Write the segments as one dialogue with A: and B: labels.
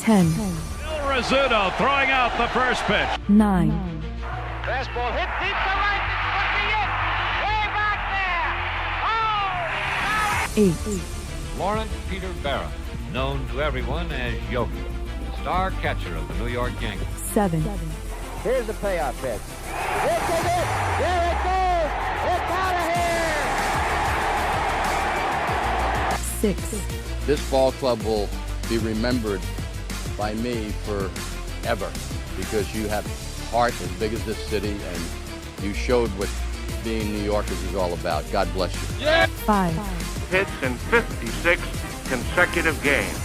A: 10.
B: Bill Rizzuto throwing out the first pitch.
A: 9.
C: Fastball hit deep to right. This could be it. Way back there. Oh!
A: 8.
D: Lawrence Peter Barra, known to everyone as Yogi, star catcher of the New York Yankees.
A: 7.
C: Here's the payoff pitch. This is it. There it goes. It's out of here.
A: 6.
E: This ball club will be remembered by me forever because you have heart as big as this city and you showed what being New Yorkers is all about. God bless you.
A: 5.
F: Hits in 56 consecutive games.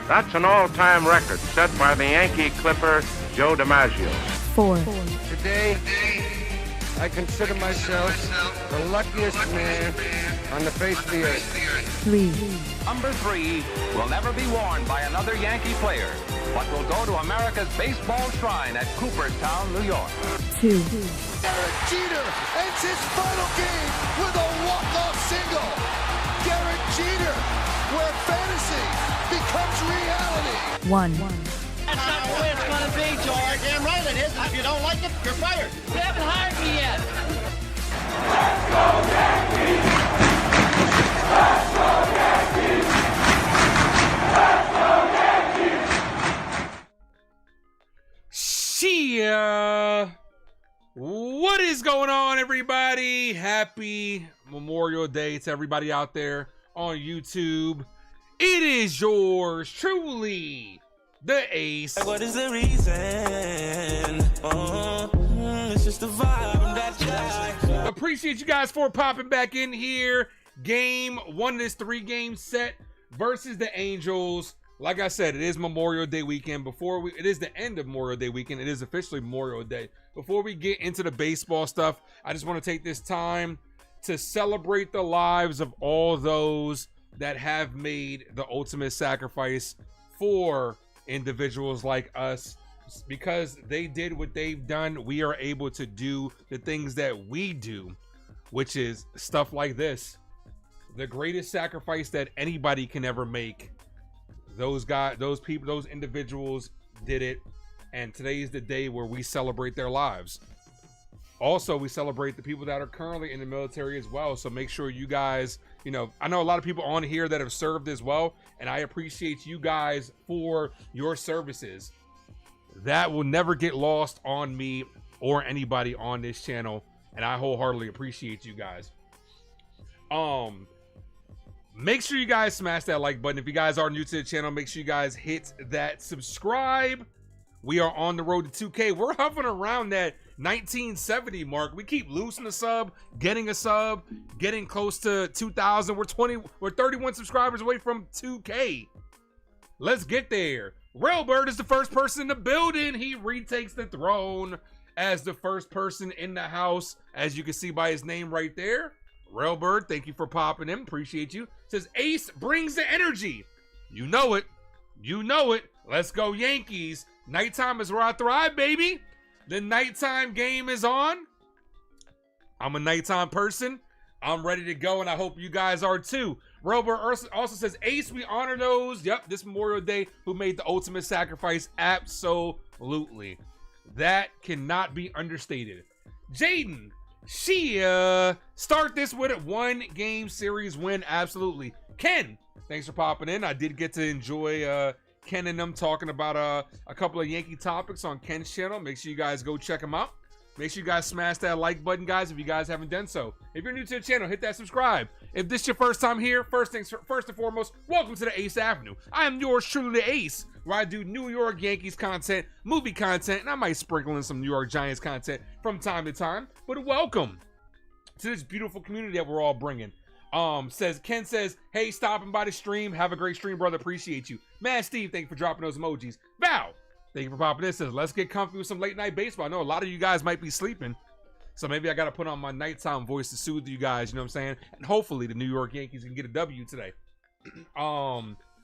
F: That's an all-time record set by the Yankee Clipper, Joe DiMaggio.
A: 4.
G: Today, I consider myself the luckiest man on the face of the earth.
A: 3.
H: Number 3 will never be worn by another Yankee player, but will go to America's baseball shrine at Cooperstown, New York.
A: 2.
I: Derek Jeter ends his final game with a walk-off single. Derek Jeter, where fantasy becomes reality.
A: 1.
C: That's not the way it's going to be, George. Damn right it is. If you don't like it, you're fired. You haven't hired me yet.
B: Let's go Yankees! Let's go Yankees! Let's go Yankees!
J: Chyeaaa! What is going on, everybody? Happy Memorial Day to everybody out there on YouTube. It is yours truly, the Ace.
K: What is the reason? It's just the vibe that you like.
J: Appreciate you guys for popping back in here. Game 1 of this 3-game set versus the Angels. Like I said, it is Memorial Day weekend. It is the end of Memorial Day weekend. It is officially Memorial Day. Before we get into the baseball stuff, I just want to take this time to celebrate the lives of all those that have made the ultimate sacrifice for individuals like us. Because they did what they've done, we are able to do the things that we do, which is stuff like this. The greatest sacrifice that anybody can ever make. Those guys, those people, those individuals did it, and today is the day where we celebrate their lives. Also, we celebrate the people that are currently in the military as well, so make sure you guys, I know a lot of people on here that have served as well, and I appreciate you guys for your services. That will never get lost on me or anybody on this channel, and I wholeheartedly appreciate you guys. Make sure you guys smash that like button. If you guys are new to the channel, make sure you guys hit that subscribe. We are on the road to 2K. We're hovering around that 1970 mark. We keep losing a sub, getting a sub, getting close to 2,000. We're 31 subscribers away from 2K. Let's get there. Railbird is the first person in the building. He retakes the throne as the first person in the house, as you can see by his name right there. Railbird, thank you for popping in. Appreciate you. Says Ace brings the energy. You know it. You know it. Let's go Yankees. Nighttime is where I thrive, baby. The nighttime game is on. I'm a nighttime person. I'm ready to go, and I hope you guys are too. Railbird also says, Ace, we honor those. Yep, this Memorial Day who made the ultimate sacrifice. Absolutely. That cannot be understated. Jaden. Chyeaaa, start this with a 1-game series win. Absolutely. Ken, thanks for popping in. I did get to enjoy Ken and them talking about a couple of Yankee topics on Ken's channel. Make sure you guys go check them out. Make sure you guys smash that like button, guys, if you guys haven't done so. If you're new to the channel, hit that subscribe. If this is your first time here, first and foremost, welcome to the Ace Avenue. I am yours truly, the Ace, where I do New York Yankees content, movie content, and I might sprinkle in some New York Giants content from time to time. But welcome to this beautiful community that we're all bringing. Ken says, hey, stopping by the stream. Have a great stream, brother. Appreciate you. Man, Steve, thank you for dropping those emojis. Val, thank you for popping in. Says, let's get comfy with some late night baseball. I know a lot of you guys might be sleeping, so maybe I got to put on my nighttime voice to soothe you guys. You know what I'm saying? And hopefully the New York Yankees can get a W today.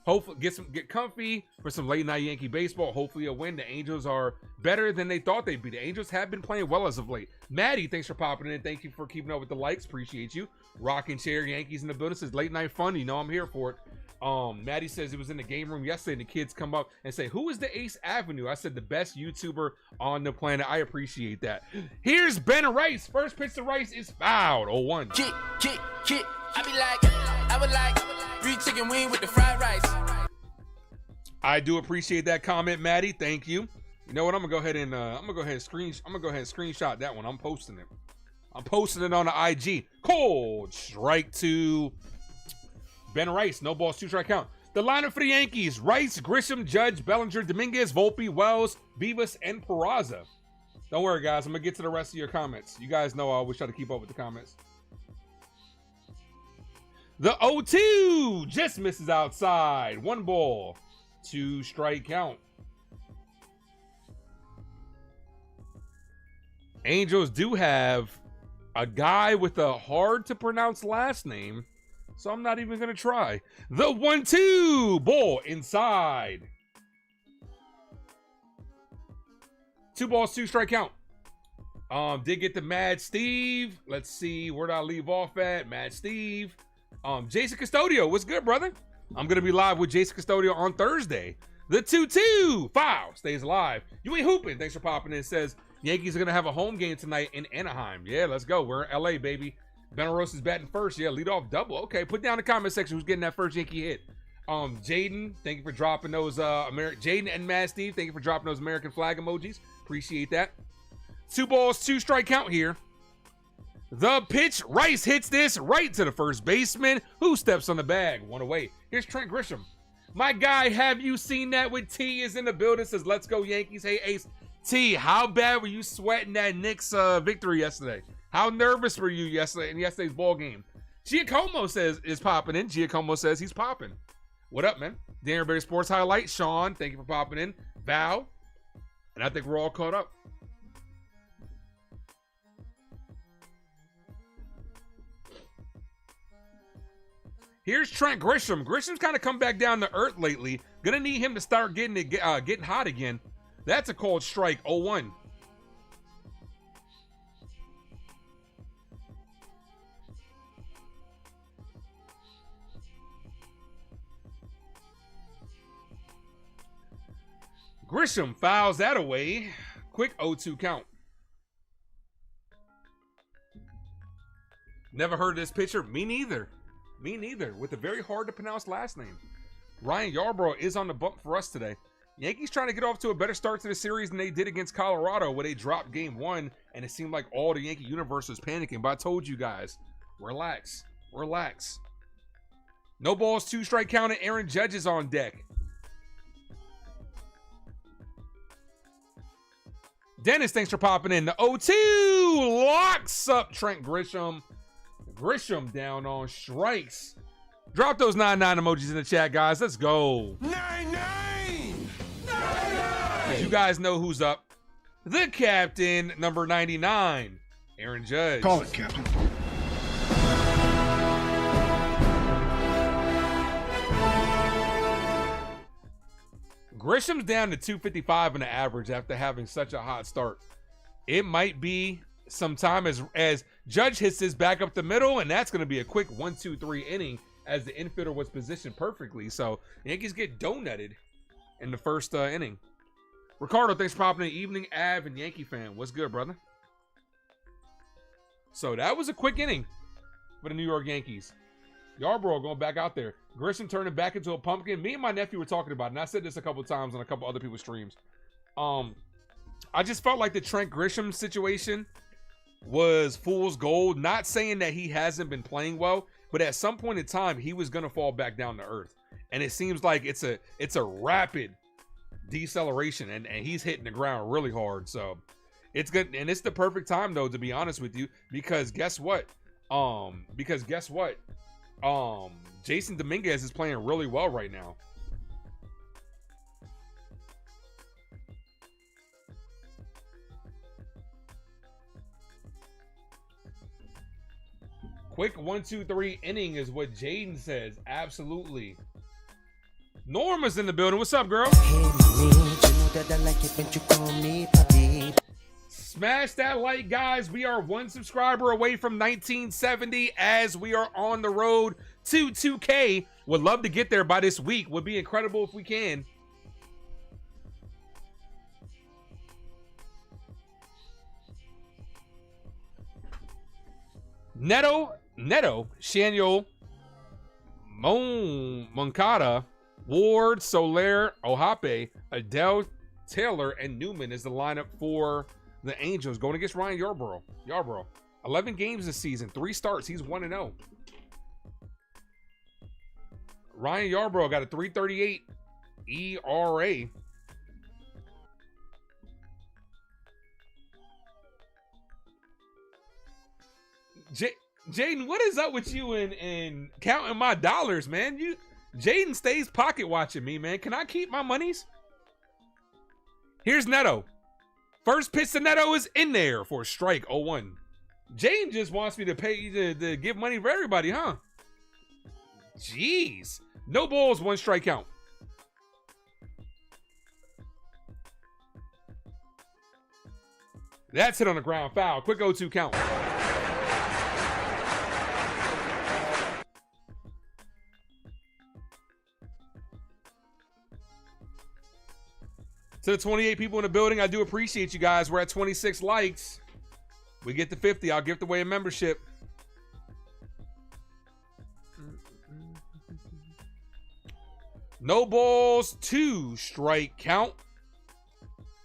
J: Hopefully get comfy for some late night Yankee baseball. Hopefully a win. The Angels are better than they thought they'd be. The Angels have been playing well as of late. Maddie, thanks for popping in. Thank you for keeping up with the likes. Appreciate you. Rocking chair Yankees in the building. Says late night fun. You know I'm here for it. Maddie says it was in the game room yesterday and the kids come up and say, who is the Ace Avenue? I said the best YouTuber on the planet. I appreciate that. Here's Ben Rice. First pitch to Rice is fouled. 0-1.
K: Kick. I be like, I would like 3 chicken wing with the fried rice.
J: I do appreciate that comment, Maddie. Thank you. You know what? I'm gonna go ahead and screenshot that one. I'm posting it. I'm posting it on the IG. Cold strike to Ben Rice. No balls, 2 strike count. The lineup for the Yankees: Rice, Grisham, Judge, Bellinger, Dominguez, Volpe, Wells, Vivas, and Peraza. Don't worry, guys. I'm gonna get to the rest of your comments. You guys know I always try to keep up with the comments. The 0-2 just misses outside. 1 ball, 2 strike count. Angels do have a guy with a hard to pronounce last name, so I'm not even gonna try. The 1-2 ball inside. 2 balls, 2 strike count. Did get the Mad Steve. Let's see, where did I leave off at? Mad Steve. Jason Custodio, what's good, brother? I'm gonna be live with Jason Custodio on Thursday. The 2-2 foul stays alive. You ain't hooping. Thanks for popping in. Says Yankees are gonna have a home game tonight in Anaheim. Yeah, let's go. We're in LA, baby. Benaros is batting first. Yeah, lead off double. Okay, put down in the comment section who's getting that first Yankee hit. Jaden, thank you for dropping those Jaden and Mad Steve, thank you for dropping those American flag emojis. Appreciate that. 2 balls, 2 strike count here. The pitch, Rice hits this right to the first baseman, who steps on the bag. 1 away. Here's Trent Grisham. My guy, have you seen that with T is in the building? Says, let's go Yankees. Hey, Ace. T, how bad were you sweating that Knicks victory yesterday? How nervous were you yesterday in yesterday's ball game? Giacomo says is popping in. Giacomo says he's popping. What up, man? Darren Berry Sports Highlight. Sean, thank you for popping in. Val. And I think we're all caught up. Here's Trent Grisham. Grisham's kind of come back down to earth lately. Gonna need him to start getting hot again. That's a cold strike. 0-1. Grisham fouls that away. Quick 0-2 count. Never heard of this pitcher. Me neither. Me neither. With a very hard to pronounce last name. Ryan Yarbrough is on the bump for us today. Yankees trying to get off to a better start to the series than they did against Colorado, where they dropped game 1 and it seemed like all the Yankee universe was panicking. But I told you guys, relax. Relax. No balls, 2 strike count, and Aaron Judge is on deck. Dennis, thanks for popping in. The 0-2 locks up Trent Grisham. Grisham down on strikes. Drop those 9-9 emojis in the chat, guys. Let's go.
I: 9-9!
J: You guys know who's up. The captain, number 99, Aaron Judge.
I: Call it, Captain.
J: Grisham's down to 255 in the average after having such a hot start. It might be some time as Judge hits this back up the middle, and that's going to be a quick 1-2-3 inning as the infielder was positioned perfectly. So Yankees get donutted in the first inning. Ricardo, thanks for popping in. Evening Av and Yankee fan. What's good, brother? So that was a quick inning for the New York Yankees. Yarbrough going back out there. Grisham turning back into a pumpkin. Me and my nephew were talking about it, and I said this a couple times on a couple other people's streams. I just felt like the Trent Grisham situation was fool's gold. Not saying that he hasn't been playing well, but at some point in time, he was going to fall back down to earth. And it seems like it's a rapid deceleration, and he's hitting the ground really hard. So it's good, and it's the perfect time though, to be honest with you, because guess what? Jason Dominguez is playing really well right now. Quick 1-2-3 inning is what Jaden says. Absolutely. Norma's in the building. What's up, girl? Smash that like, guys. We are 1 subscriber away from 1970 as we are on the road to 2K. Would love to get there by this week. Would be incredible if we can. Neto, Shaniel, Moncada, Ward, Soler, Ohape, Adele, Taylor, and Newman is the lineup for the Angels going against Ryan Yarbrough. 11 games this season, 3 starts. He's 1-0. Ryan Yarbrough got a 3.38 ERA. Jaden, what is up with you and counting my dollars, man? Jaden stays pocket watching me, man. Can I keep my monies? Here's Neto. First pitch to Neto is in there for a strike, 0-1. Jaden just wants me to pay to give money for everybody, huh? Jeez. No balls, 1 strike count. That's hit on the ground, foul. Quick 0-2 count. To the 28 people in the building, I do appreciate you guys. We're at 26 likes. We get to 50. I'll give away a membership. No balls, 2 strike count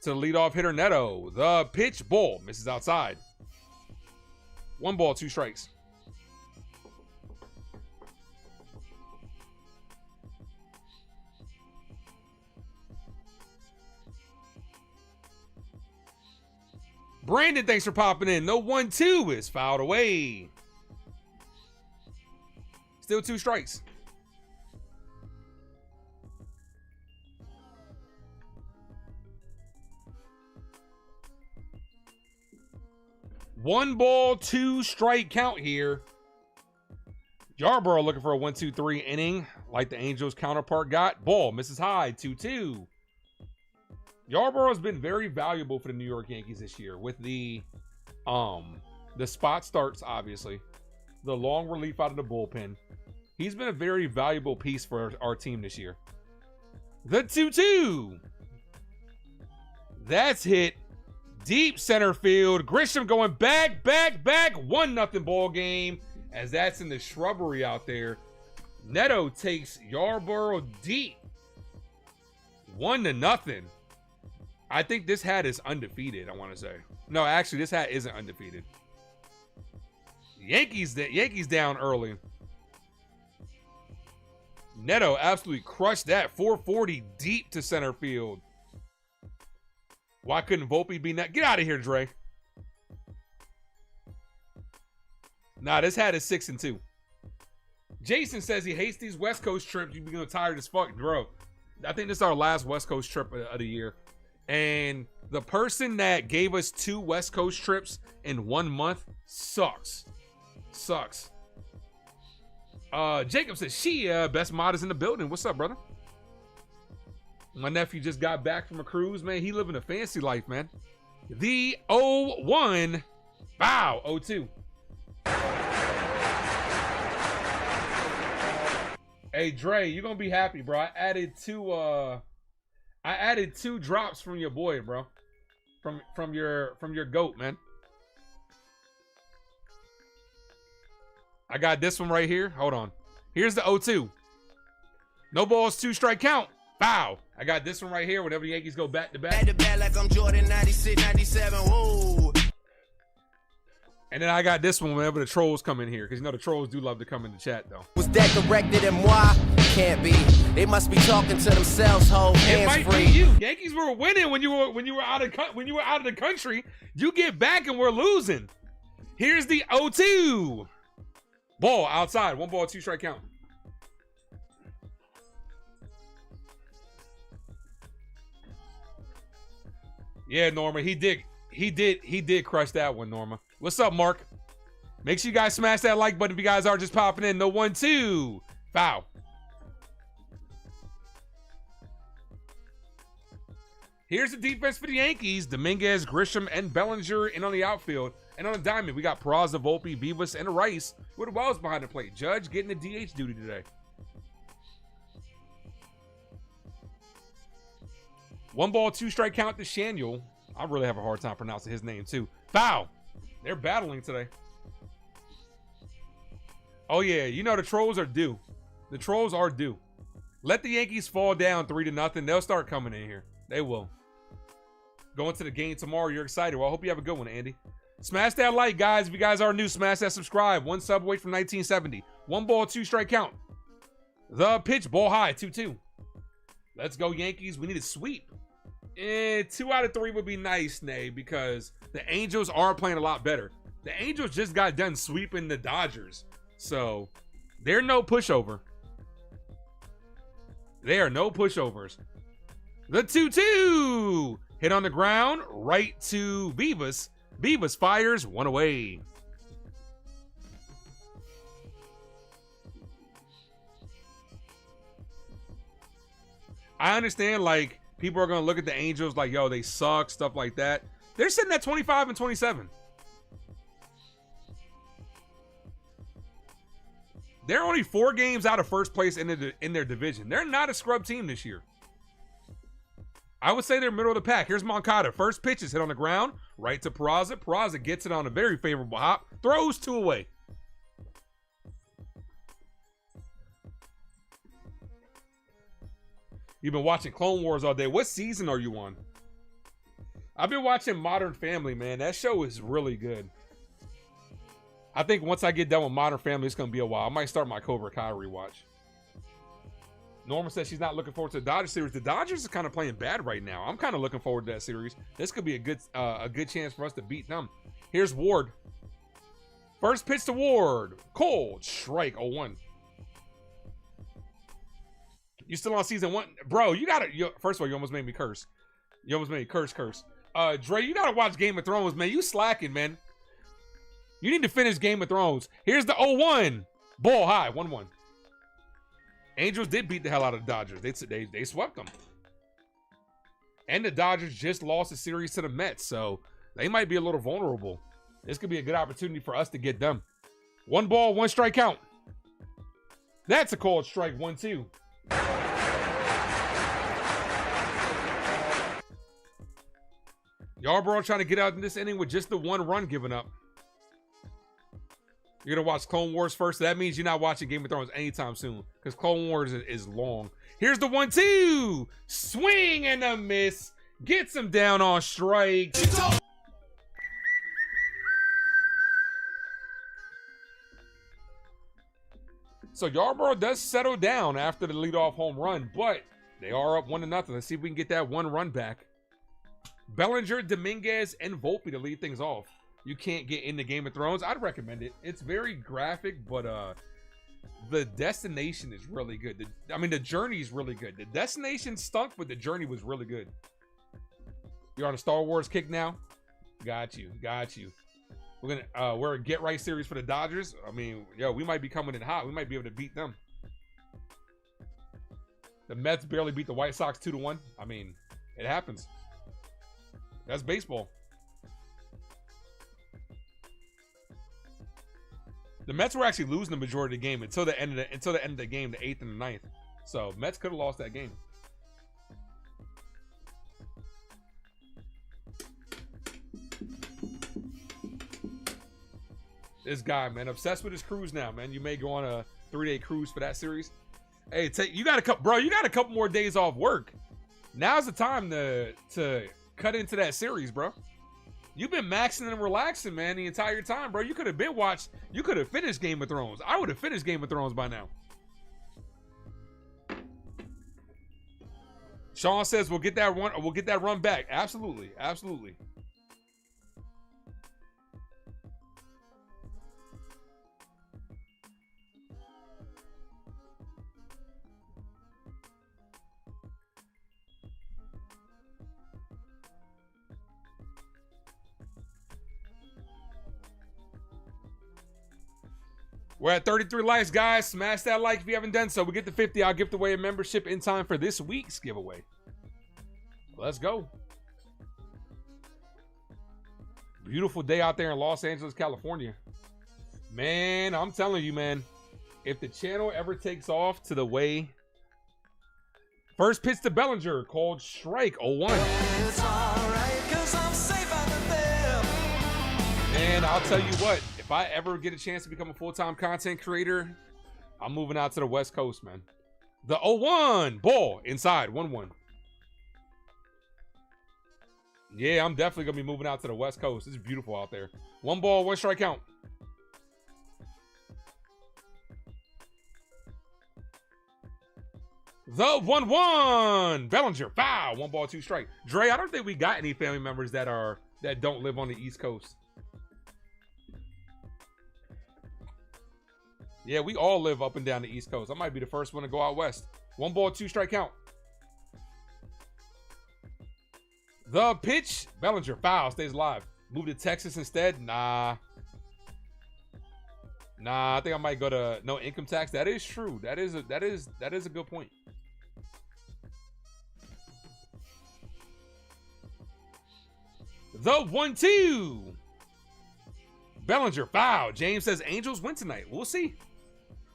J: to the leadoff hitter Neto. The pitch, ball, misses outside. 1 ball, 2 strikes. Brandon, thanks for popping in. No 1-2 is fouled away. Still 2 strikes. One ball, 2 strike count here. Yarbrough looking for a 1-2-3 inning, like the Angels counterpart got. Ball misses high, 2-2. Yarbrough has been very valuable for the New York Yankees this year with the spot starts, obviously, the long relief out of the bullpen. He's been a very valuable piece for our team this year. The 2-2. That's hit deep center field. Grisham going back. 1-0 ball game as that's in the shrubbery out there. Neto takes Yarbrough deep. 1-0. I think this hat is undefeated, I want to say. No, actually, this hat isn't undefeated. Yankees down early. Neto absolutely crushed that. 440 deep to center field. Why couldn't Volpe be net? Get out of here, Dre. Nah, this hat is 6-2. Jason says he hates these West Coast trips. You're getting tired as fuck, bro. I think this is our last West Coast trip of the year. And the person that gave us 2 West Coast trips in 1 month sucks. Jacob says, Chyeaaa, best mod is in the building. What's up, brother? My nephew just got back from a cruise, man. He living a fancy life, man. The 0-1. Wow, 0-2. Hey, Dre, you're going to be happy, bro. I added 2 drops from your boy, bro. From your GOAT, man. I got this one right here. Hold on. Here's the 0-2. No balls, 2 strike count. Foul. I got this one right here. Whenever the Yankees go back to back.
K: Like I'm Jordan 96, 97. Whoa.
J: And then I got this one whenever the trolls come in here, because you know the trolls do love to come in the chat though.
K: Was that directed at moi? Can't be. They must be talking to themselves. Whole
J: it might
K: free.
J: be you. Yankees were winning when you were out of the country. You get back and we're losing. Here's the 0-2. Ball outside. 1 ball, 2 strike count. Yeah, Norma, he did crush that one, Norma. What's up, Mark? Make sure you guys smash that like button if you guys are just popping in. No 1-2. Foul. Here's the defense for the Yankees. Dominguez, Grisham, and Bellinger in on the outfield. And on the diamond, we got Peraza, Volpe, Vivas, and Rice with Wells behind the plate. Judge getting the DH duty today. 1 ball, 2 strike count to Chyeaaa. I really have a hard time pronouncing his name, too. Foul! They're battling today. Oh, yeah. You know the Trolls are due. The Trolls are due. Let the Yankees fall down 3-0. They'll start coming in here. They will. Going to the game tomorrow. You're excited. Well, I hope you have a good one, Andy. Smash that like, guys. If you guys are new, smash that subscribe. 1 sub away from 1970. 1 ball, 2 strike count. The pitch, ball high, 2-2. Let's go, Yankees. We need a sweep. 2 out of 3 would be nice, Nay, because the Angels are playing a lot better. The Angels just got done sweeping the Dodgers. So, they're no pushover. They are no pushovers. The 2-2. Hit on the ground, right to Vivas. Vivas fires, 1 away. I understand, like, people are going to look at the Angels like, yo, they suck, stuff like that. They're sitting at 25-27. They're only 4 games out of first place in their division. They're not a scrub team this year. I would say they're middle of the pack. Here's Moncada. First pitch is hit on the ground. Right to Peraza. Peraza gets it on a very favorable hop. Throws 2 away. You've been watching Clone Wars all day. What season are you on? I've been watching Modern Family, man. That show is really good. I think once I get done with Modern Family, it's going to be a while. I might start my Cobra Kai rewatch. Norma says she's not looking forward to the Dodgers series. The Dodgers are kind of playing bad right now. I'm kind of looking forward to that series. This could be a good chance for us to beat them. Here's Ward. First pitch to Ward. Cold strike, 0-1. You still on season 1? Bro, you got to... First of all, you almost made me curse. You almost made me curse. Dre, you got to watch Game of Thrones, man. You slacking, man. You need to finish Game of Thrones. Here's the 0-1. Ball high, 1-1. Angels did beat the hell out of the Dodgers. They swept them. And the Dodgers just lost a series to the Mets, so they might be a little vulnerable. This could be a good opportunity for us to get them. 1 ball, 1 strike count. That's a called strike, 1-2. Yarbrough trying to get out in this inning with just the 1 run given up. You're going to watch Clone Wars first. So that means you're not watching Game of Thrones anytime soon because Clone Wars is long. Here's the 1-2. Swing and a miss. Gets him down on strike. So Yarbrough does settle down after the leadoff home run, but they are up 1-0. Let's see if we can get that 1 run back. Bellinger, Dominguez, and Volpe to lead things off. You can't get into Game of Thrones. I'd recommend it. It's very graphic, but the destination is really good. The journey is really good. The destination stunk, but the journey was really good. You're on a Star Wars kick now? Got you. We're a get right series for the Dodgers. I mean, yo, we might be coming in hot. We might be able to beat them. The Mets barely beat the White Sox 2-1. I mean, it happens. That's baseball. The Mets were actually losing the majority of the game until the end of the game, the 8th and the 9th. So Mets could have lost that game. This guy, man, obsessed with his cruise now, man. You may go on a 3-day cruise for that series. Hey, you got a couple more days off work. Now's the time to cut into that series, bro. You've been maxing and relaxing, man, the entire time, bro. You could have finished Game of Thrones. I would have finished Game of Thrones by now. Sean says we'll get that run back. Absolutely. We're at 33 likes, guys. Smash that like if you haven't done so. We get to 50. I'll give away a membership in time for this week's giveaway. Let's go. Beautiful day out there in Los Angeles, California. Man, I'm telling you, man. If the channel ever takes off to the way... First pitch to Bellinger, called strike, 0-1. And I'll tell you what, if I ever get a chance to become a full-time content creator, I'm moving out to the West Coast, man. The 0-1, ball, inside, 1-1. Yeah, I'm definitely going to be moving out to the West Coast. It's beautiful out there. 1 ball, 1 strike count. The 1-1, Bellinger, foul, 1 ball, 2 strike. Dre, I don't think we got any family members that don't live on the East Coast. Yeah, we all live up and down the East Coast. I might be the first one to go out west. 1 ball, 2 strike count. The pitch, Bellinger, foul, stays alive. Move to Texas instead? Nah, I think I might go to no income tax. That is true. That is a good point. The 1-2. Bellinger, foul. James says Angels win tonight. We'll see.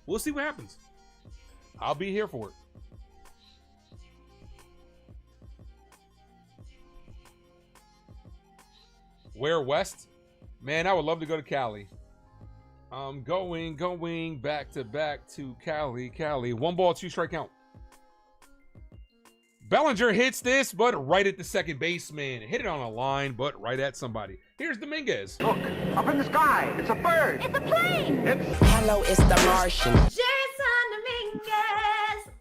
J: We'll see what happens. I'll be here for it. Where west? Man, I would love to go to Cali. I'm going back to Cali. 1 ball, 2 strike count. Bellinger hits this, but right at the second baseman. Hit it on a line, but right at somebody. Here's Dominguez.
C: Look, up in the sky. It's a bird.
K: It's a plane.
A: Hello, it's the Martian.
K: Jason Dominguez.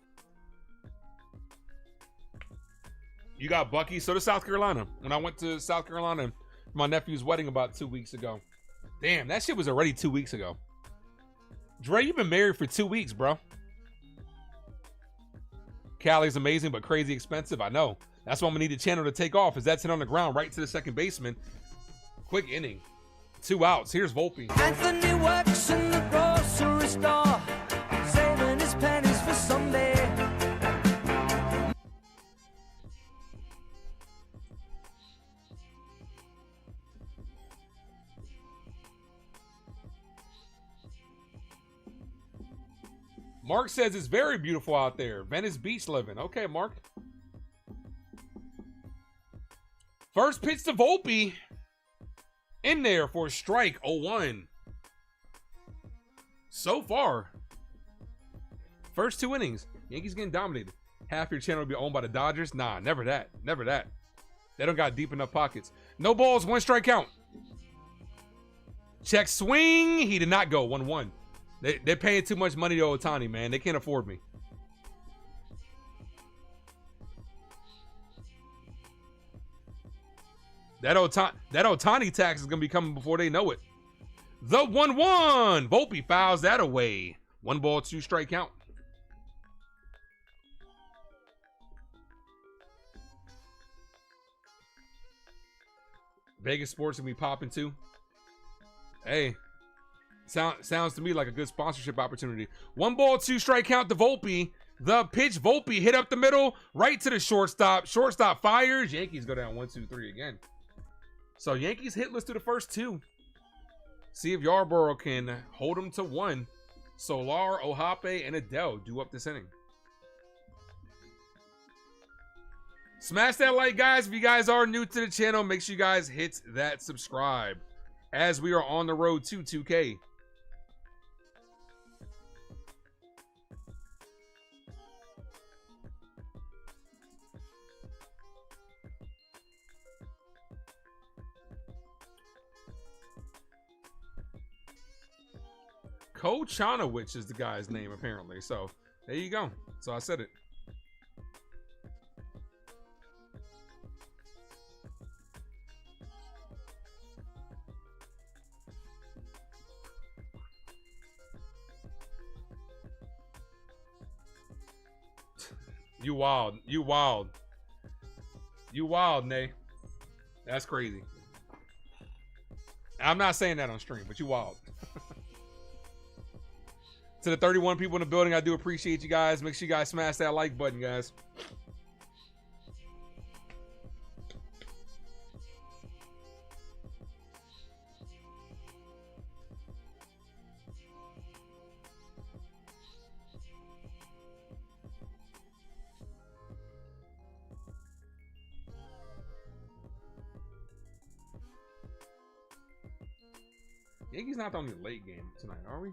J: You got Bucky. So to South Carolina. When I went to South Carolina for my nephew's wedding about 2 weeks ago. Damn, that shit was already 2 weeks ago. Dre, you've been married for 2 weeks, bro. Cali's amazing, but crazy expensive. I know. That's why I'm going to need the channel to take off, is that's it on the ground right to the second baseman. Quick inning. 2 outs. Here's Volpe.
A: Anthony works in the grocery store, saving his pennies for someday.
J: Mark says it's very beautiful out there. Venice Beach living. Okay, Mark. First pitch to Volpe. In there for a strike. 0-1. So far. First 2 innings. Yankees getting dominated. Half your channel will be owned by the Dodgers. Nah, never that. Never that. They don't got deep enough pockets. No balls, 1 strike count. Check swing. He did not go. 1-1. They're paying too much money to Ohtani, man. They can't afford me. That Ohtani tax is going to be coming before they know it. The 1-1. Volpe fouls that away. 1 ball, 2 strike count. Vegas sports going to be popping too. Hey. Sounds to me like a good sponsorship opportunity. 1 ball, 2 strike count to Volpe. The pitch, Volpe hit up the middle, right to the shortstop. Shortstop fires. Yankees go down 1-2-3 again. So Yankees hitless through the first 2. See if Yarbrough can hold them to 1. Solar, Ohape, and Adele do up this inning. Smash that like, guys. If you guys are new to the channel, make sure you guys hit that subscribe as we are on the road to 2K. Chyeaaa is the guy's name, apparently. So, there you go. So, I said it. You wild. You wild. You wild, Nay. That's crazy. I'm not saying that on stream, but you wild. To the 31 people in the building, I do appreciate you guys. Make sure you guys smash that like button, guys. Yankees not the only late game tonight, are we?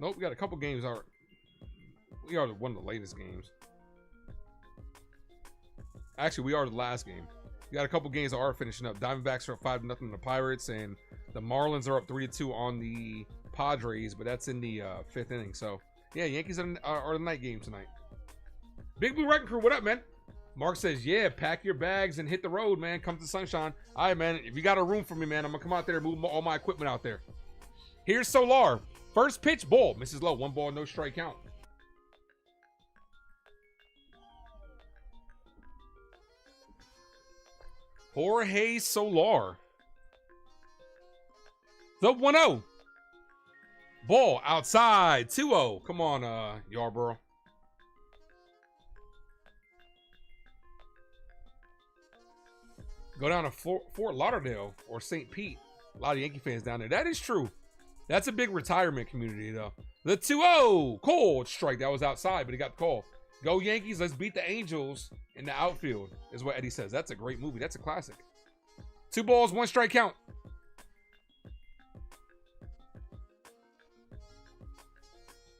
J: Nope, we got a couple games. We are one of the latest games. Actually, we are the last game. We got a couple games that are finishing up. Diamondbacks are up 5-0 on the Pirates, and the Marlins are up 3-2 on the Padres, but that's in the 5th inning. So, yeah, Yankees are the night game tonight. Big Blue Wrecking Crew, what up, man? Mark says, yeah, pack your bags and hit the road, man. Come to Sunshine. All right, man. If you got a room for me, man, I'm going to come out there and move all my equipment out there. Here's Solar. First pitch, ball. Misses low. 1 ball, no strike count. Jorge Solar. The 1-0. Ball outside. 2-0. Come on, Yarbrough. Go down to Fort Lauderdale or St. Pete. A lot of Yankee fans down there. That is true. That's a big retirement community, though. The 2-0. Cold strike. That was outside, but he got the call. Go Yankees. Let's beat the Angels in the outfield, is what Eddie says. That's a great movie. That's a classic. 2 balls, 1 strike count.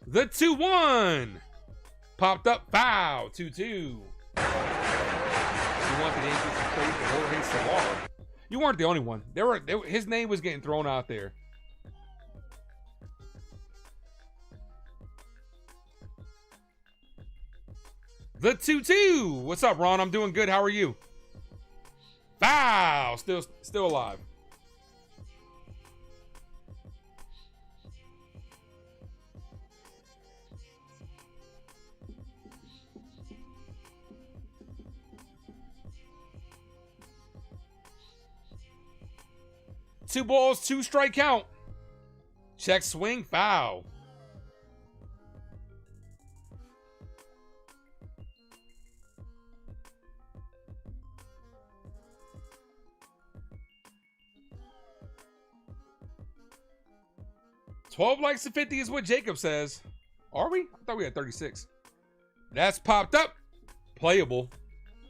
J: The 2-1. Popped up. Foul. 2-2. You want the Yankees to trade for Jorge Solar. You weren't the only one. His name was getting thrown out there. The 2-2. What's up, Ron? I'm doing good. How are you? Foul. Still alive. Two balls, 2 strike count. Check swing, foul. $12 likes to 50 is what Jacob says. Are we? I thought we had 36. That's popped up. Playable.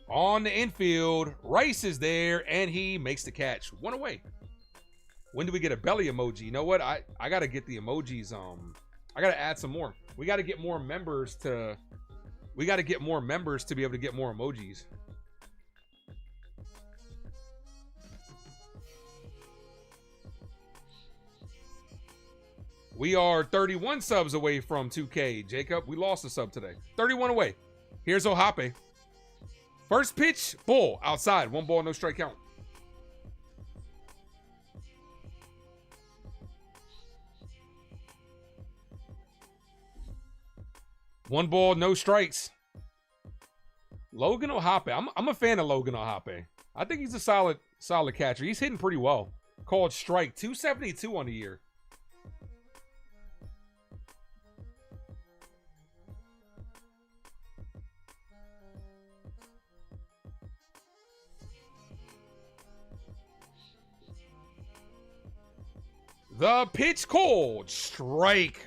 J: On the infield. Rice is there, and he makes the catch. 1 away. When do we get a belly emoji? You know what? I got to get the emojis. I got to add some more. We got to get more members to... We got to get more members to be able to get more emojis. We are 31 subs away from 2K, Jacob. We lost a sub today. 31 away. Here's Ohape. First pitch, ball outside. 1 ball, no strike count. One ball, no strikes. Logan Ohape. I'm a fan of Logan Ohape. I think he's a solid catcher. He's hitting pretty well. Called strike. 272 on the year. The pitch called strike.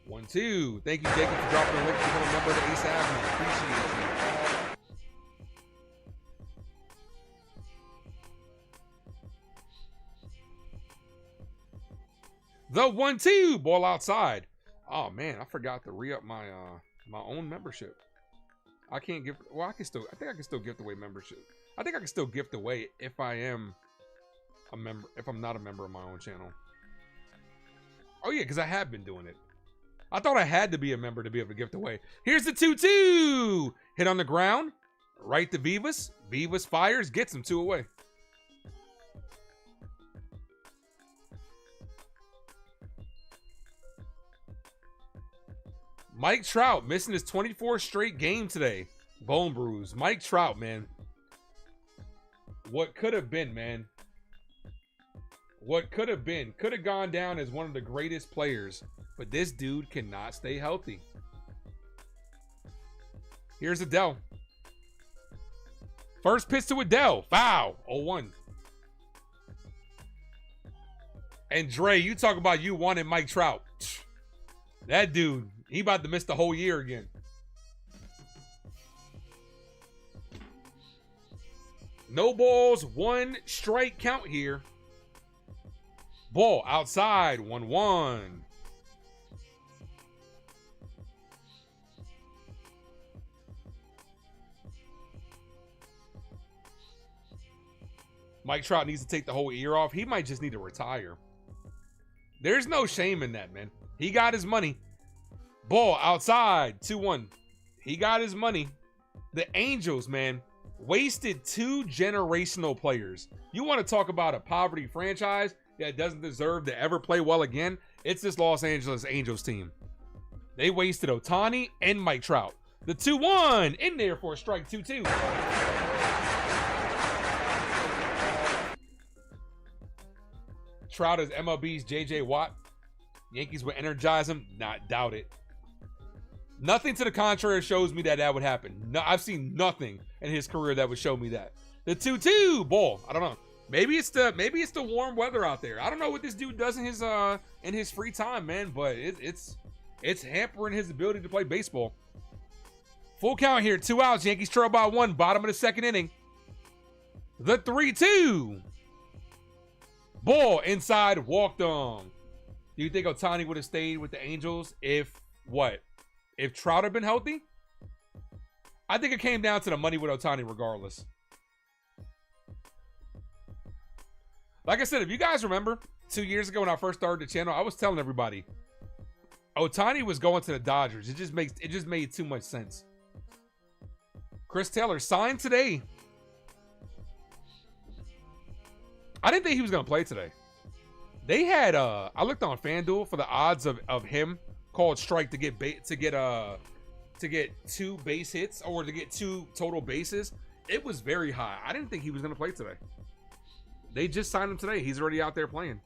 J: 1-2. Thank you, Jacob, for dropping a link to become a member of the Ace Avenue. Appreciate you. The 1-2. Ball outside. Oh man, I forgot to re-up my my own membership. I can't give. Well, I think I can still gift away membership. I think I can still gift away if I am a member. If I'm not a member of my own channel. Oh yeah, because I have been doing it. I thought I had to be a member to be able to gift away. Here's the 2-2. Hit on the ground. Right to Vivas. Vivas fires. Gets him 2 away. Mike Trout missing his 24th straight game today. Bone bruise. Mike Trout, man. What could have been, man. What could have been. Could have gone down as one of the greatest players. But this dude cannot stay healthy. Here's Adele. First pitch to Adele. Foul. 0-1. And Dre, you talk about you wanting Mike Trout. That dude, he about to miss the whole year again. No balls, 1 strike count here. Ball outside, 1-1. Mike Trout needs to take the whole year off. He might just need to retire. There's no shame in that, man. He got his money. Ball outside, 2-1. He got his money. The Angels, man, wasted 2 generational players. You want to talk about a poverty franchise that doesn't deserve to ever play well again? It's this Los Angeles Angels team. They wasted Ohtani and Mike Trout. The 2-1 in there for a strike, 2-2. Trout is MLB's J.J. Watt. Yankees would energize him. Not doubt it. Nothing to the contrary shows me that would happen. No, I've seen nothing in his career that would show me that. The 2-2 ball. I don't know. Maybe it's the warm weather out there. I don't know what this dude does in his free time, man. But it's hampering his ability to play baseball. Full count here. 2 outs. Yankees trail by 1. Bottom of the 2nd inning. The 3-2. Ball inside, walked on. Do you think Ohtani would have stayed with the Angels if what? If Trout had been healthy? I think it came down to the money with Ohtani regardless. Like I said, if you guys remember, 2 years ago when I first started the channel, I was telling everybody, Ohtani was going to the Dodgers. It just made too much sense. Chris Taylor signed today. I didn't think he was going to play today. They had I looked on FanDuel for the odds of him called strike to get 2 base hits or to get 2 total bases. It was very high. I didn't think he was going to play today. They just signed him today. He's already out there playing.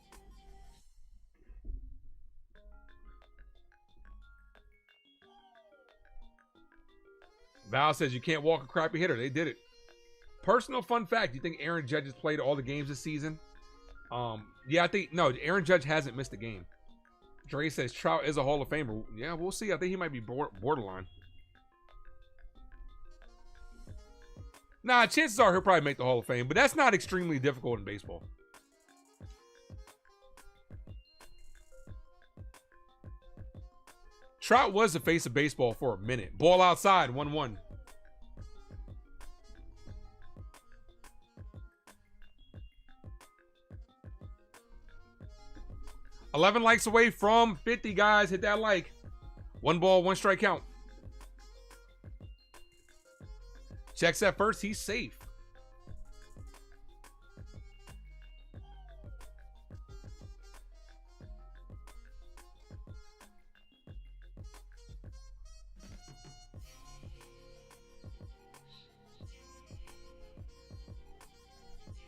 J: Val says you can't walk a crappy hitter. They did it. Personal fun fact, you think Aaron Judge has played all the games this season? Yeah, I think, no, Aaron Judge hasn't missed a game. Dre says Trout is a Hall of Famer. Yeah, we'll see. I think he might be borderline. Nah, chances are he'll probably make the Hall of Fame, but that's not extremely difficult in baseball. Trout was the face of baseball for a minute. Ball outside, 1-1. $11 likes away from 50, guys. Hit that like. 1 ball, 1 strike count. Checks at first. He's safe.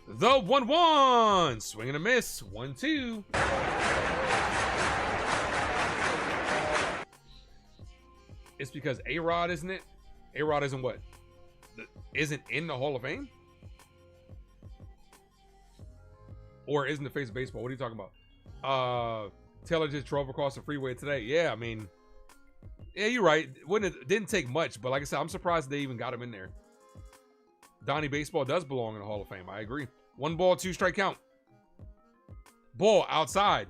J: The 1-1. Swing and a miss. 1-2. It's because A-Rod, isn't it? A-Rod isn't what? Isn't in the Hall of Fame? Or isn't the face of baseball? What are you talking about? Taylor just drove across the freeway today. Yeah, I mean, yeah, you're right. It didn't take much, but like I said, I'm surprised they even got him in there. Donnie Baseball does belong in the Hall of Fame. I agree. 1 ball, 2 strike count. Ball outside.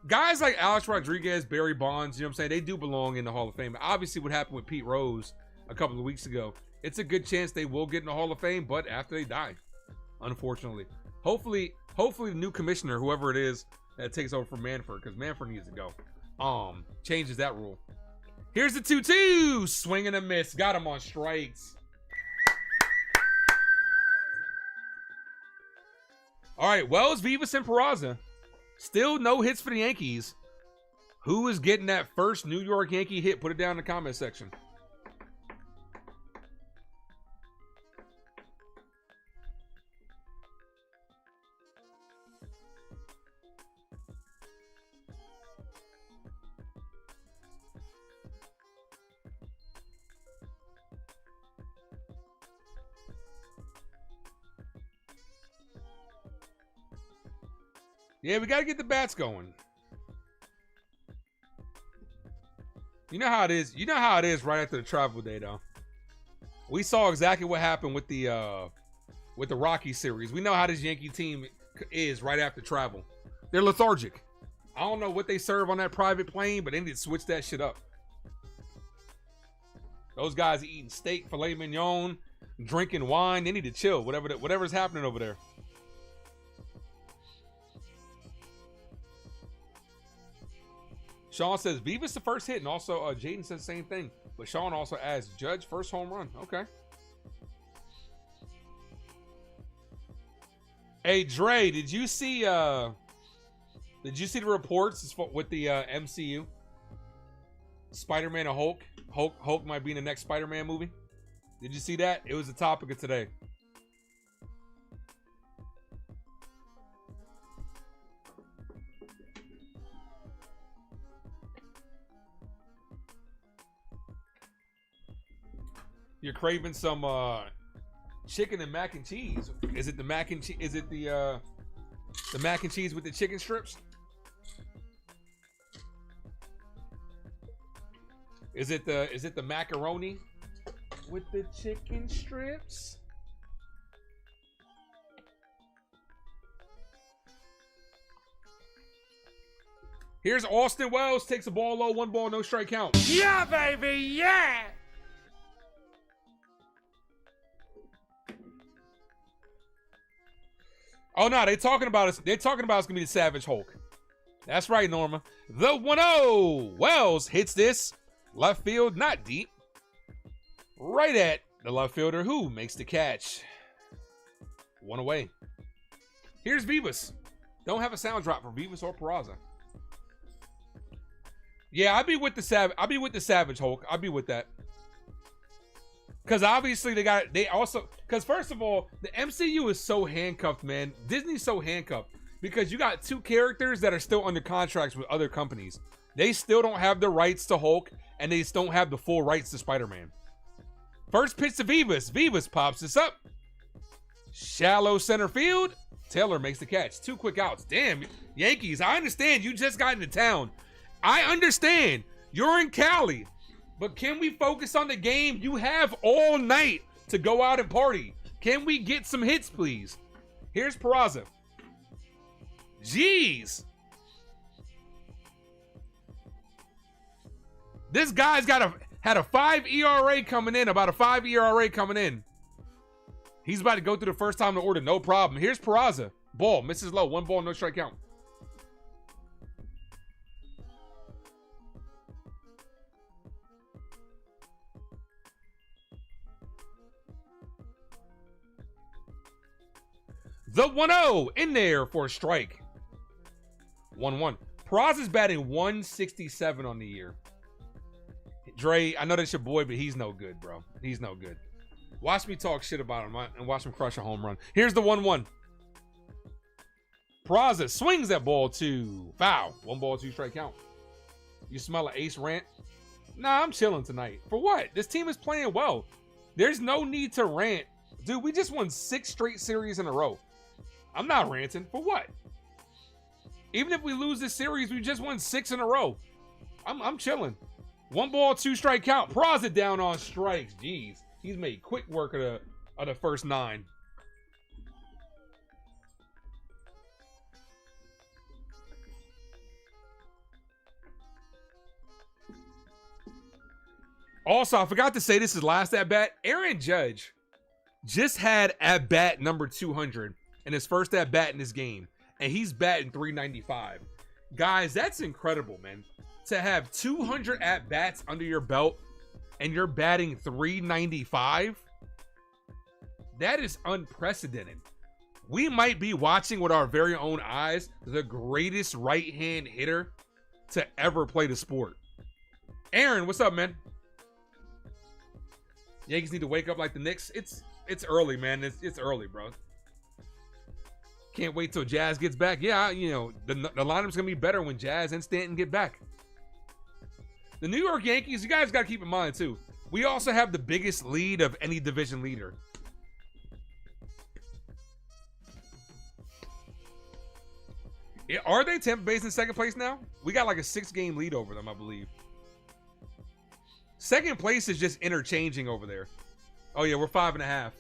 J: Guys like Alex Rodriguez, Barry Bonds, you know what I'm saying? They do belong in the Hall of Fame. Obviously, what happened with Pete Rose a couple of weeks ago, it's a good chance they will get in the Hall of Fame, but after they die, unfortunately. Hopefully the new commissioner, whoever it is that takes over from Manfred, because Manfred needs to go, changes that rule. Here's the 2-2. Swing and a miss. Got him on strikes. All right, Wells, Vivas, and Peraza. Still no hits for the Yankees. Who is getting that first New York Yankee hit? Put it down in the comment section. Yeah, we got to get the bats going. You know how it is. You know how it is right after the travel day, though. We saw exactly what happened with the with the Rocky series. We know how this Yankee team is right after travel. They're lethargic. I don't know what they serve on that private plane, but they need to switch that shit up. Those guys eating steak, filet mignon, drinking wine. They need to chill. Whatever's happening over there. Sean says Vivas the first hit, and also Jaden says the same thing. But Sean also adds Judge first home run. Okay. Hey Dre, did you see the reports with the MCU? Spider-Man and Hulk. Hulk might be in the next Spider-Man movie. Did you see that? It was the topic of today. You're craving some chicken and mac and cheese. Is it the mac and cheese? Is it the mac and cheese with the chicken strips? Is it the macaroni with the chicken strips? Here's Austin Wells, takes a ball low, 1 ball, no strike count.
B: Yeah, baby, yeah!
J: Oh no, they're talking about it's gonna be the Savage Hulk. That's right, Norma. The 1-0. Wells hits this. Left field, not deep. Right at the left fielder, who makes the catch. 1 away. Here's Vivas. Don't have a sound drop for Vivas or Peraza. Yeah, I'd be with the Savage Hulk. I'd be with that. Because obviously because first of all, the MCU is so handcuffed, man. Disney's so handcuffed because you got 2 characters that are still under contracts with other companies. They still don't have the rights to Hulk, and they still don't have the full rights to Spider-Man. First pitch to Vivas. Vivas pops this up. Shallow center field. Taylor makes the catch. 2 quick outs. Damn, Yankees, I understand you just got into town. I understand you're in Cali. But can we focus on the game? You have all night to go out and party. Can we get some hits, please? Here's Peraza. Jeez. This guy's had a 5 ERA coming in, about a 5 ERA coming in. He's about to go through the first time to order, no problem. Here's Peraza. Ball, misses low, 1 ball, no strike count. The 1-0 in there for a strike. 1-1. Peraza's batting 167 on the year. Dre, I know that's your boy, but he's no good, bro. He's no good. Watch me talk shit about him and watch him crush a home run. Here's the 1-1. Peraza swings that ball to foul. 1 ball, 2 strike count. You smell an ace rant? Nah, I'm chilling tonight. For what? This team is playing well. There's no need to rant. Dude, we just won 6 straight series in a row. I'm not ranting. For what? Even if we lose this series, we just won 6 in a row. I'm chilling. 1 ball, 2 strike count. Peraza down on strikes. Jeez. He's made quick work of the first 9. Also, I forgot to say this is last at bat. Aaron Judge just had at bat number 200 in his first at bat in this game, and he's batting 395. Guys, that's incredible, man. To have 200 at bats under your belt and you're batting 395, that is unprecedented. We might be watching with our very own eyes the greatest right-hand hitter to ever play the sport. Aaron, what's up, man? Yankees need to wake up like the Knicks. It's early, man. It's early, bro. Can't wait till Jazz gets back. Yeah, you know, the lineup's gonna be better when Jazz and Stanton get back. The New York Yankees, you guys got to keep in mind too, we also have the biggest lead of any division leader. Are they Tampa Bay's in second place now? We got like a 6-game lead over them, I believe. Second place is just interchanging over there. Oh yeah, we're 5.5.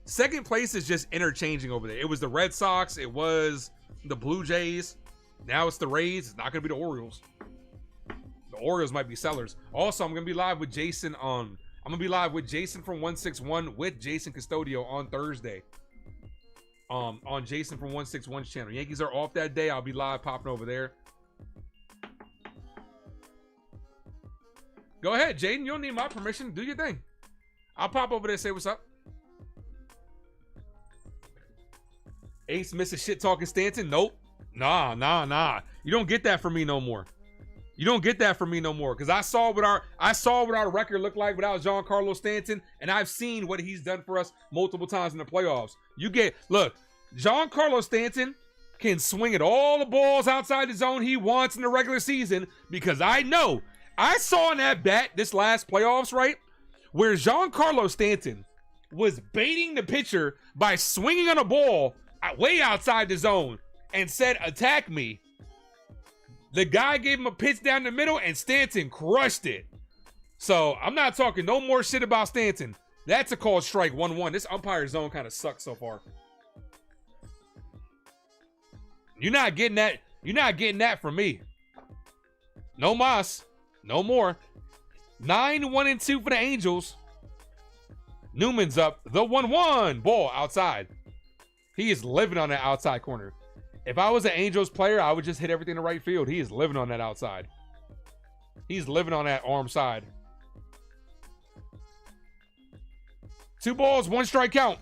J: Second place is just interchanging over there. It was the Red Sox. It was the Blue Jays. Now it's the Rays. It's not going to be the Orioles. The Orioles might be sellers. Also, I'm going to be live with Jason on... I'm going to be live with Jason from 161 with Jason Custodio on Thursday. On Jason from 161's channel. Yankees are off that day. I'll be live popping over there. Go ahead, Jaden. You don't need my permission. Do your thing. I'll pop over there and say what's up. Ace Mrs. Shit Talking Stanton. Nope. Nah. You don't get that from me no more. You don't get that from me no more. Because I saw what our record looked like without Giancarlo Stanton, and I've seen what he's done for us multiple times in the playoffs. Look, Giancarlo Stanton can swing at all the balls outside the zone he wants in the regular season, because I know I saw in that bat this last playoffs, right, where Giancarlo Stanton was baiting the pitcher by swinging on a ball way outside the zone and said, attack me. The guy gave him a pitch down the middle and Stanton crushed it. So I'm not talking no more shit about Stanton. That's a called strike 1-1. This umpire zone kind of sucks so far. You're not getting that. You're not getting that from me. No mas. No more. 9-1-2 for the Angels. Newman's up. The 1-1. Ball outside. He is living on that outside corner. If I was an Angels player, I would just hit everything to right field. He is living on that outside. He's living on that arm side. 2 balls, 1 strike count.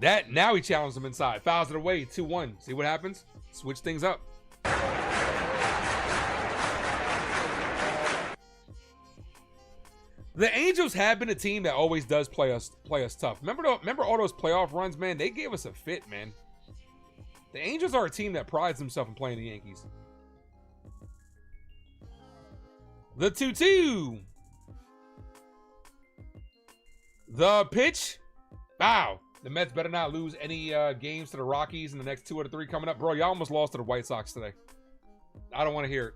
J: Now he challenged him inside. Fouls it away, 2-1. See what happens? Switch things up. The Angels have been a team that always does play us tough. Remember all those playoff runs, man? They gave us a fit, man. The Angels are a team that prides themselves in playing the Yankees. The 2-2. The pitch. Wow. The Mets better not lose any games to the Rockies in the next 2 out of 3 coming up. Bro, y'all almost lost to the White Sox today. I don't want to hear it.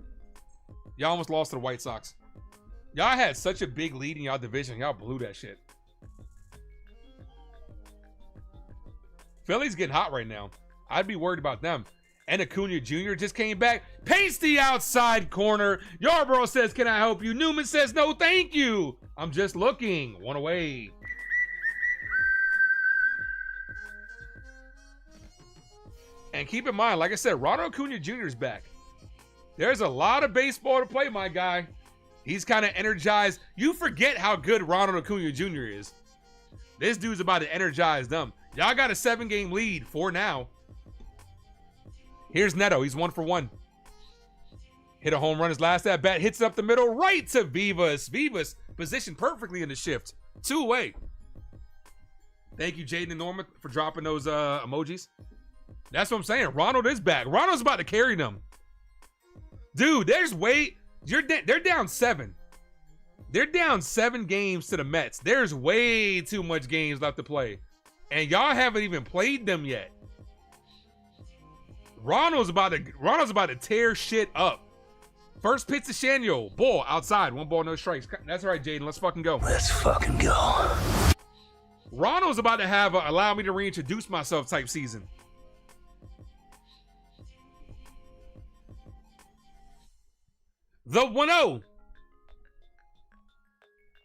J: Y'all almost lost to the White Sox. Y'all had such a big lead in y'all division. Y'all blew that shit. Philly's getting hot right now. I'd be worried about them. And Acuna Jr. just came back. Paints the outside corner. Yarbrough says, can I help you? Newman says, no, thank you. I'm just looking. 1 away. And keep in mind, like I said, Ronald Acuna Jr. is back. There's a lot of baseball to play, my guy. He's kind of energized. You forget how good Ronald Acuna Jr. is. This dude's about to energize them. Y'all got a 7-game lead for now. Here's Neto. He's 1 for 1. Hit a home run his last at bat. Hits it up the middle right to Vivas. Vivas positioned perfectly in the shift. 2 away. Thank you, Jaden and Norma, for dropping those emojis. That's what I'm saying. Ronald is back. Ronald's about to carry them. Dude, they're down 7. They're down 7 games to the Mets. There's way too much games left to play. And y'all haven't even played them yet. Ronald's about to tear shit up. First pitch to Chyeaaa. Ball outside. 1 ball, no strikes. That's right, Jaden. Let's fucking go.
A: Let's fucking go.
J: Ronald's about to have a allow me to reintroduce myself type season. The 1-0.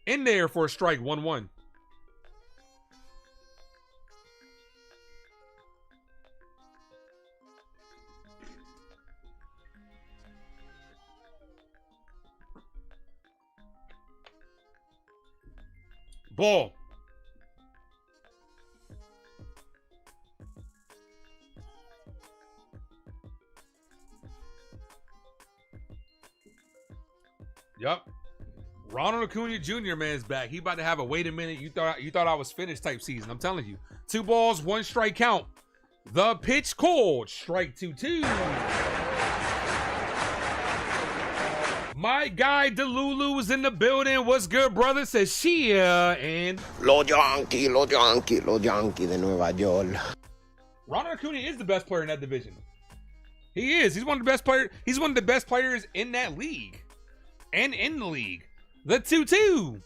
J: In there for a strike, 1-1. Ball. Yup. Ronald Acuna Jr. man's back. He about to have a wait a minute. You thought I was finished type season. I'm telling you. 2 balls, 1 strike count. The pitch called. Strike 2-2. My guy Delulu is in the building. What's good, brother? Says Chyeaaa and
L: Los Yankees de Nueva York.
J: Ronald Acuna is the best player in that division. He is. He's one of the best players. He's one of the best players in that league. And in the league. The 2-2.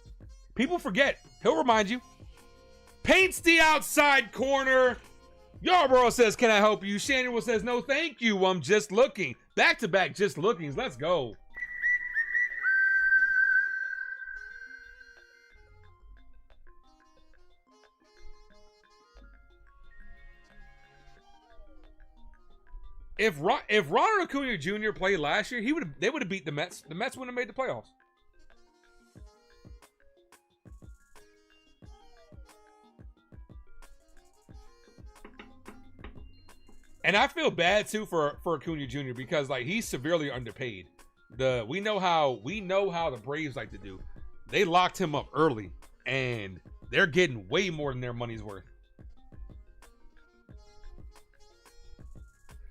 J: People forget. He'll remind you. paints the outside corner. Yarbrough says, can I help you? Shannon says, no, thank you. I'm just looking. Back-to-back just lookings. Let's go. If Ronald Acuna Jr. played last year, they would have beat the Mets. The Mets wouldn't have made the playoffs. And I feel bad too for Acuna Jr. because like he's severely underpaid. We know how the Braves like to do. They locked him up early, and they're getting way more than their money's worth.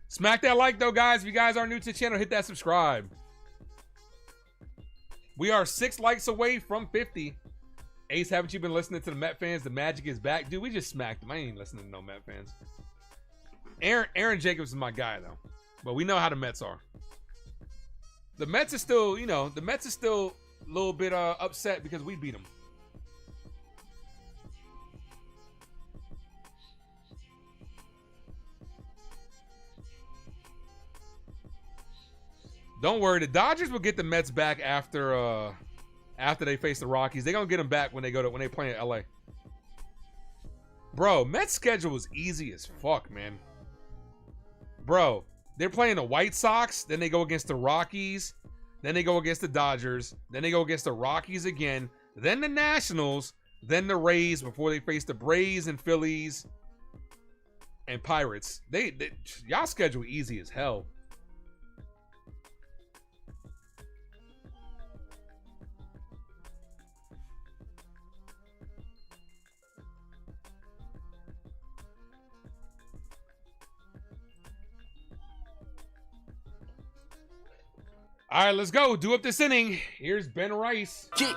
J: Smack that like though, guys. If you guys are new to the channel, hit that subscribe. We are 6 likes away from 50. Ace, haven't you been listening to the Met fans? The magic is back. Dude, we just smacked them. I ain't listening to no Met fans. Aaron Jacobs is my guy though. But we know how the Mets are. The Mets is still, the Mets is still a little bit upset because we beat them. Don't worry, the Dodgers will get the Mets back after they face the Rockies. They're gonna get them back when they play in LA. Bro, Mets schedule is easy as fuck, man. Bro, they're playing the White Sox, then they go against the Rockies, then they go against the Dodgers, then they go against the Rockies again, then the Nationals, then the Rays before they face the Braves and Phillies and Pirates. Y'all schedule easy as hell. All right, let's go. Do up this inning. Here's Ben Rice.
K: Kick.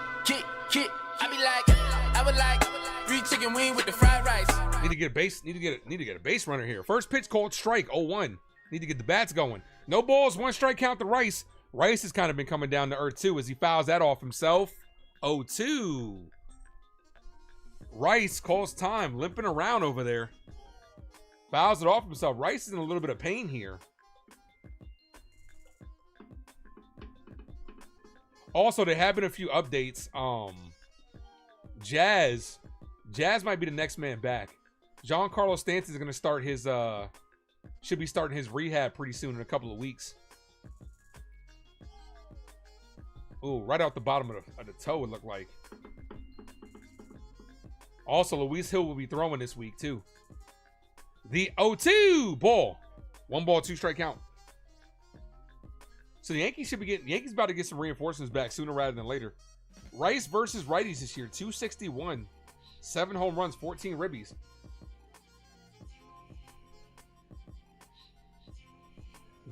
K: I would like 3 chicken wing with the fried rice.
J: Need to get a base. Need to get a base runner here. First pitch called strike. 0-1. Need to get the bats going. No balls. 1 strike count to Rice. Rice has kind of been coming down to earth too as he fouls that off himself. 0-2. Rice calls time, limping around over there. Fouls it off himself. Rice is in a little bit of pain here. Also, there have been a few updates. Jazz might be the next man back. Giancarlo Stanton is going to start his should be starting his rehab pretty soon in a couple of weeks. Ooh, right out the bottom of the toe it looked like. Also, Luis Hill will be throwing this week too. The 0-2 ball. 1 ball, 2 strike count. So the Yankees Yankees about to get some reinforcements back sooner rather than later. Rice versus righties this year, 261. 7 home runs, 14 ribbies.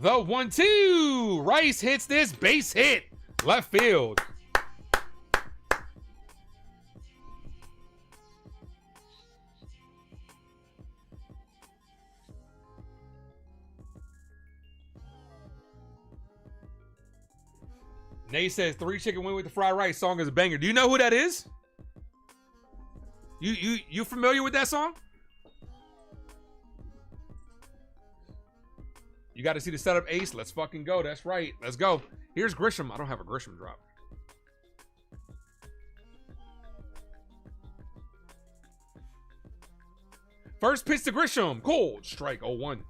J: The 1-2. Rice hits this base hit. Left field. Nate says 3 chicken wing with the fried rice song is a banger. Do you know who that is? You familiar with that song? You got to see the setup, Ace. Let's fucking go. That's right. Let's go. Here's Grisham. I don't have a Grisham drop. First pitch to Grisham. Cold strike 0-1.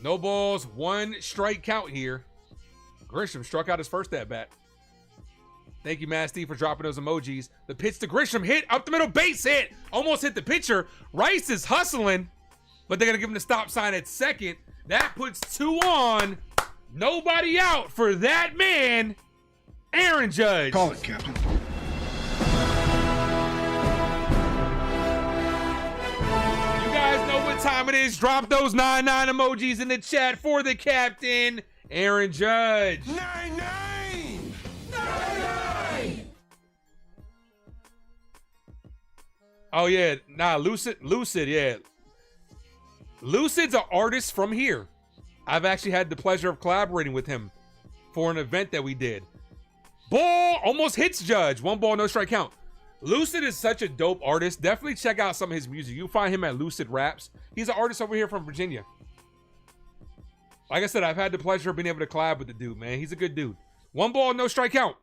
J: No balls, 1 strike count here. Grisham struck out his first at bat. Thank you, Masty, for dropping those emojis. The pitch to Grisham hit up the middle, base hit. Almost hit the pitcher. Rice is hustling, but they're going to give him the stop sign at second. That puts 2 on. Nobody out for that man, Aaron Judge.
I: Call it, Captain.
J: Know what time it is. Drop those 99 emojis in the chat for the captain, Aaron Judge.
I: 99!
J: Oh yeah, nah, lucid, yeah. Lucid's an artist from here. I've actually had the pleasure of collaborating with him for an event that we did. Ball almost hits Judge. 1 ball, no strike count. Lucid is such a dope artist. Definitely check out some of his music. You'll find him at Lucid Raps. He's an artist over here from Virginia. Like I said, I've had the pleasure of being able to collab with the dude, man. He's a good dude. 1 ball, no strike count.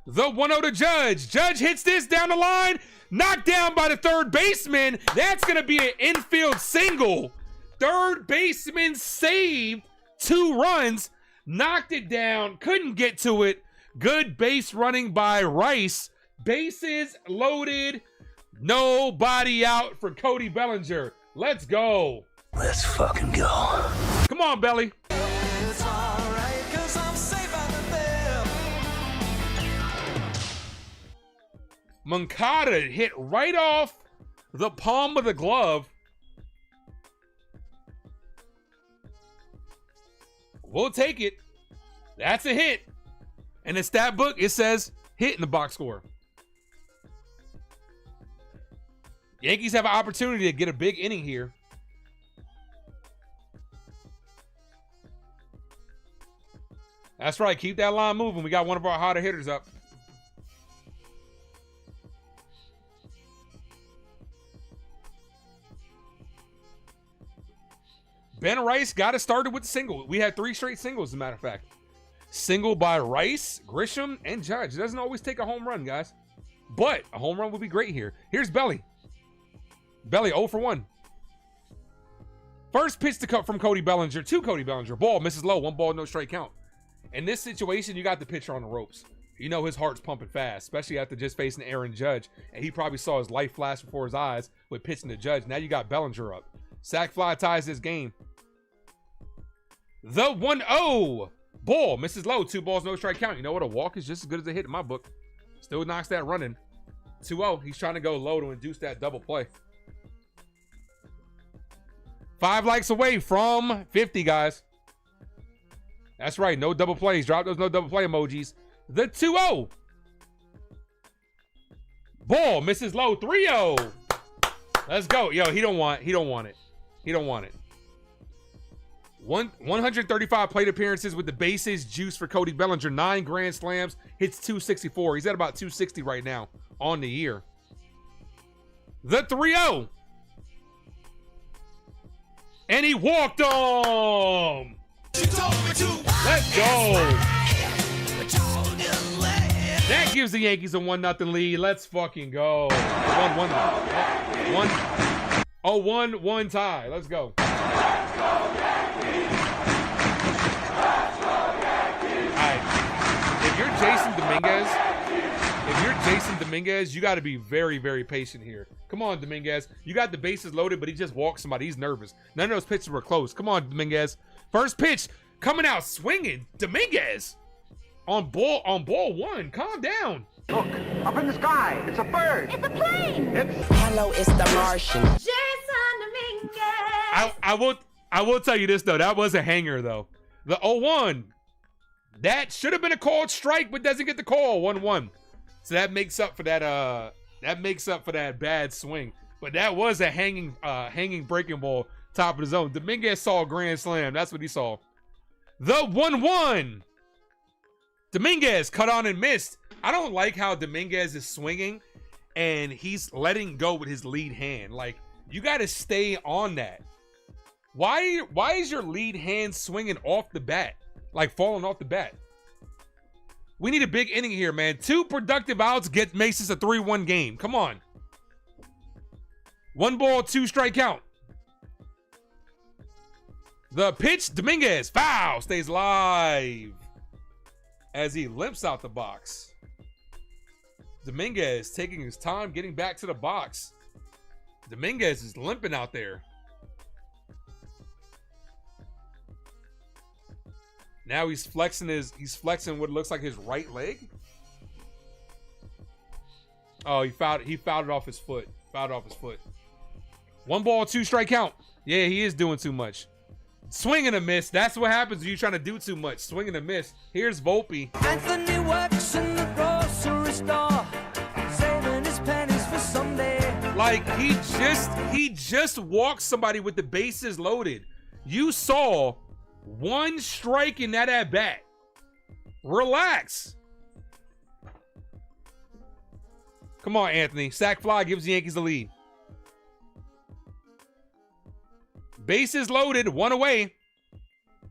J: The 1-0 to Judge. Judge hits this down the line. Knocked down by the third baseman. That's going to be an infield single. Third baseman saved 2 runs. Knocked it down. Couldn't get to it. Good base running by Rice. Bases loaded. Nobody out for Cody Bellinger. Let's go.
A: Let's fucking go.
J: Come on, Belly.
A: It's alright, 'cause I'm safe out there.
J: Moncada hit right off the palm of the glove. We'll take it. That's a hit. In the stat book, it says hit in the box score. Yankees have an opportunity to get a big inning here. That's right. Keep that line moving. We got one of our hotter hitters up. Ben Rice got it started with the single. We had 3 straight singles, as a matter of fact. Single by Rice, Grisham, and Judge. It doesn't always take a home run, guys. But a home run would be great here. Here's Belly. Belly 0 for 1. First pitch to cut from Cody Bellinger to Cody Bellinger. Ball misses low. 1 ball, no strike count. In this situation, you got the pitcher on the ropes. You know his heart's pumping fast, especially after just facing Aaron Judge. And he probably saw his life flash before his eyes with pitching to Judge. Now you got Bellinger up. Sack fly ties this game. The 1-0. Ball misses low. 2 balls, no strike count. You know what? A walk is just as good as a hit in my book. Still knocks that run in. 2-0. He's trying to go low to induce that double play. 5 likes away from 50, guys. That's right. No double plays. Drop those no double play emojis. The 2-0. Ball misses low. 3-0. Let's go. Yo, he don't want it. He don't want it. 135 plate appearances with the bases juice for Cody Bellinger. 9 grand slams. Hits 264. He's at about 260 right now on the year. The 3-0. And he walked on. Let's go. That gives the Yankees a 1-0 lead. Let's fucking go. 1-1 tie. Let's go. If you're Jason Dominguez, you got to be very, very patient here. Come on, Dominguez. You got the bases loaded, but he just walked somebody. He's nervous. None of those pitches were close. Come on, Dominguez. First pitch coming out swinging. Dominguez on ball 1. Calm down.
C: Look, up in the sky. It's a bird.
M: It's a plane.
K: Hello, it's the Martian.
M: Jason Dominguez.
J: I will tell you this though. That was a hanger though. The 0-1. That should have been a called strike, but doesn't get the call. 1-1. So that makes up for that. That makes up for that bad swing. But that was a hanging breaking ball, top of the zone. Dominguez saw a grand slam. That's what he saw. The 1-1. Dominguez cut on and missed. I don't like how Dominguez is swinging and he's letting go with his lead hand. Like, you got to stay on that. Why is your lead hand swinging off the bat? Like falling off the bat. We need a big inning here, man. 2 productive outs makes this a 3-1 game. Come on. 1 ball, 2 strike count. The pitch, Dominguez, foul, stays live as he limps out the box. Dominguez taking his time getting back to the box. Dominguez is limping out there. Now he's flexing what looks like his right leg. Oh, he fouled it off his foot. 1 ball, 2 strike count. Yeah, he is doing too much. Swing and a miss. That's what happens when you're trying to do too much. Swing and a miss. Here's Volpe.
A: Anthony works in the grocery store, saving his pennies for someday.
J: Like, he just walked somebody with the bases loaded. You saw one strike in that at bat. Relax. Come on, Anthony. Sack fly gives the Yankees the lead. Bases loaded, one away.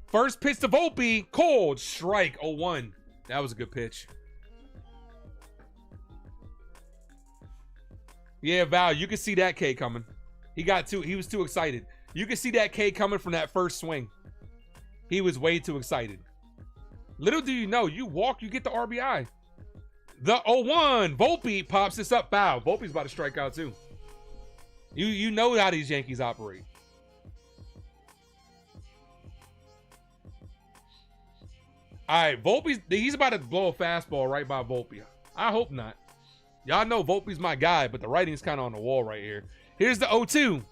J: First pitch to Volpe, cold strike, 0-1. That was a good pitch. Yeah, Val, you can see that K coming. He was too excited. You can see that K coming from that first swing. He was way too excited. Little do you know, you walk, you get the RBI. The 0-1, Volpe pops this up, foul. Volpe's about to strike out too. You know how these Yankees operate. All right, he's about to blow a fastball right by Volpe. I hope not. Y'all know Volpe's my guy, but the writing's kind of on the wall right here. Here's the 0-2.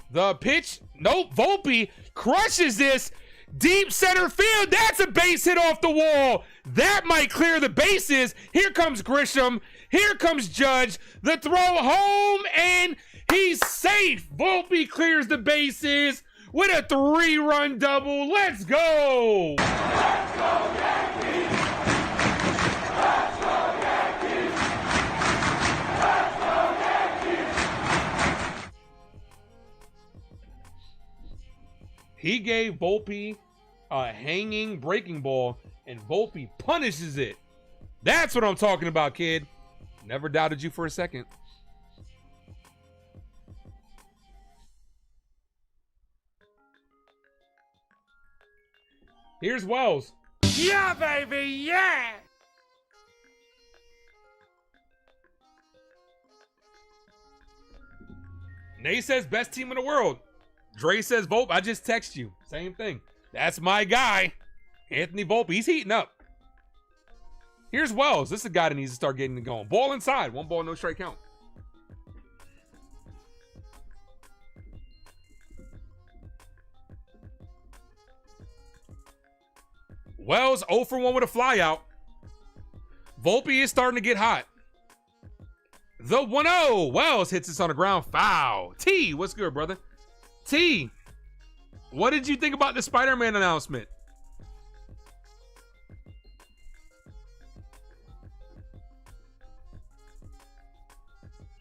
J: The pitch. Nope. Volpe crushes this. Deep center field. That's a base hit off the wall. That might clear the bases. Here comes Grisham. Here comes Judge. The throw home, and he's safe. Volpe clears the bases with a 3-run double. Let's go. Let's go, Yankees. Let's go. He gave Volpe a hanging breaking ball, and Volpe punishes it. That's what I'm talking about, kid. Never doubted you for a second. Here's Wells.
B: Yeah, baby, yeah!
J: Nate says best team in the world. Dre says Volpe. I just text you. Same thing. That's my guy. Anthony Volpe. He's heating up. Here's Wells. This is a guy that needs to start getting it going. Ball inside. 1 ball, no strike count. Wells 0 for 1 with a fly out. Volpe is starting to get hot. The 1-0. Wells hits this on the ground. Foul. T, what's good, brother? T, what did you think about the Spider-Man announcement?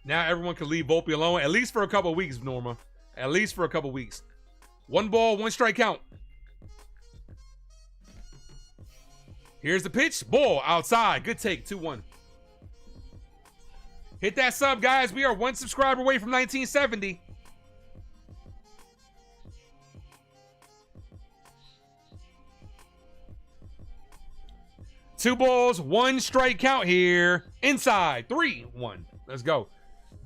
J: Now everyone can leave Volpe alone, at least for a couple of weeks, Norma. At least for a couple of weeks. 1 ball, 1 strike count. Here's the pitch. Ball outside. Good take. 2-1. Hit that sub, guys. We are 1 subscriber away from 1970. Two balls, 1 strike count here. Inside. 3-1. Let's go.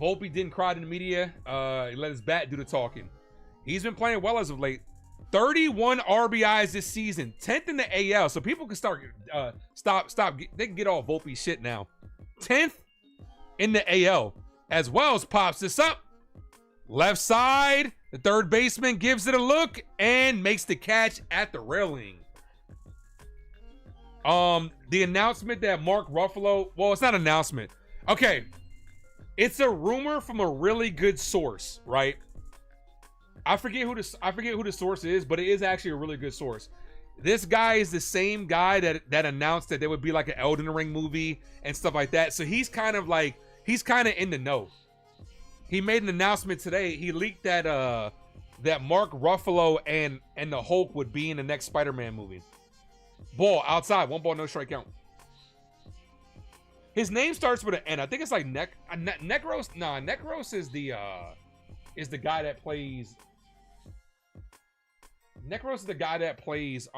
J: Volpe didn't cry to the media. He let his bat do the talking. He's been playing well as of late. 31 RBIs this season. 10th in the AL. So people can start, stop. They can get all Volpe shit now. 10th in the AL. As Wells pops this up. Left side. The third baseman gives it a look and makes the catch at the railing. The announcement that Mark Ruffalo, well, it's not an announcement. Okay. It's a rumor from a really good source, right? I forget who the source is, but it is actually a really good source. This guy is the same guy that announced that there would be like an Elden Ring movie and stuff like that. So he's kind of in the know. He made an announcement today. He leaked that that Mark Ruffalo and the Hulk would be in the next Spider-Man movie. Ball outside, 1 ball, no strike count. His name starts with an N. I think it's like Necros. Nah, Necros is the guy that plays. Necros is the guy that plays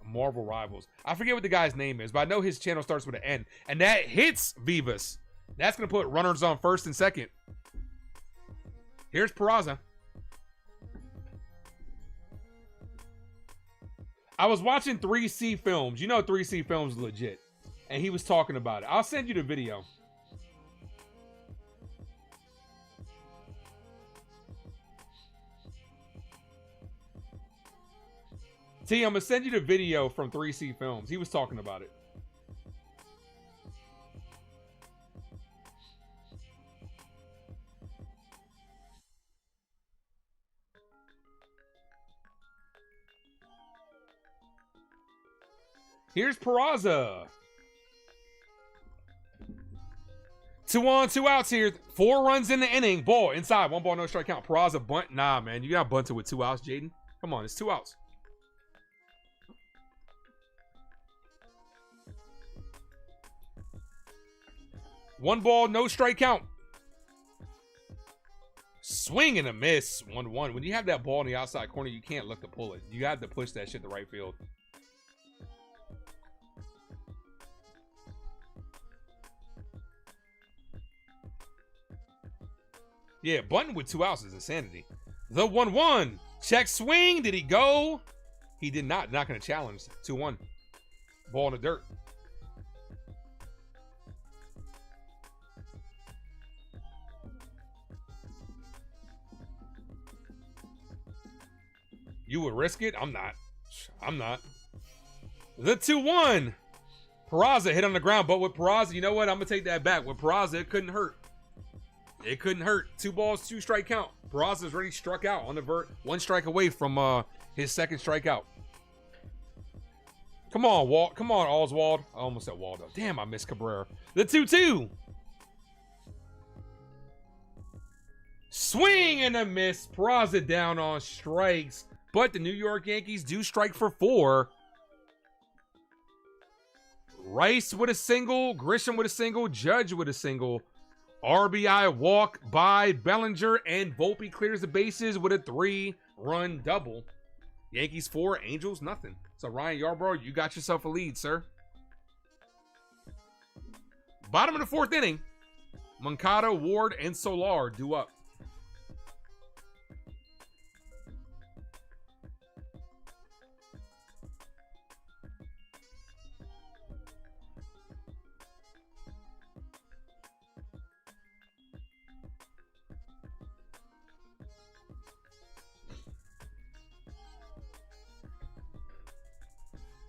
J: Marvel Rivals. I forget what the guy's name is, but I know his channel starts with an N, and that hits Vivas. That's gonna put runners on first and second. Here's Peraza. I was watching 3C Films. You know 3C Films is legit. And he was talking about it. I'll send you the video. T, I'm going to send you the video from 3C Films. He was talking about it. Here's Peraza. 2 on, 2 outs here. 4 runs in the inning. Ball inside. 1 ball, no strike count. Peraza bunt. Nah, man. You got bunted with 2 outs, Jaden. Come on, it's 2 outs. One ball, no strike count. Swing and a miss. 1-1. When you have that ball in the outside corner, you can't look to pull it. You got to push that shit to right field. Yeah, bunting with 2 outs is insanity. The 1-1. Check swing. Did he go? He did not. Not going to challenge. 2-1. Ball in the dirt. You would risk it? I'm not. I'm not. The 2-1. Peraza hit on the ground, but with Peraza, you know what? I'm going to take that back. With Peraza, it couldn't hurt. It couldn't hurt. 2 balls, 2 strike count. Peraza's already struck out on the vert. 1 strike away from his second strikeout. Come on, Walt. Come on, Oswald. I almost said Waldo. Damn, I missed Cabrera. The 2-2. Swing and a miss. Peraza down on strikes. But the New York Yankees do strike for 4. Rice with a single. Grisham with a single. Judge with a single. RBI walk by Bellinger, and Volpe clears the bases with a 3-run double. Yankees 4, Angels nothing. So Ryan Yarbrough, you got yourself a lead, sir. Bottom of the 4th inning. Moncada, Ward, and Solar due up.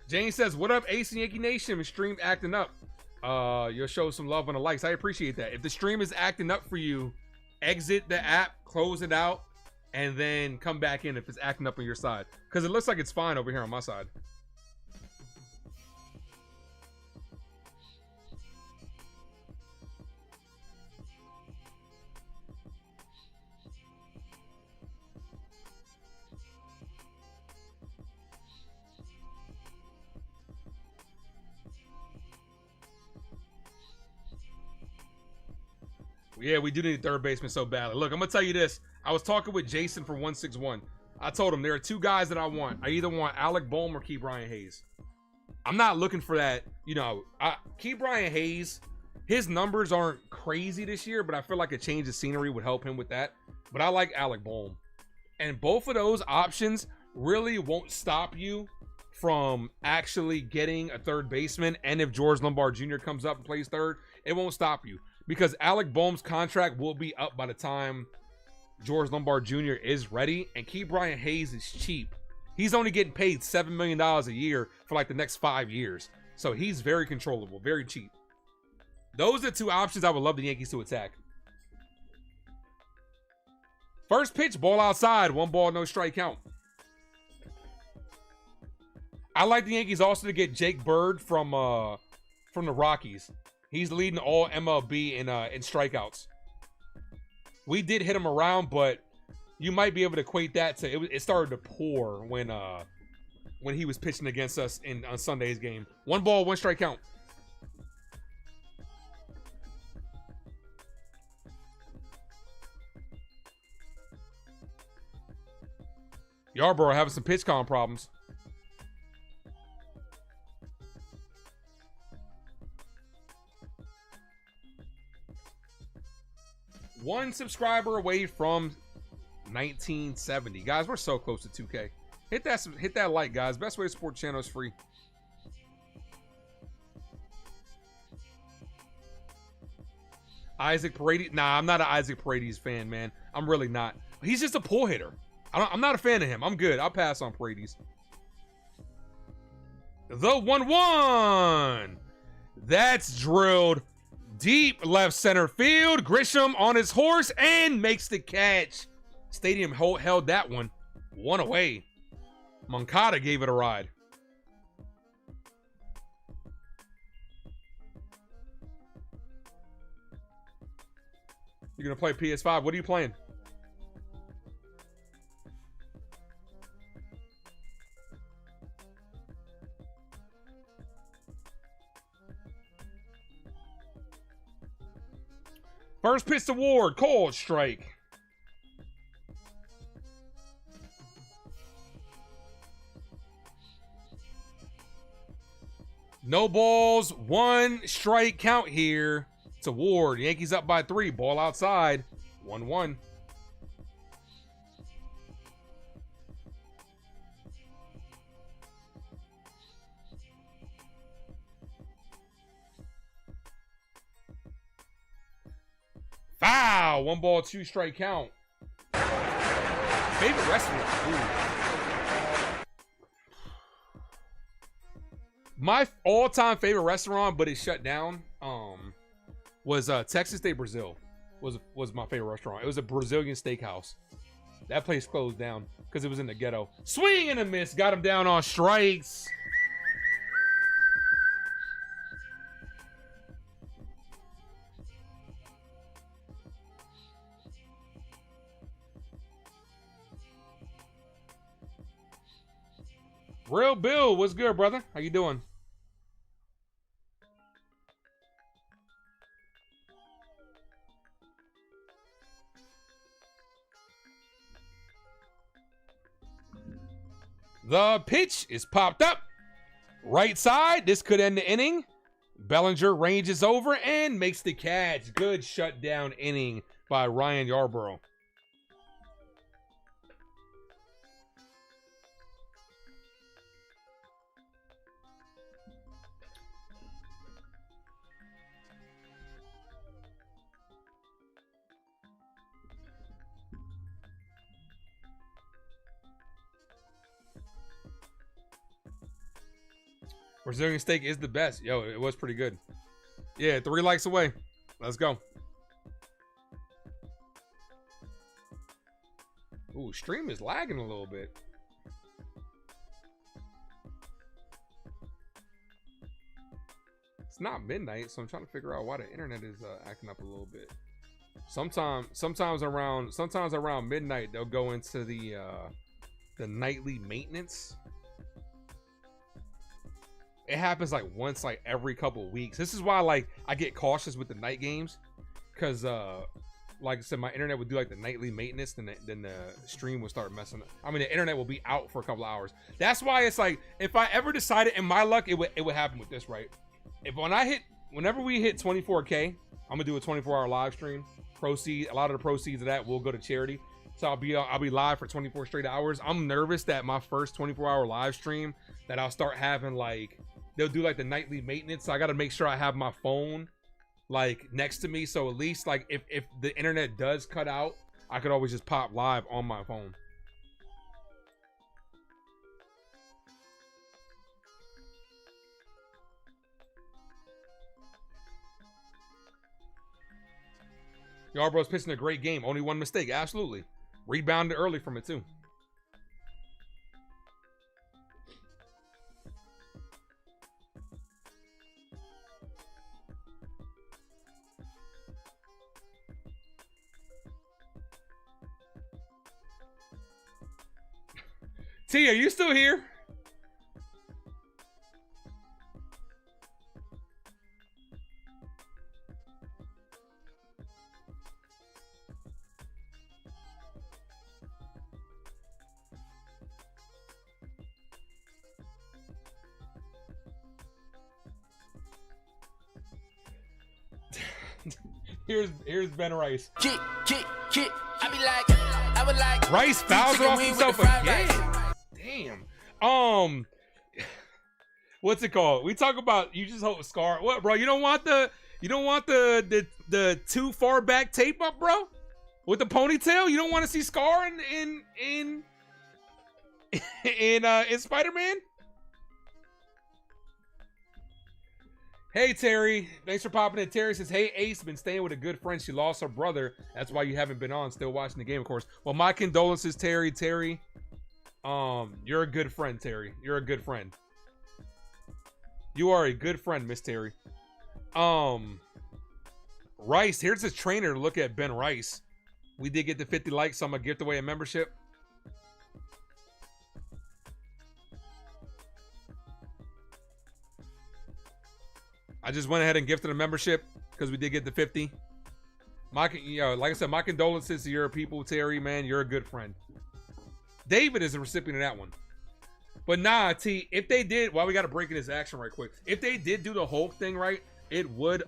J: Jane says, what up, Ace and Yankee Nation? The stream acting up. You'll show some love on the likes. I appreciate that. If the stream is acting up for you, exit the app, close it out, and then come back in if it's acting up on your side. Because it looks like it's fine over here on my side. Yeah, we do need a third baseman so badly. Look, I'm going to tell you this. I was talking with Jason for 161. I told him there are 2 guys that I want. I either want Alec Bohm or Chyeaaa Hayes. I'm not looking for that. You know, Chyeaaa Hayes, his numbers aren't crazy this year, but I feel like a change of scenery would help him with that. But I like Alec Bohm. And both of those options really won't stop you from actually getting a third baseman. And if George Lombard Jr. comes up and plays third, it won't stop you. Because Alec Bohm's contract will be up by the time George Lombard Jr. is ready. And Chyeaaa Hayes is cheap. He's only getting paid $7 million a year for like the next 5 years. So he's very controllable, very cheap. Those are 2 options I would love the Yankees to attack. First pitch, ball outside. 1 ball, no strike count. I like the Yankees also to get Jake Bird from the Rockies. He's leading all MLB in strikeouts. We did hit him around, but you might be able to equate that to it started to pour when he was pitching against us on Sunday's game. 1 ball, 1 strike count. Yarbrough having some pitch count problems. One subscriber away from 1970. Guys, we're so close to 2K. Hit that like, guys. Best way to support the channel is free. Isaac Paredes. Nah, I'm not an Isaac Paredes fan, man. I'm really not. He's just a pull hitter. I'm not a fan of him. I'm good. I'll pass on Paredes. The 1-1. That's drilled deep left center field. Grisham on his horse and makes the catch. Stadium held that one. 1 away. Moncada gave it a ride. You're gonna play PS5. What are you playing? First pitch award, cold strike. No balls, 1 strike count here. It's a Ward. Yankees up by 3. Ball outside. 1-1. Foul. 1 ball, 2 strike count. Favorite restaurant? Ooh. My all-time favorite restaurant, but it shut down, was Texas de Brazil. Was my favorite restaurant. It was a Brazilian steakhouse. That place closed down because it was in the ghetto. Swing and a miss. Got him down on strikes. Real Bill, what's good, brother? How you doing? The pitch is popped up. Right side, this could end the inning. Bellinger ranges over and makes the catch. Good shutdown inning by Ryan Yarbrough. Brazilian steak is the best. Yo, it was pretty good. Yeah, 3 likes away. Let's go. Ooh, stream is lagging a little bit. It's not midnight, so I'm trying to figure out why the internet is acting up a little bit. Sometimes around midnight they'll go into the nightly maintenance. It happens like once like every couple of weeks. This is why like I get cautious with the night games, because like I said, my internet would do like the nightly maintenance, then the stream will start messing up. I mean, the internet will be out for a couple of hours. That's why it's like, if I ever decided, in my luck, it would happen with this, right? Whenever we hit 24K, I'm gonna do a 24-hour live stream. A lot of the proceeds of that will go to charity. So I'll be live for 24 straight hours. I'm nervous that my first 24-hour live stream, that I'll start having like, they'll do like the nightly maintenance. So I got to make sure I have my phone like next to me. So at least like if the internet does cut out, I could always just pop live on my phone. Yarbrough's pitching a great game. Only 1 mistake. Absolutely. Rebounded early from it too. T, are you still here? Here's Ben Rice.
K: I be like, I would like
J: Rice fouls off himself again. Damn. What's it called? We talk about, you just hope Scar. What, bro? You don't want the too far back tape up, bro? With the ponytail? You don't want to see Scar in Spider-Man? Hey, Terry. Thanks for popping in. Terry says, hey, Ace, been staying with a good friend. She lost her brother. That's why you haven't been on. Still watching the game, of course. Well, my condolences, Terry. Terry, you're a good friend, Terry. You're a good friend. You are a good friend, Miss Terry. Rice, here's his trainer to look at Ben Rice. We did get the 50 likes, so I'm going to gift away a membership. I just went ahead and gifted a membership because we did get the 50. Like I said, my condolences to your people, Terry, man. You're a good friend. David is a recipient of that one. But nah, T, if they did, well, we got to break in this action right quick. If they did do the Hulk thing right, it would,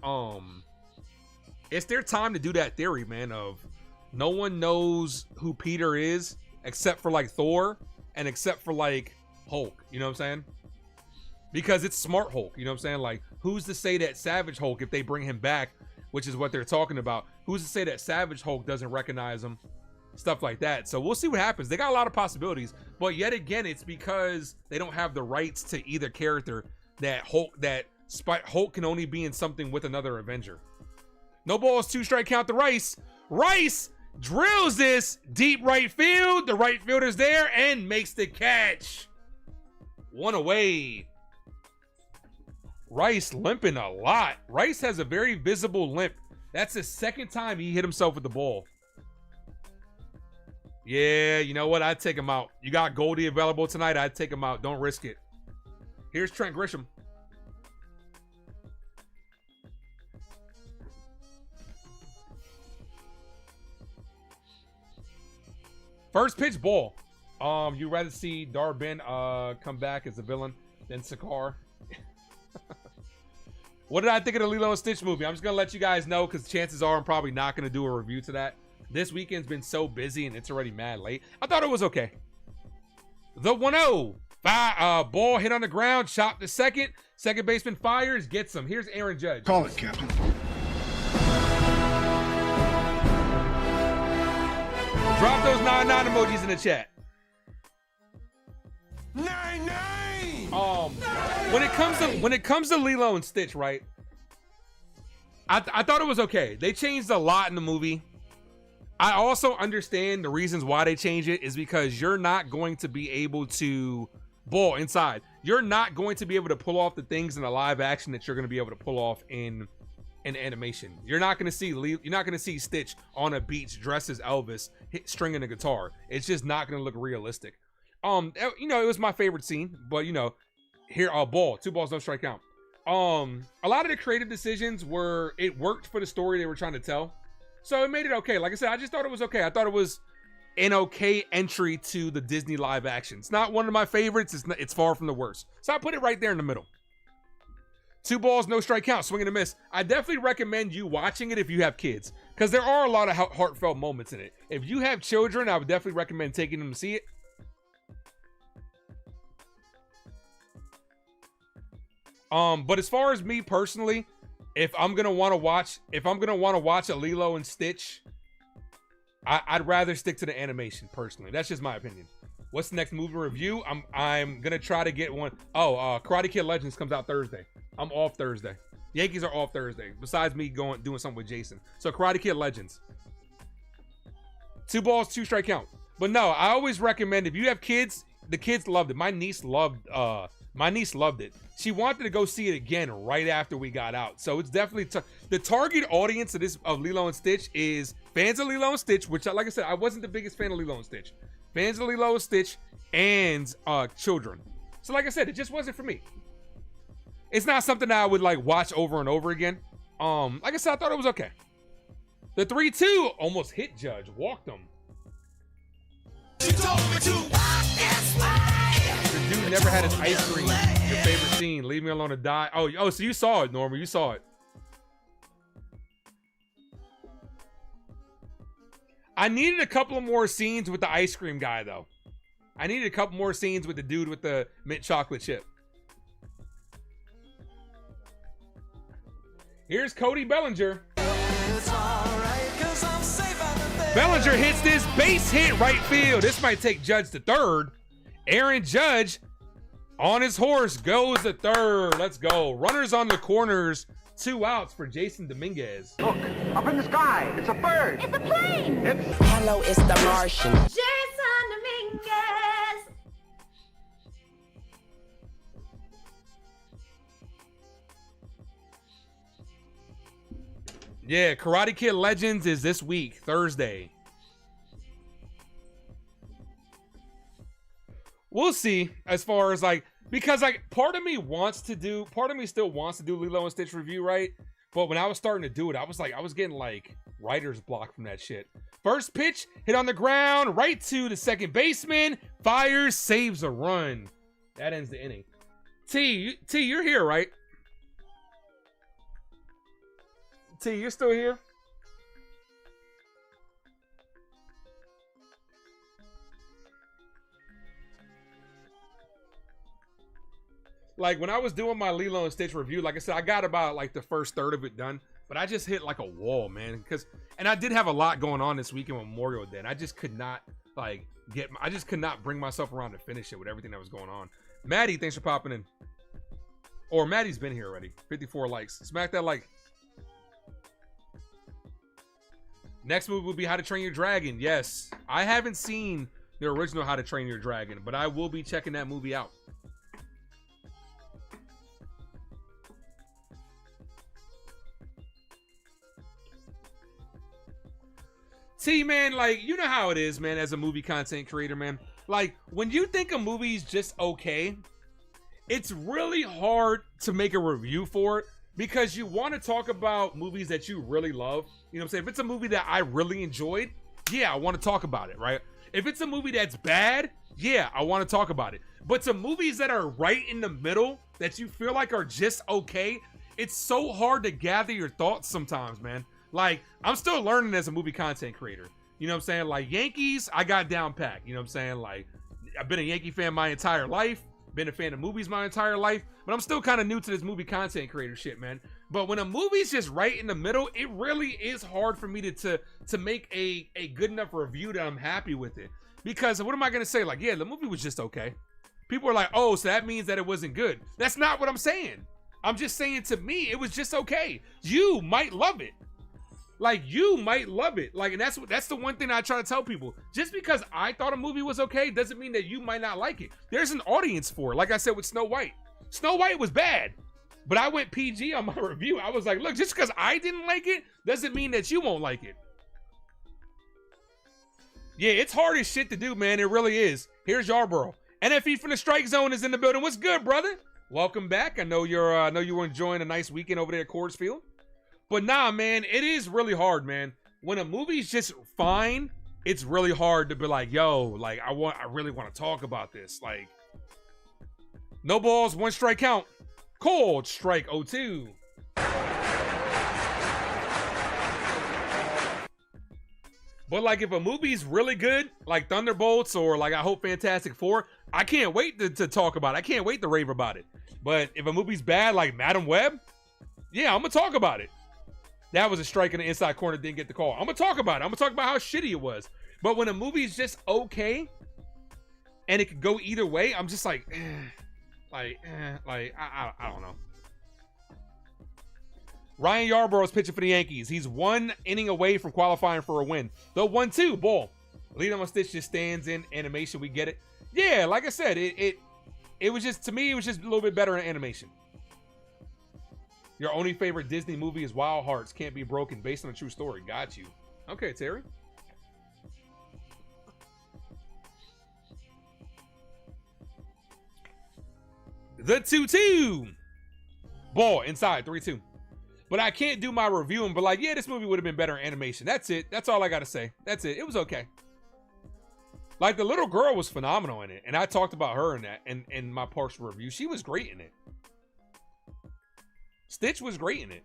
J: it's their time to do that theory, man, of no one knows who Peter is except for like Thor and except for like Hulk, you know what I'm saying? Because it's smart Hulk, you know what I'm saying? Like, who's to say that Savage Hulk, if they bring him back, which is what they're talking about, who's to say that Savage Hulk doesn't recognize him? Stuff like that. So we'll see what happens. They got a lot of possibilities, but yet again, it's because they don't have the rights to either character that Hulk can only be in something with another Avenger. No balls, 2 strike count to Rice. Rice drills this deep right field. The right fielder's there and makes the catch. 1 away. Rice limping a lot. Rice has a very visible limp. That's the 2nd time he hit himself with the ball. Yeah, you know what? I'd take him out. You got Goldie available tonight. I'd take him out. Don't risk it. Here's Trent Grisham. First pitch ball. You rather see Darbin come back as a villain than Sakar? What did I think of the Lilo and Stitch movie? I'm just gonna let you guys know because chances are I'm probably not gonna do a review to that. This weekend's been so busy and it's already mad late. I thought it was okay. The 1-0. Ball hit on the ground, chopped to second. Second baseman fires, gets him. Here's Aaron Judge.
I: Call it, Captain.
J: Drop those 9-9 emojis in the chat.
I: 9-9.
J: When it comes to Lilo and Stitch, right? I thought it was okay. They changed a lot in the movie. I also understand the reasons why they changed it is because you're not going to be able to ball inside. You're not going to be able to pull off the things in a live action that you're going to be able to pull off in animation. You're not going to see Stitch on a beach dressed as Elvis stringing a guitar. It's just not going to look realistic. You know, it was my favorite scene, but you know, here ball, 2 balls, no strike count. A lot of the creative decisions it worked for the story they were trying to tell. So it made it okay. Like I said, I just thought it was okay. I thought it was an okay entry to the Disney live action. It's not one of my favorites. It's far from the worst. So I put it right there in the middle. 2 balls, no strike count, swing and a miss. I definitely recommend you watching it if you have kids, because there are a lot of heartfelt moments in it. If you have children, I would definitely recommend taking them to see it. But as far as me personally, if I'm gonna want to watch a Lilo and Stitch, I'd rather stick to the animation personally. That's just my opinion. What's the next movie review? I'm gonna try to get one. Karate Kid Legends comes out Thursday. I'm off Thursday. Yankees are off Thursday. Besides me doing something with Jason. So Karate Kid Legends. 2 balls, 2 strike count. But no, I always recommend if you have kids. The kids loved it. My niece loved it. She wanted to go see it again right after we got out. So it's definitely the target audience of Lilo and Stitch is fans of Lilo and Stitch, which, like I said, I wasn't the biggest fan of Lilo and Stitch. Fans of Lilo and Stitch and children. So like I said, it just wasn't for me. It's not something that I would like watch over and over again. Like I said, I thought it was okay. The 3-2 almost hit Judge, walked him.
I: She told me to walk this way.
J: The dude never had his ice cream. Your favorite scene, leave me alone to die. Oh, so you saw it, Norma. You saw it. I needed a couple of more scenes with the ice cream guy, though. I needed a couple more scenes with the dude with the mint chocolate chip. Here's Cody Bellinger. Bellinger hits this base hit right field. This might take Judge to third. Aaron Judge on his horse goes to third. Let's go. Runners on the corners. 2 outs for Jason Dominguez.
C: Look, up in the sky. It's a bird.
M: It's a plane.
K: Hello, it's the Martian.
M: Jason Dominguez.
J: Yeah, Karate Kid Legends is this week, Thursday. We'll see as far as like, because like part of me still wants to do Lilo and Stitch review, right? But when I was starting to do it, I was getting like writer's block from that shit. First pitch, hit on the ground, right to the second baseman, fires, saves a run. That ends the inning. T, you're here, right? T, you're still here? Like, when I was doing my Lilo and Stitch review, like I said, I got about, like, the first third of it done. But I just hit, like, a wall, man. And I did have a lot going on this weekend with Memorial Day. And I just could not, like, I just could not bring myself around to finish it with everything that was going on. Maddie, thanks for popping in. Or Maddie's been here already. 54 likes. Smack that like. Next movie will be How to Train Your Dragon. Yes. I haven't seen the original How to Train Your Dragon, but I will be checking that movie out. See, man, like, you know how it is, man, as a movie content creator, man. Like, when you think a movie's just okay, it's really hard to make a review for it because you want to talk about movies that you really love. You know what I'm saying? If it's a movie that I really enjoyed, yeah, I want to talk about it, right? If it's a movie that's bad, yeah, I want to talk about it. But to movies that are right in the middle, that you feel like are just okay, it's so hard to gather your thoughts sometimes, man. Like, I'm still learning as a movie content creator. You know what I'm saying? Like, Yankees, I got down pat. You know what I'm saying? Like, I've been a Yankee fan my entire life. Been a fan of movies my entire life. But I'm still kind of new to this movie content creator shit, man. But when a movie's just right in the middle, it really is hard for me to make a good enough review that I'm happy with it. Because what am I going to say? Like, yeah, the movie was just okay. People are like, oh, so that means that it wasn't good. That's not what I'm saying. I'm just saying, to me, it was just okay. You might love it. Like, you might love it. Like, and that's the one thing I try to tell people. Just because I thought a movie was okay doesn't mean that you might not like it. There's an audience for it. Like I said with Snow White. Snow White was bad. But I went PG on my review. I was like, look, just because I didn't like it doesn't mean that you won't like it. Yeah, it's hard as shit to do, man. It really is. Here's Yarbrough. NFE from the Strike Zone is in the building. What's good, brother? Welcome back. I know you were enjoying a nice weekend over there at Coors Field. But nah, man, it is really hard, man. When a movie's just fine, it's really hard to be like, yo, like, I really want to talk about this. Like, no balls, one strike count. Cold strike 0-2. But like, if a movie's really good, like Thunderbolts or like I Hope Fantastic Four, I can't wait to talk about it. I can't wait to rave about it. But if a movie's bad, like Madam Web, yeah, I'm gonna talk about it. That was a strike in the inside corner, didn't get the call. I'm gonna talk about it. I'm gonna talk about how shitty it was. But when a movie's just okay, and it could go either way, I'm just like, I don't know. Ryan Yarbrough is pitching for the Yankees. He's 1 inning away from qualifying for a win. The 1-2 ball. Lilo and Stitch just stands in animation. We get it. Yeah, like I said, it was just, to me, it was just a little bit better in animation. Your only favorite Disney movie is Wild Hearts Can't Be Broken, based on a true story. Got you. Okay, Terry. The 2-2. Ball inside, 3-2. But I can't do my review and be like, yeah, this movie would have been better in animation. That's it. That's all I got to say. That's it. It was okay. Like, the little girl was phenomenal in it. And I talked about her in that in my partial review. She was great in it. Stitch was great in it.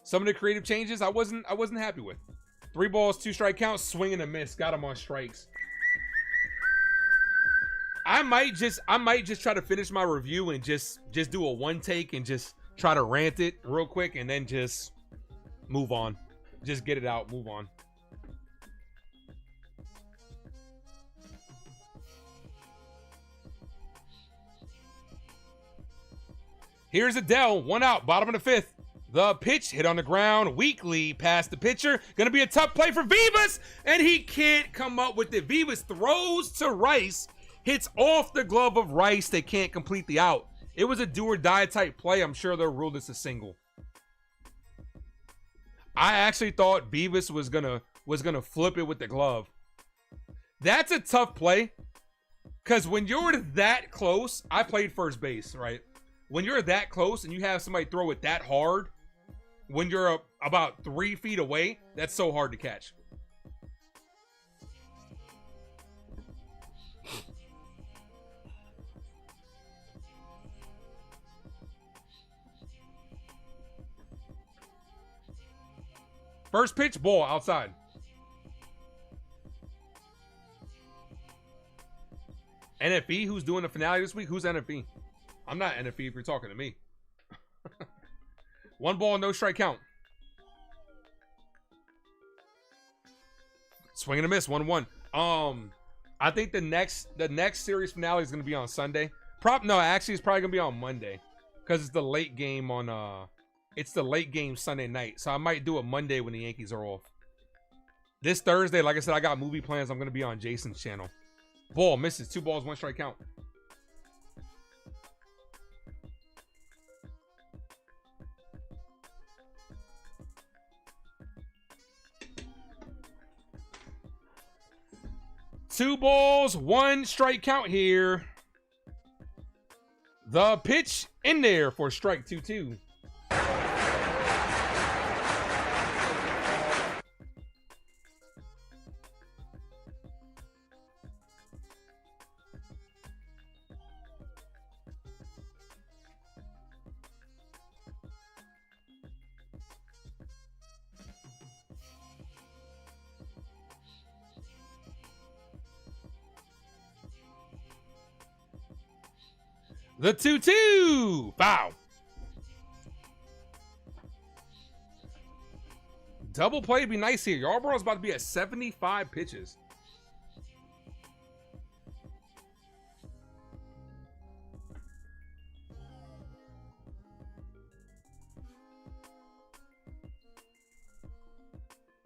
J: Some of the creative changes I wasn't happy with. 3 balls, 2 strike counts, swing and a miss. Got him on strikes. I might just try to finish my review and just do a one take and just try to rant it real quick and then just move on. Just get it out, move on. Here's Adele, 1 out, bottom of the 5th. The pitch hit on the ground, weakly past the pitcher. Gonna be a tough play for Vivas, and he can't come up with it. Vivas throws to Rice, hits off the glove of Rice. They can't complete the out. It was a do or die type play. I'm sure they'll rule this a single. I actually thought Beavis was gonna flip it with the glove. That's a tough play. Because when you're that close, I played first base, right? When you're that close and you have somebody throw it that hard, when you're about 3 feet away, that's so hard to catch. First pitch, ball outside. NFB, who's doing the finale this week? Who's NFB? I'm not NFB if you're talking to me. 1 ball, no strike count. Swing and a miss, 1-1. I think the next series finale is gonna be on Sunday. No, actually it's probably gonna be on Monday. Because it's the late game on it's the late game Sunday night. So I might do it Monday when the Yankees are off. This Thursday, like I said, I got movie plans. I'm gonna be on Jason's channel. Ball misses. 2 balls, 1 strike count. Two balls, 1 strike count here. The pitch in there for strike 2-2. The 2-2. Foul. Double play would be nice here. Yarbrough is about to be at 75 pitches.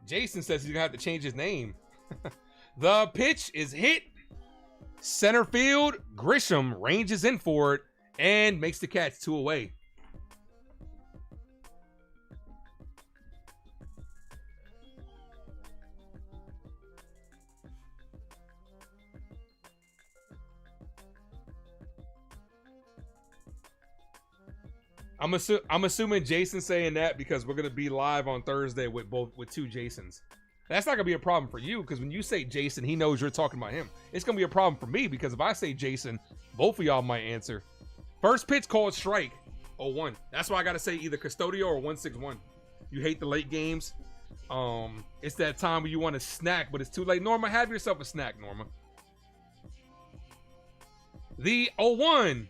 J: Jason says he's going to have to change his name. The pitch is hit. Center field, Grisham ranges in for it and makes the catch 2 away. I'm assuming Jason's saying that because we're gonna be live on Thursday with 2 Jasons. That's not gonna be a problem for you because when you say Jason, he knows you're talking about him. It's gonna be a problem for me because if I say Jason, both of y'all might answer. First pitch called strike, 0-1. That's why I gotta say either Custodio or 161. You hate the late games. It's that time where you want a snack, but it's too late. Norma, have yourself a snack, Norma. The 0-1.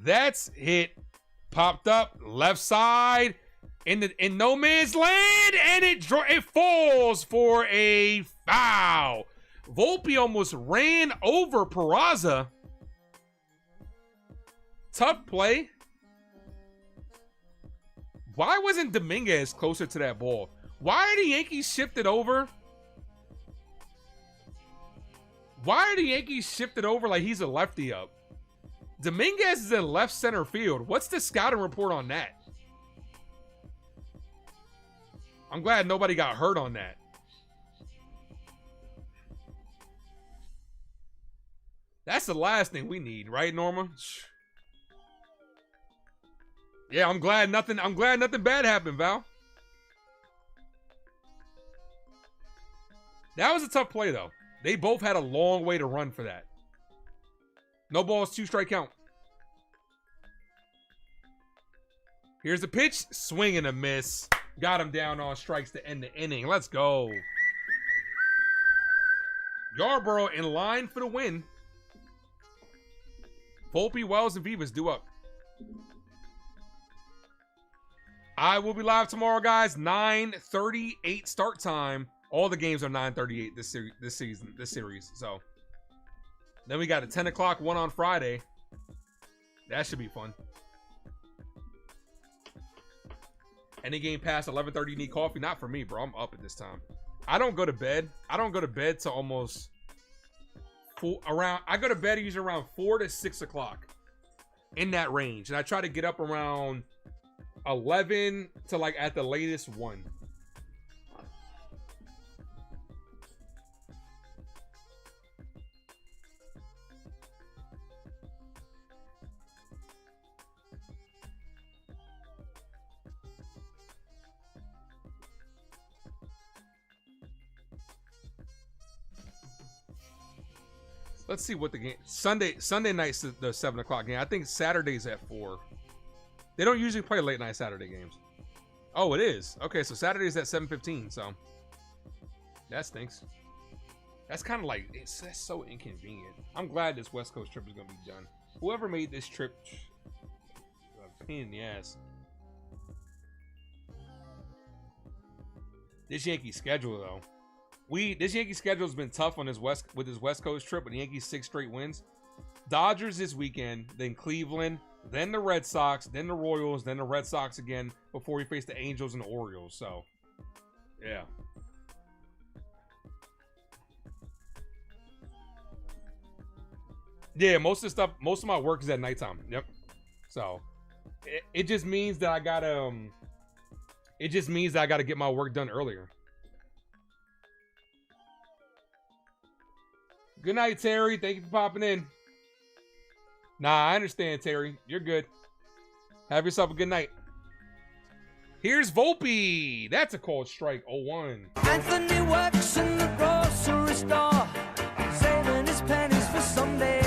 J: That's hit. Popped up left side in no man's land, and it falls for a foul. Volpe almost ran over Peraza. Tough play. Why wasn't Dominguez closer to that ball? Why are the Yankees shifted over? Why are the Yankees shifted over like he's a lefty up? Dominguez is in left center field. What's the scouting report on that? I'm glad nobody got hurt on that. That's the last thing we need, right, Norma? Yeah, I'm glad nothing bad happened, Val. That was a tough play, though. They both had a long way to run for that. No balls, 2 strike count. Here's the pitch. Swing and a miss. Got him down on strikes to end the inning. Let's go. Yarbrough in line for the win. Volpe, Wells, and Vivas due up. I will be live tomorrow, guys. 9:38 start time. All the games are 9:38 this series. So then we got a 10 o'clock one on Friday. That should be fun. Any game past 11:30 you need coffee? Not for me, bro. I'm up at this time. I don't go to bed. I don't go to bed till almost I go to bed usually around 4 to 6 o'clock. in that range. And I try to get up around 11 to like at the latest 1. Let's see what the game Sunday night's the 7 o'clock game. I think Saturday's at 4. They don't usually play late night Saturday games. Oh, it is. Okay, so Saturday's at 7:15. So that stinks. That's kind of like that's so inconvenient. I'm glad this West Coast trip is gonna be done. Whoever made this trip, a pain in the ass. This Yankee schedule though. This Yankee schedule has been tough on his West Coast trip, but the Yankees 6 straight wins. Dodgers this weekend, then Cleveland, then the Red Sox, then the Royals, then the Red Sox again before we face the Angels and the Orioles. So, yeah. Yeah, most of my work is at nighttime. Yep. So, it just means that I gotta get my work done earlier. Good night, Terry. Thank you for popping in. Nah, I understand, Terry. You're good. Have yourself a good night. Here's Volpe. That's a called strike. 0-1.
A: Anthony works in the grocery store, saving his pennies for someday.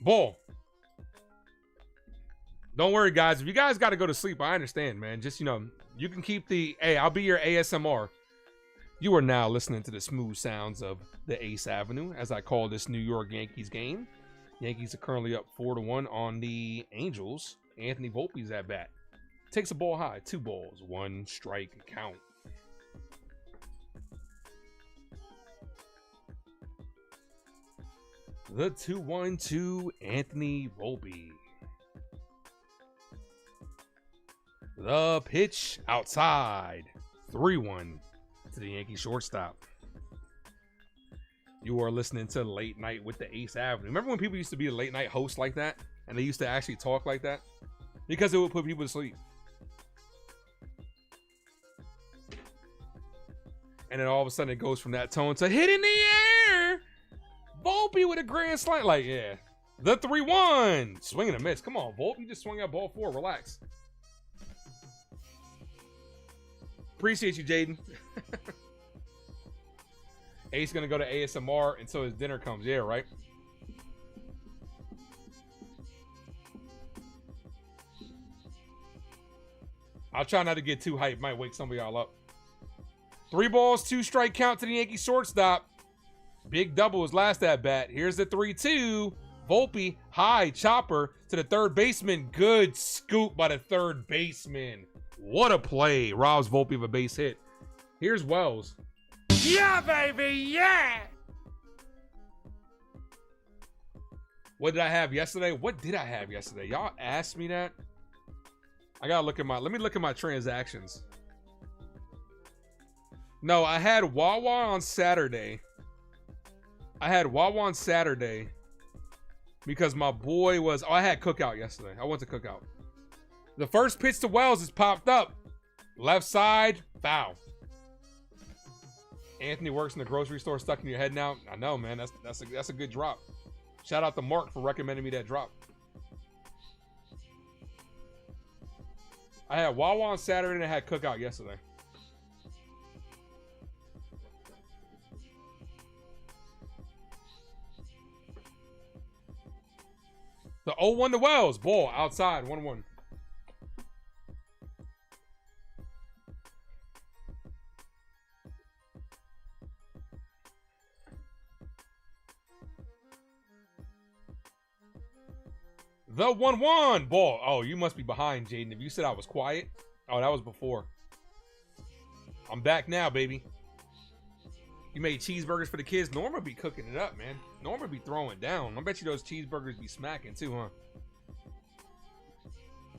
J: Ball. Don't worry, guys. If you guys got to go to sleep, I understand, man. Just, you can keep the, hey, I'll be your ASMR. You are now listening to the smooth sounds of the Ace Avenue, as I call this New York Yankees game. Yankees are currently up 4-1 on the Angels. Anthony Volpe's at bat. Takes a ball high, 2 balls, 1 strike count. The 2-1 Anthony Volpe. The pitch outside. 3-1 to the Yankee shortstop. You are listening to Late Night with the Ace Avenue. Remember when people used to be a late night host like that? And they used to actually talk like that? Because it would put people to sleep. And then all of a sudden it goes from that tone to hit in the air. Volpe with a grand slam. Like, yeah. The 3-1. Swing and a miss. Come on, Volpe. You just swung out ball 4. Relax. Appreciate you, Jaden. Ace gonna go to ASMR until his dinner comes. Yeah, right? I'll try not to get too hyped. Might wake some of y'all up. 3 balls, 2 strike count to the Yankee shortstop. Big double his last at bat. Here's the 3-2. Volpe, high chopper to the third baseman. Good scoop by the third baseman. What a play. Robs Volpe of a base hit. Here's Wells.
B: Yeah, baby, yeah!
J: What did I have yesterday? What did I have yesterday? Y'all asked me that. I gotta look at let me look at my transactions. No, I had Wawa on Saturday. Because my boy was, I had Cookout yesterday. I went to Cookout. The first pitch to Wells is popped up. Left side, foul. Anthony works in the grocery store, stuck in your head now. I know, man. That's a good drop. Shout out to Mark for recommending me that drop. I had Wawa on Saturday and I had Cookout yesterday. The 0-1 to Wells. Ball outside, 1-1. The 1-1 ball. Oh, you must be behind, Jaden. If you said I was quiet. Oh, that was before. I'm back now, baby. You made cheeseburgers for the kids. Norma be cooking it up, man. Norma be throwing down. I bet you those cheeseburgers be smacking too, huh?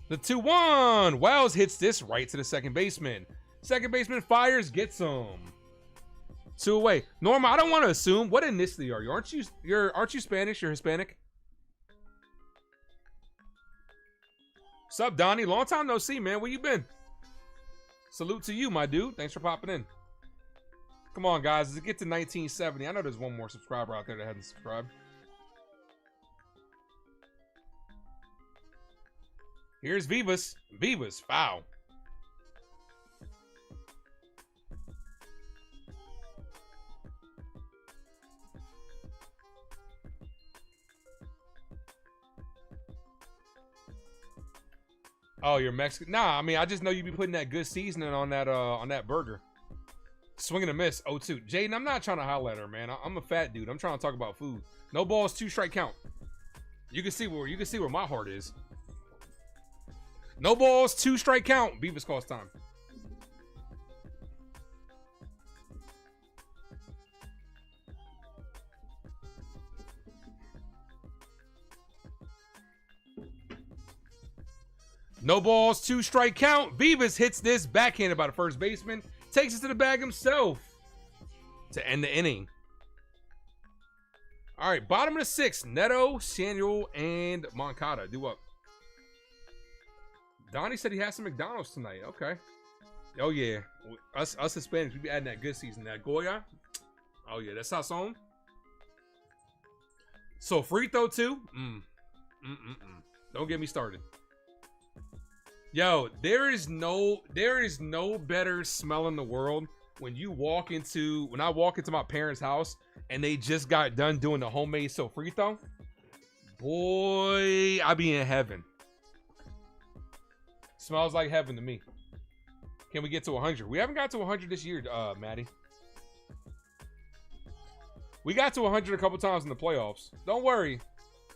J: The 2-1. Wells hits this right to the second baseman. Second baseman fires, gets him. 2 away. Norma, I don't want to assume. What ethnicity are you? Aren't you Spanish? You're Hispanic? What's up, Donnie? Long time no see, man. Where you been? Salute to you, my dude. Thanks for popping in. Come on, guys. Let's get to 1970. I know there's one more subscriber out there that hasn't subscribed. Here's Vivas. Vivas, foul. Oh, you're Mexican? Nah, I mean, I just know you be putting that good seasoning on that burger. Swing and a miss, 0-2. Jaden, I'm not trying to holler at her, man. I'm a fat dude. I'm trying to talk about food. No balls, 2 strike count. You can see where my heart is. No balls, 2 strike count. Beavis calls time. No balls, 2 strike count. Beavis hits this backhanded by the first baseman. Takes it to the bag himself to end the inning. All right, bottom of the 6th. Neto, Samuel, and Moncada due up. Donnie said he has some McDonald's tonight. Okay. Oh, yeah. Us Hispanics, we be adding that good season. That Goya. Oh, yeah. That's sazon. So, free throw, too. Don't get me started. Yo, there is no better smell in the world when I walk into my parents' house and they just got done doing the homemade sofrito. Boy, I be in heaven. Smells like heaven to me. Can we get to 100? We haven't got to 100 this year, Maddie. We got to 100 a couple times in the playoffs. Don't worry.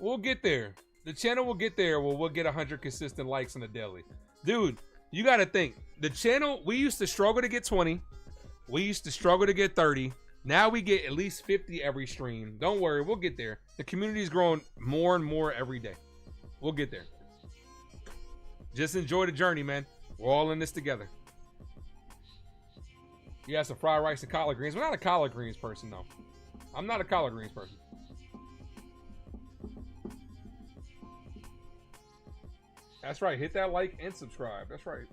J: We'll get there. The channel will get there where we'll get 100 consistent likes on the daily. Dude, you got to think. The channel, we used to struggle to get 20. We used to struggle to get 30. Now we get at least 50 every stream. Don't worry, we'll get there. The community is growing more and more every day. We'll get there. Just enjoy the journey, man. We're all in this together. You have some fried rice and collard greens. We're not a collard greens person, though. I'm not a collard greens person. That's right. Hit that like and subscribe. That's right.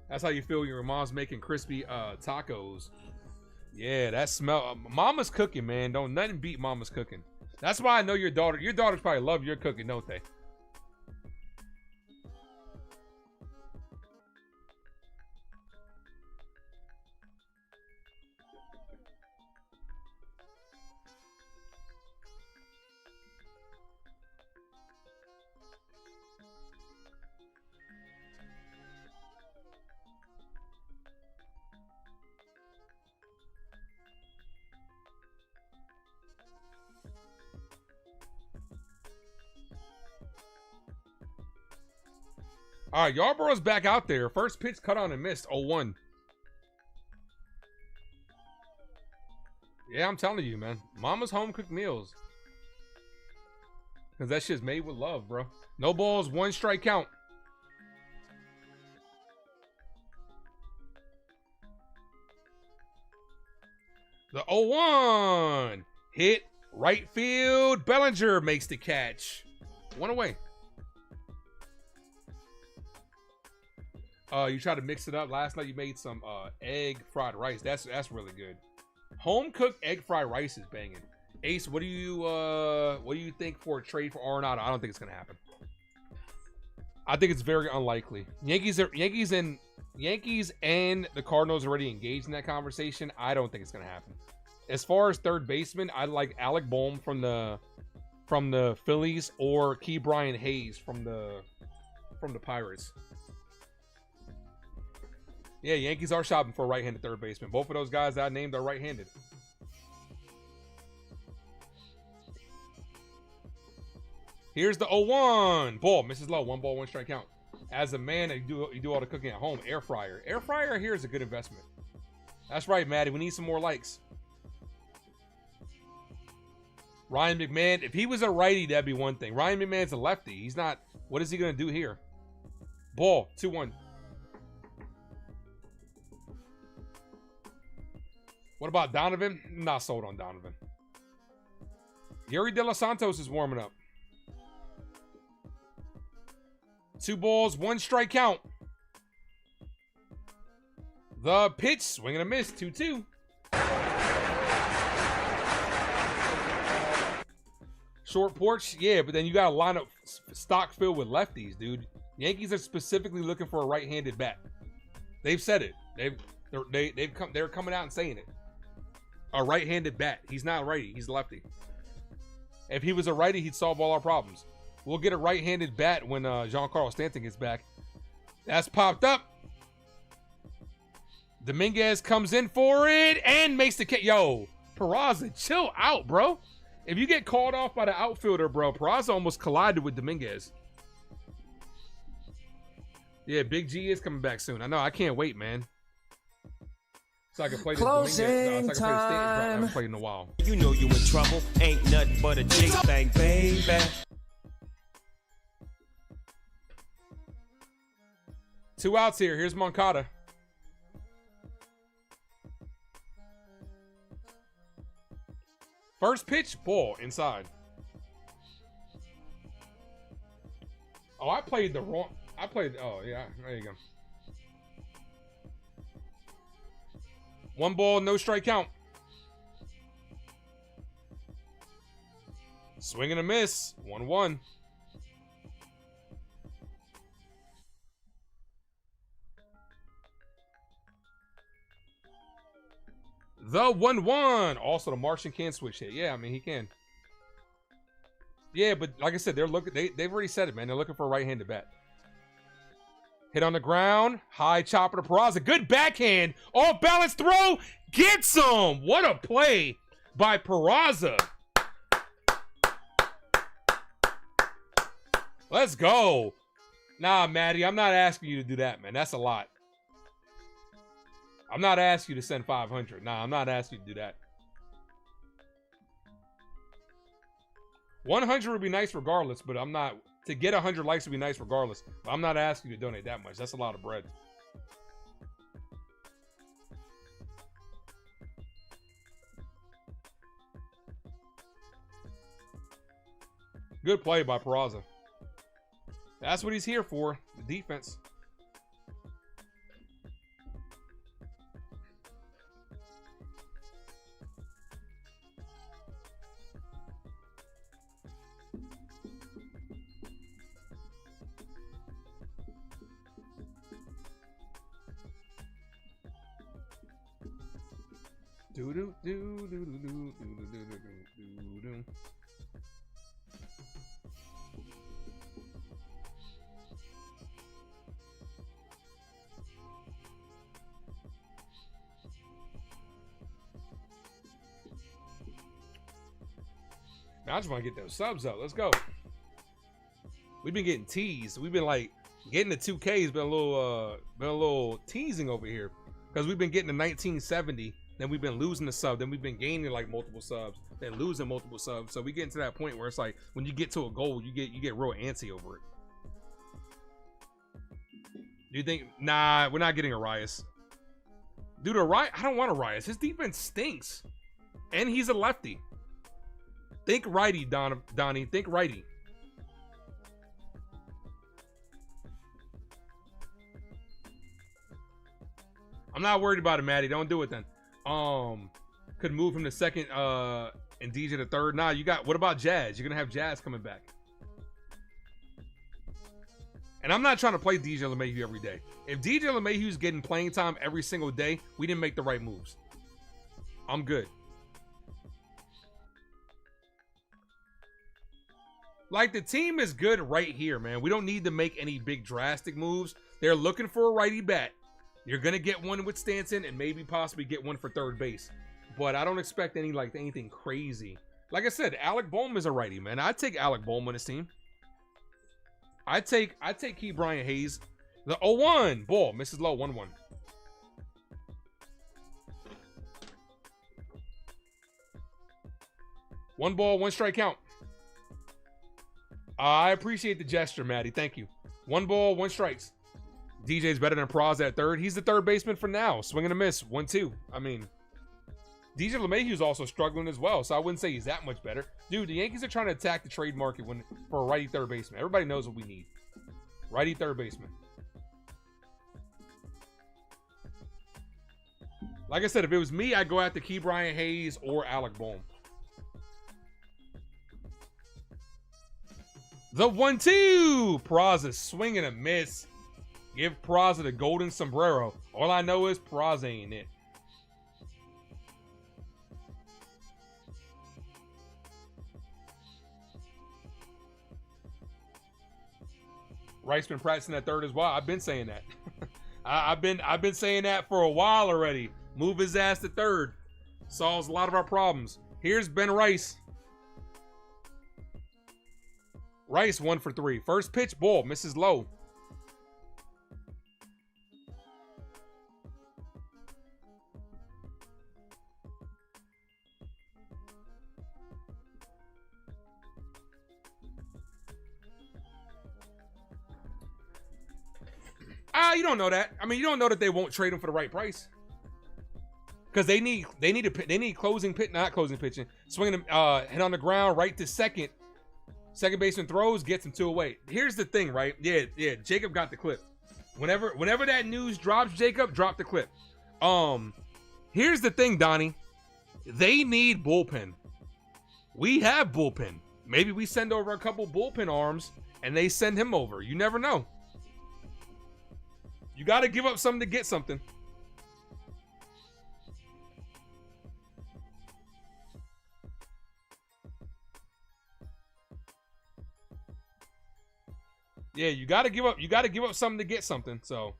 J: That's how you feel when your mom's making crispy tacos. Yeah, that smell. Mama's cooking, man. Don't nothing beat mama's cooking. That's why I know your daughter. Your daughters probably love your cooking, don't they? All right, Yarbrough's back out there. First pitch cut on and missed. 0-1. Yeah, I'm telling you, man. Mama's home cooked meals. Because that shit's made with love, bro. No balls, 1 strike count. The 0-1. Hit right field. Bellinger makes the catch. 1 away. You tried to mix it up. Last night you made some egg fried rice. That's really good. Home cooked egg fried rice is banging. Ace, what do you think for a trade for Arenado? I don't think it's gonna happen. I think it's very unlikely. Yankees and the Cardinals already engaged in that conversation. I don't think it's gonna happen. As far as third baseman, I like Alec Bohm from the Phillies or Key Brian Hayes from the Pirates. Yeah, Yankees are shopping for a right-handed third baseman. Both of those guys that I named are right-handed. Here's the 0-1. Ball misses low. 1 ball, 1 strike count. As a man, you do all the cooking at home. Air fryer. Air fryer here is a good investment. That's right, Maddie. We need some more likes. Ryan McMahon. If he was a righty, that'd be one thing. Ryan McMahon's a lefty. He's not. What is he going to do here? Ball. 2-1. What about Donovan? Not sold on Donovan. Yuri De Los Santos is warming up. 2 balls, 1 strike count. The pitch, swing and a miss, 2-2. Short porch, yeah, but then you got to line up stock filled with lefties, dude. Yankees are specifically looking for a right-handed bat. They've said it. They're coming out and saying it. A right-handed bat. He's not a righty. He's a lefty. If he was a righty, he'd solve all our problems. We'll get a right-handed bat when Giancarlo Stanton gets back. That's popped up. Dominguez comes in for it and makes the catch. Yo, Peraza, chill out, bro. If you get called off by the outfielder, bro, Peraza almost collided with Dominguez. Yeah, Big G is coming back soon. I know. I can't wait, man. So I can play this Dominguez. So I can play the Stanton. I haven't played in a while.
A: You know you in trouble. Ain't nothing but a J-Bang, baby.
J: 2 outs here. Here's Moncada. First pitch, ball inside. Oh, I played the wrong. Oh, yeah. There you go. 1 ball, no strike count. Swing and a miss. 1-1. The 1-1. Also, the Martian can switch hit. Yeah, I mean, he can. Yeah, but like I said, they're looking. They've already said it, man. They're looking for a right-handed bat. Hit on the ground. High chopper to Peraza. Good backhand. Off balance throw. Gets him. What a play by Peraza. Let's go. Nah, Maddie, I'm not asking you to do that, man. That's a lot. I'm not asking you to send 500. Nah, I'm not asking you to do that. 100 would be nice regardless, but I'm not. To get 100 likes would be nice regardless. But I'm not asking you to donate that much. That's a lot of bread. Good play by Peraza. That's what he's here for, the defense. Do do do do do do do do do do. Now I just want to get those subs up. Let's go. We've been getting teased. We've been like getting the 2K's been a little teasing over here because we've been getting the 1970. Then we've been losing the sub. Then we've been gaining like multiple subs. Then losing multiple subs. So we get to that point where it's like when you get to a goal, you get real antsy over it. Do you think? Nah, we're not getting Arias. Dude, Arias, I don't want Arias. His defense stinks, and he's a lefty. Think righty, Donnie. Think righty. I'm not worried about it, Maddie. Don't do it then. Could move him to second and DJ to third. Nah, you got, what about Jazz? You're gonna have Jazz coming back. And I'm not trying to play DJ LeMahieu every day. If DJ LeMahieu's getting playing time every single day, we didn't make the right moves. I'm good. Like, the team is good right here, man. We don't need to make any big drastic moves. They're looking for a righty bat. You're going to get one with Stanton and maybe possibly get one for third base. But I don't expect anything crazy. Like I said, Alec Bohm is a righty, man. I'd take Alec Bohm on his team. I'd take Key Bryant Hayes. The 0-1 ball misses low, 1-1. One ball, 1 strike count. I appreciate the gesture, Maddie. Thank you. 1 ball, 1 strikes. DJ's better than Peraza at third. He's the third baseman for now. Swing and a miss. 1-2. I mean, DJ LeMahieu's also struggling as well, so I wouldn't say he's that much better. Dude, the Yankees are trying to attack the trade market for a righty third baseman. Everybody knows what we need. Righty third baseman. Like I said, if it was me, I'd go after Key Brian Hayes or Alec Bohm. The 1-2. Peraza swing and a miss. Give Peraza the golden sombrero. All I know is Peraza ain't it. Rice been practicing at third as well. I've been saying that. I've been saying that for a while already. Move his ass to third. Solves a lot of our problems. Here's Ben Rice. Rice 1 for 3. First pitch, ball, misses low. You don't know that. I mean, you don't know that they won't trade him for the right price. Because they need closing pitch, not closing pitching. Swinging him, hit on the ground, right to second. Second baseman throws, gets him 2 away. Here's the thing, right? Yeah. Jacob got the clip. Whenever that news drops, Jacob, drop the clip. Here's the thing, Donnie. They need bullpen. We have bullpen. Maybe we send over a couple bullpen arms and they send him over. You never know. You got to give up something to get something. Yeah, you got to give up something to get something. So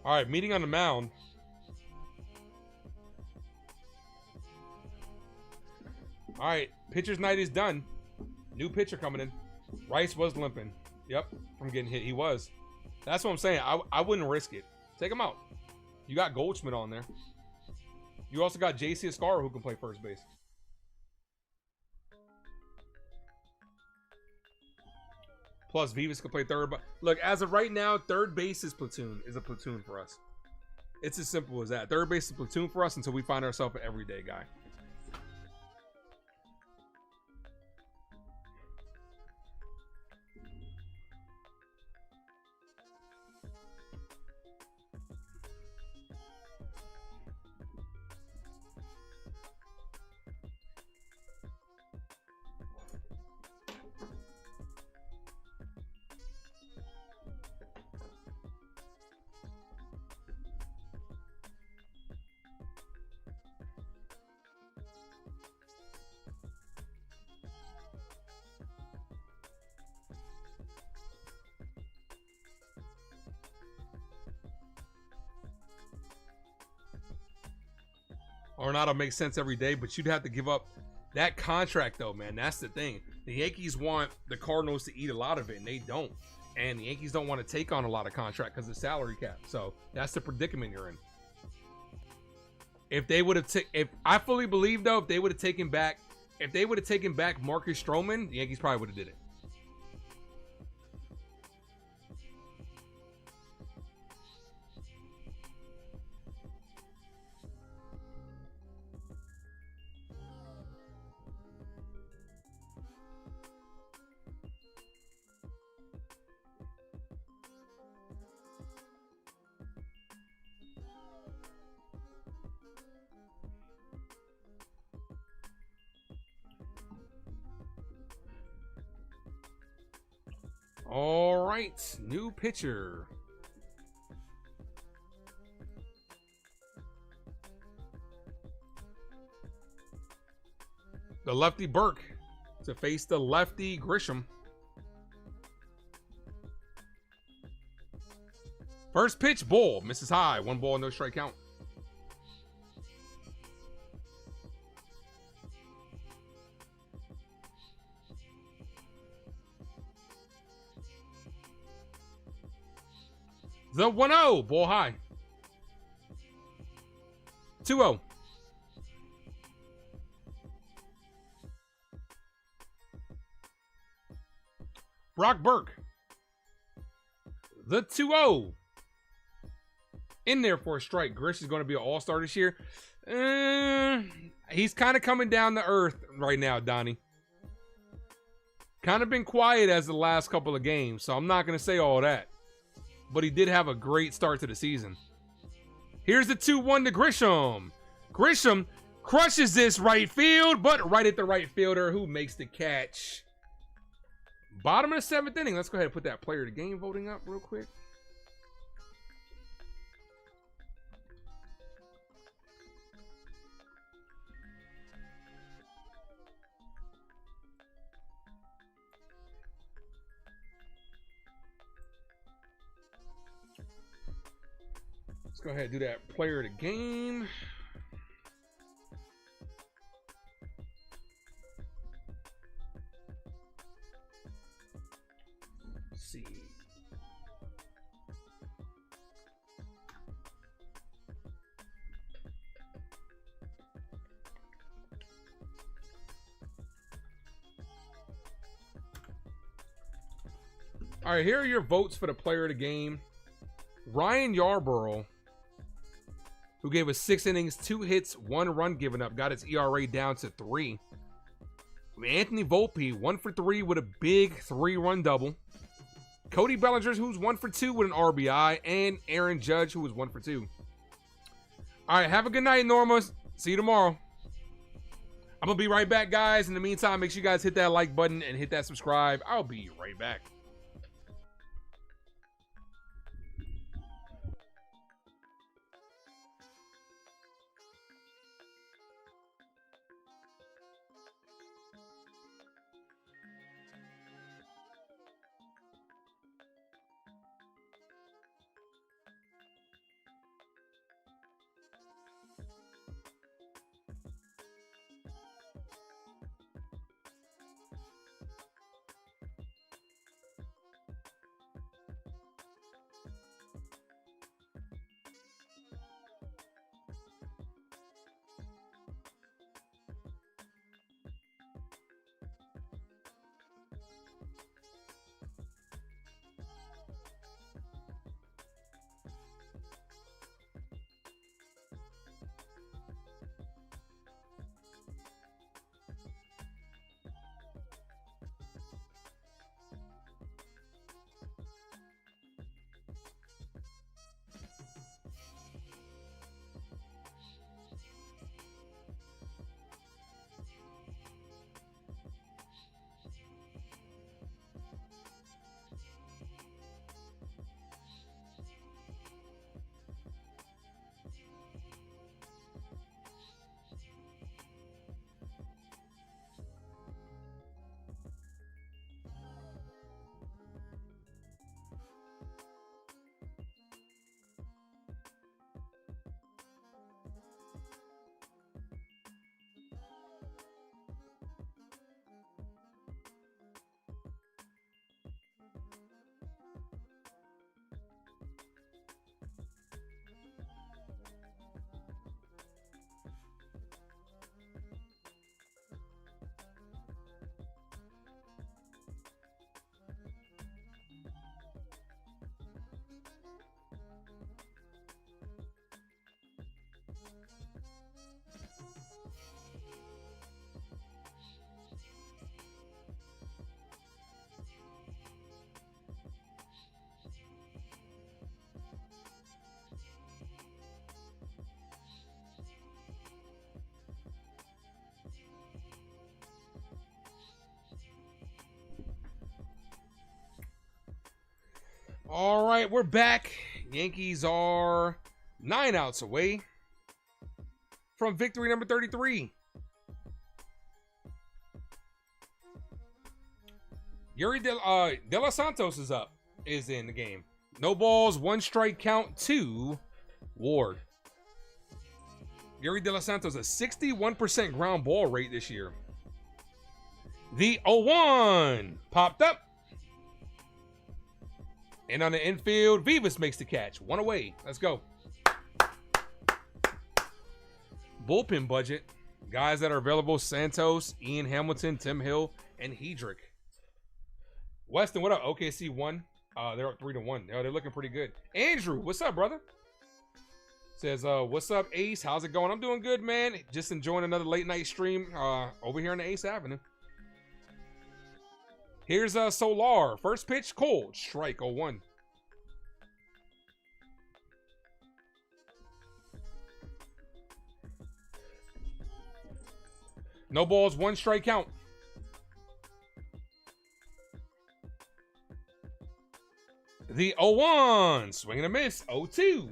J: all right, meeting on the mound. All right, pitcher's night is done. New pitcher coming in. Rice was limping. Yep, from getting hit. He was. That's what I'm saying. I wouldn't risk it. Take him out. You got Goldschmidt on there. You also got JC Escarra who can play first base. Plus Vivas can play third. But look, as of right now, third base is a platoon for us. It's as simple as that. Third base is a platoon for us until we find ourselves an everyday guy. Arenado makes sense every day, but you'd have to give up that contract, though, man. That's the thing. The Yankees want the Cardinals to eat a lot of it, and they don't. And the Yankees don't want to take on a lot of contract because of the salary cap. So that's the predicament you're in. If they would have, I fully believe though, if they would have taken back Marcus Stroman, the Yankees probably would have did it. All right, new pitcher. The lefty Burke to face the lefty Grisham. First pitch, ball, misses high. 1 ball, no strike count. The 1-0, ball high. 2-0. Brock Burke. The 2-0. In there for a strike. Grish is going to be an all-star this year. He's kind of coming down to earth right now, Donnie. Kind of been quiet as the last couple of games, so I'm not going to say all that. But he did have a great start to the season. Here's the 2-1 to Grisham. Grisham crushes this right field, but right at the right fielder who makes the catch. Bottom of the 7th inning. Let's go ahead and put that player of the game voting up real quick. Let's go ahead and do that player of the game. Let's see. All right, here are your votes for the player of the game. Ryan Yarbrough, who gave us 6 innings, 2 hits, 1 run given up, got his ERA down to 3. Anthony Volpe, 1 for 3 with a big 3-run double. Cody Bellinger, who's 1 for 2 with an RBI, and Aaron Judge, who was 1 for 2. All right, have a good night, Norma. See you tomorrow. I'm going to be right back, guys. In the meantime, make sure you guys hit that like button and hit that subscribe. I'll be right back. All right, we're back. Yankees are 9 outs away from victory number 33. Yuri De Los Santos is in the game. No balls, 1 strike count, 2 WAR. Yuri De Los Santos, a 61% ground ball rate this year. The 0-1 popped up. And on the infield, Vivas makes the catch. 1 away. Let's go. Bullpen budget. Guys that are available: Santos, Ian Hamilton, Tim Hill, and Hedrick. Weston, what up? OKC won. They're up 3-1. They're looking pretty good. Andrew, what's up, brother? Says, what's up, Ace? How's it going? I'm doing good, man. Just enjoying another late night stream over here on the Ace Avenue. Here's Solar. First pitch, cold. Strike 0-1. No balls, 1 strike count. The 0-1. Swing and a miss. 0-2.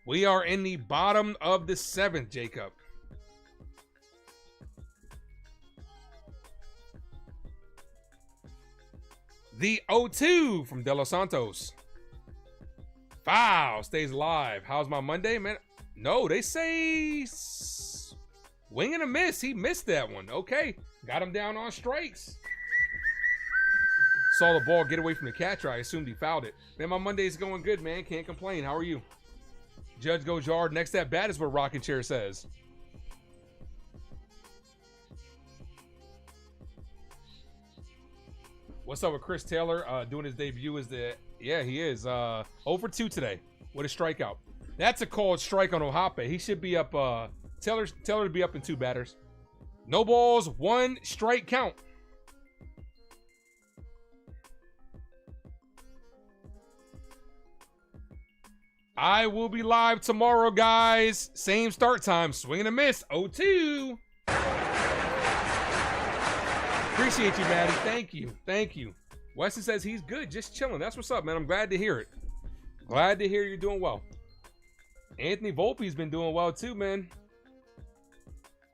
J: We are in the bottom of the 7th, Jacob. The 0-2 from De Los Santos. Foul. Stays alive. How's my Monday, man? No, they say swing and a miss. He missed that one. Okay. Got him down on strikes. Saw the ball get away from the catcher. I assumed he fouled it. Man, my Monday's going good, man. Can't complain. How are you? Judge goes yard. Next at bat is what Rocking Chair says. What's up with Chris Taylor doing his debut? Yeah, he is. 0 for 2 today with a strikeout. That's a called strike on Ohape. He should be up. Taylor to be up in 2 batters. No balls, 1 strike count. I will be live tomorrow, guys. Same start time. Swing and a miss. 0-2. Appreciate you, Maddie. Thank you. Thank you. Weston says he's good. Just chilling. That's what's up, man. I'm glad to hear it. Glad to hear you're doing well. Anthony Volpe's been doing well too, man.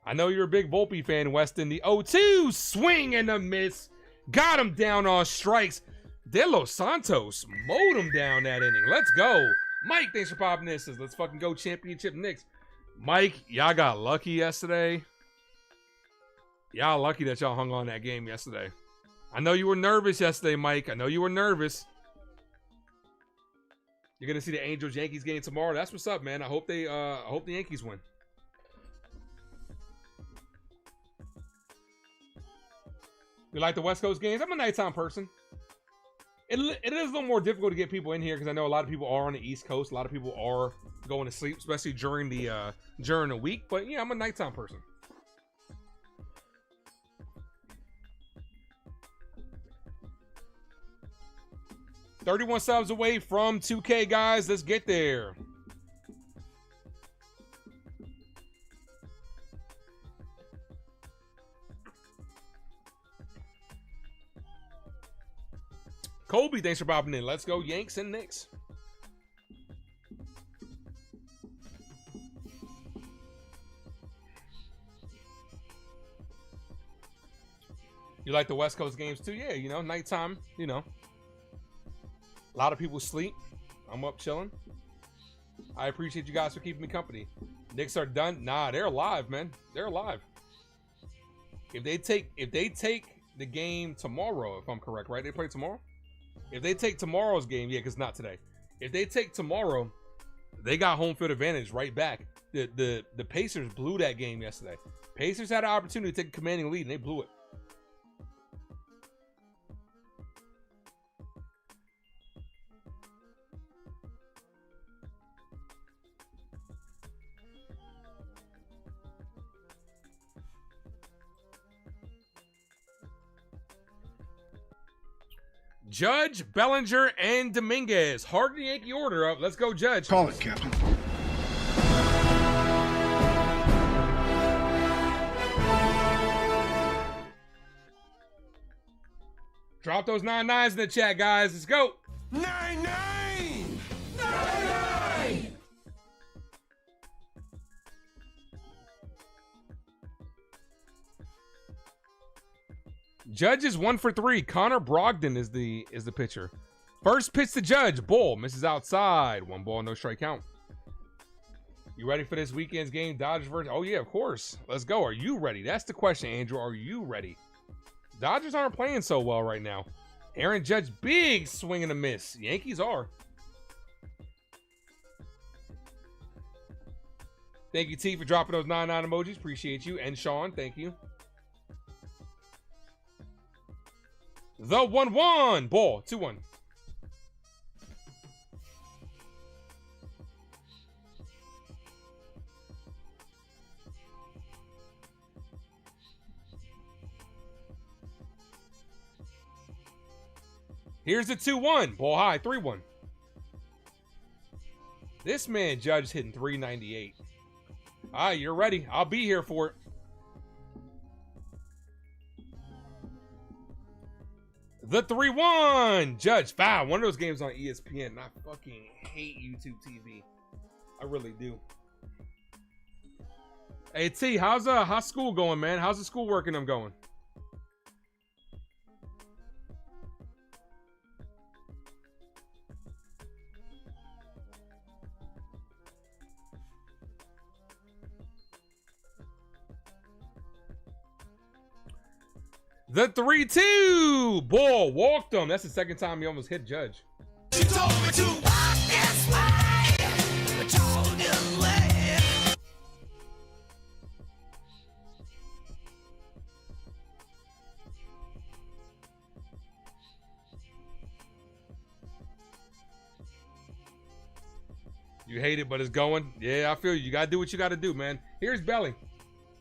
J: I know you're a big Volpe fan, Weston. The 0-2 swing and a miss. Got him down on strikes. De Los Santos mowed him down that inning. Let's go. Mike, thanks for popping this. Says, let's fucking go championship Knicks. Mike, y'all got lucky yesterday. Y'all lucky that y'all hung on that game yesterday. I know you were nervous yesterday, Mike. I know you were nervous. You're gonna see the Angels-Yankees game tomorrow. That's what's up, man. I hope the Yankees win. You like the West Coast games? I'm a nighttime person. It is a little more difficult to get people in here because I know a lot of people are on the East Coast. A lot of people are going to sleep, especially during the week. But yeah, I'm a nighttime person. $31 subs away from 2K, guys. Let's get there. Colby, thanks for popping in. Let's go Yanks and Knicks. You like the West Coast games too? Yeah, you know, nighttime, you know. A lot of people sleep. I'm up chilling. I appreciate you guys for keeping me company. Knicks are done. Nah, they're alive, man. They're alive. If they take the game tomorrow, if I'm correct, right? They play tomorrow? If they take tomorrow's game, yeah, because not today. If they take tomorrow, they got home field advantage right back. The Pacers blew that game yesterday. Pacers had an opportunity to take a commanding lead, and they blew it. Judge, Bellinger, and Dominguez. Hard to Yankee order up. Let's go, Judge.
I: Call it, Captain.
J: Drop those 9-9s in the chat, guys. Let's go.
I: 9-9!
A: 9-9!
J: Judge is 1 for 3. Connor Brogdon is the pitcher. First pitch to Judge. Ball misses outside. 1 ball, no strike count. You ready for this weekend's game? Dodgers versus... Oh, yeah, of course. Let's go. Are you ready? That's the question, Andrew. Are you ready? Dodgers aren't playing so well right now. Aaron Judge, big swing and a miss. Yankees are. Thank you, T, for dropping those 9-9 emojis. Appreciate you. And Sean, thank you. The 1-1. Ball. 2-1. Here's the 2-1. Ball high. 3-1. This man, Judge, hitting 398. All right, you're ready. I'll be here for it. The 3-1. Judge, foul. One of those games on ESPN. And I fucking hate YouTube TV. I really do. Hey, T, how's school going, man? How's the school working? I'm going. The 3-2. Ball walked him. That's the second time he almost hit Judge.
A: She told me to walk this way. I told you where.
J: You hate it, but it's going. Yeah, I feel you. You gotta do what you gotta do, man. Here's Belly.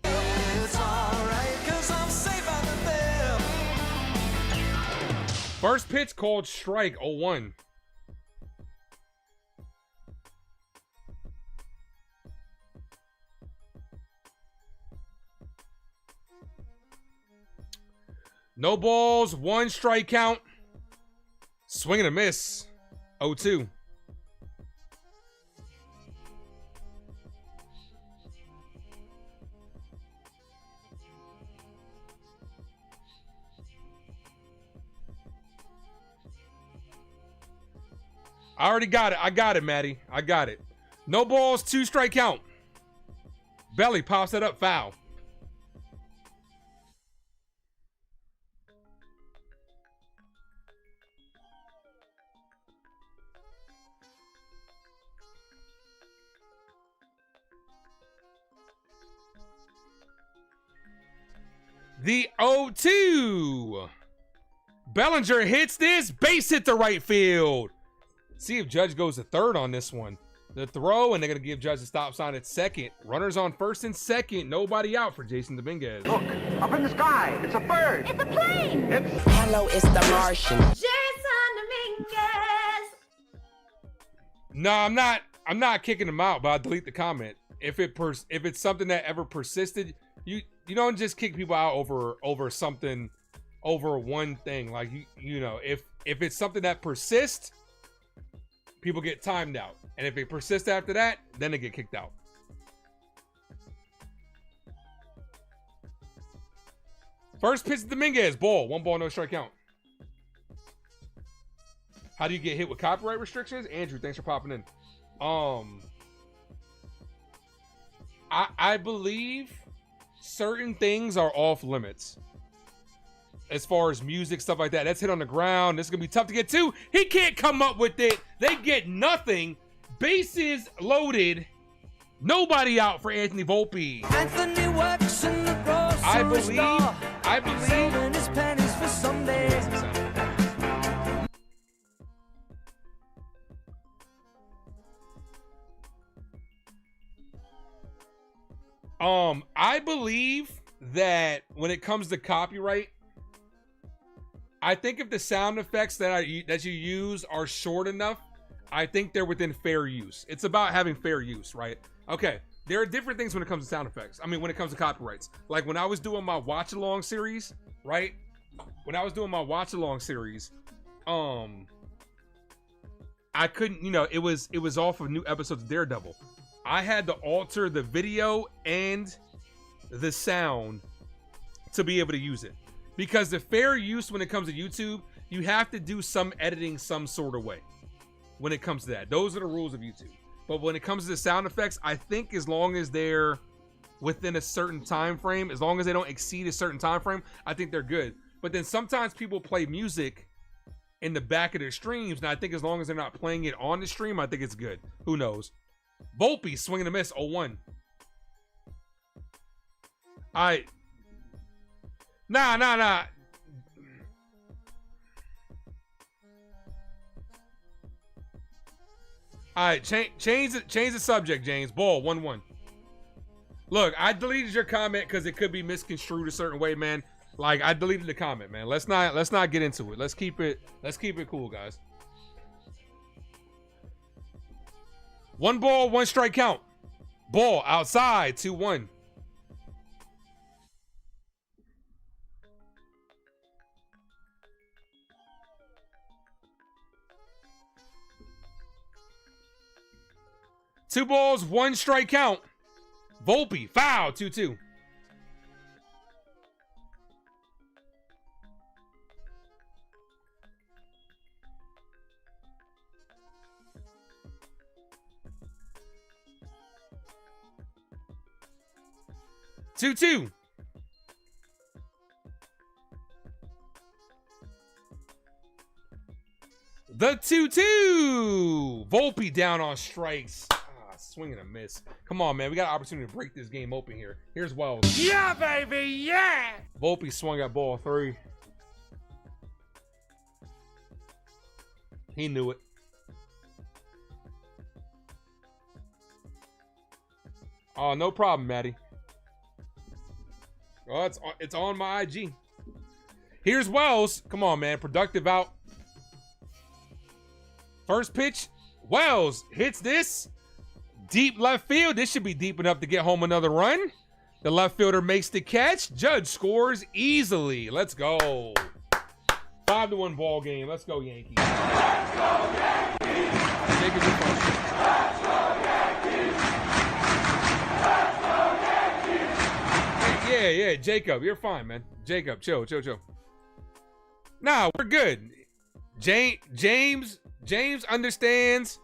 A: It's alright, 'cause I'm safe out there.
J: First pitch called strike. 0-1. No balls, 1 strike count. Swing and a miss. 0-2. I already got it. I got it, Maddie. I got it. No balls, 2 strike count. Belly pops that up, foul. The 0-2. Bellinger hits this. Base hit to right field. See if Judge goes to third on this one. The throw, and they're going to give Judge a stop sign at second. Runners on first and second. Nobody out for Jason Dominguez.
C: Look, up in the sky. It's a bird.
M: It's a plane.
K: Hello, it's the Martian.
M: Jason Dominguez.
J: No, I'm not kicking him out, but I'll delete the comment. If it's something that ever persisted, you don't just kick people out over something, over one thing. Like you know, if it's something that persists, people get timed out. And if it persists after that, then they get kicked out. First pitch to Dominguez, ball. 1 ball, no strike count. How do you get hit with copyright restrictions? Andrew, thanks for popping in. I believe certain things are off limits. As far as music, stuff like that. That's hit on the ground. This is going to be tough to get to. He can't come up with it. They get nothing. Bases loaded. Nobody out for Anthony Volpe.
A: Anthony works in the grocery store.
J: I believe.
A: Saving his pennies for someday.
J: I believe that when it comes to copyright, I think if the sound effects that you use are short enough, I think they're within fair use. It's about having fair use, right? Okay, there are different things when it comes to sound effects. I mean, when it comes to copyrights. Like when I was doing my watch along series, right? When I was doing my watch along series, I couldn't, you know, it was off of new episodes of Daredevil. I had to alter the video and the sound to be able to use it. Because the fair use when it comes to YouTube, you have to do some editing some sort of way when it comes to that. Those are the rules of YouTube. But when it comes to the sound effects, I think as long as they're within a certain time frame, as long as they don't exceed a certain time frame, I think they're good. But then sometimes people play music in the back of their streams, and I think as long as they're not playing it on the stream, I think it's good. Who knows? Volpe swinging a miss, 0-1. Nah. All right, change the subject, James. Ball 1-1. Look, I deleted your comment because it could be misconstrued a certain way, man. Like, I deleted the comment, man. Let's not get into it. Let's keep it cool, guys. 1 ball, 1 strike count. Ball outside, 2-1. Two balls, 1 strike count. Volpe, foul, 2-2. Two. The 2-2. Volpe down on strikes. Swing and a miss. Come on, man. We got an opportunity to break this game open here. Here's Wells.
B: Yeah, baby, yeah!
J: Volpe swung at ball 3. He knew it. Oh, no problem, Maddie. Oh, it's on my IG. Here's Wells. Come on, man. Productive out. First pitch. Wells hits this. Deep left field. This should be deep enough to get home another run. The left fielder makes the catch. Judge scores easily. Let's go. 5-1 ball game. Let's go, Yankees.
A: Let's go, Yankees!
J: Let's
A: go, Yankees! Let's go, Yankees!
J: Yeah, Jacob, you're fine, man. Jacob, chill. Nah, we're good. James understands.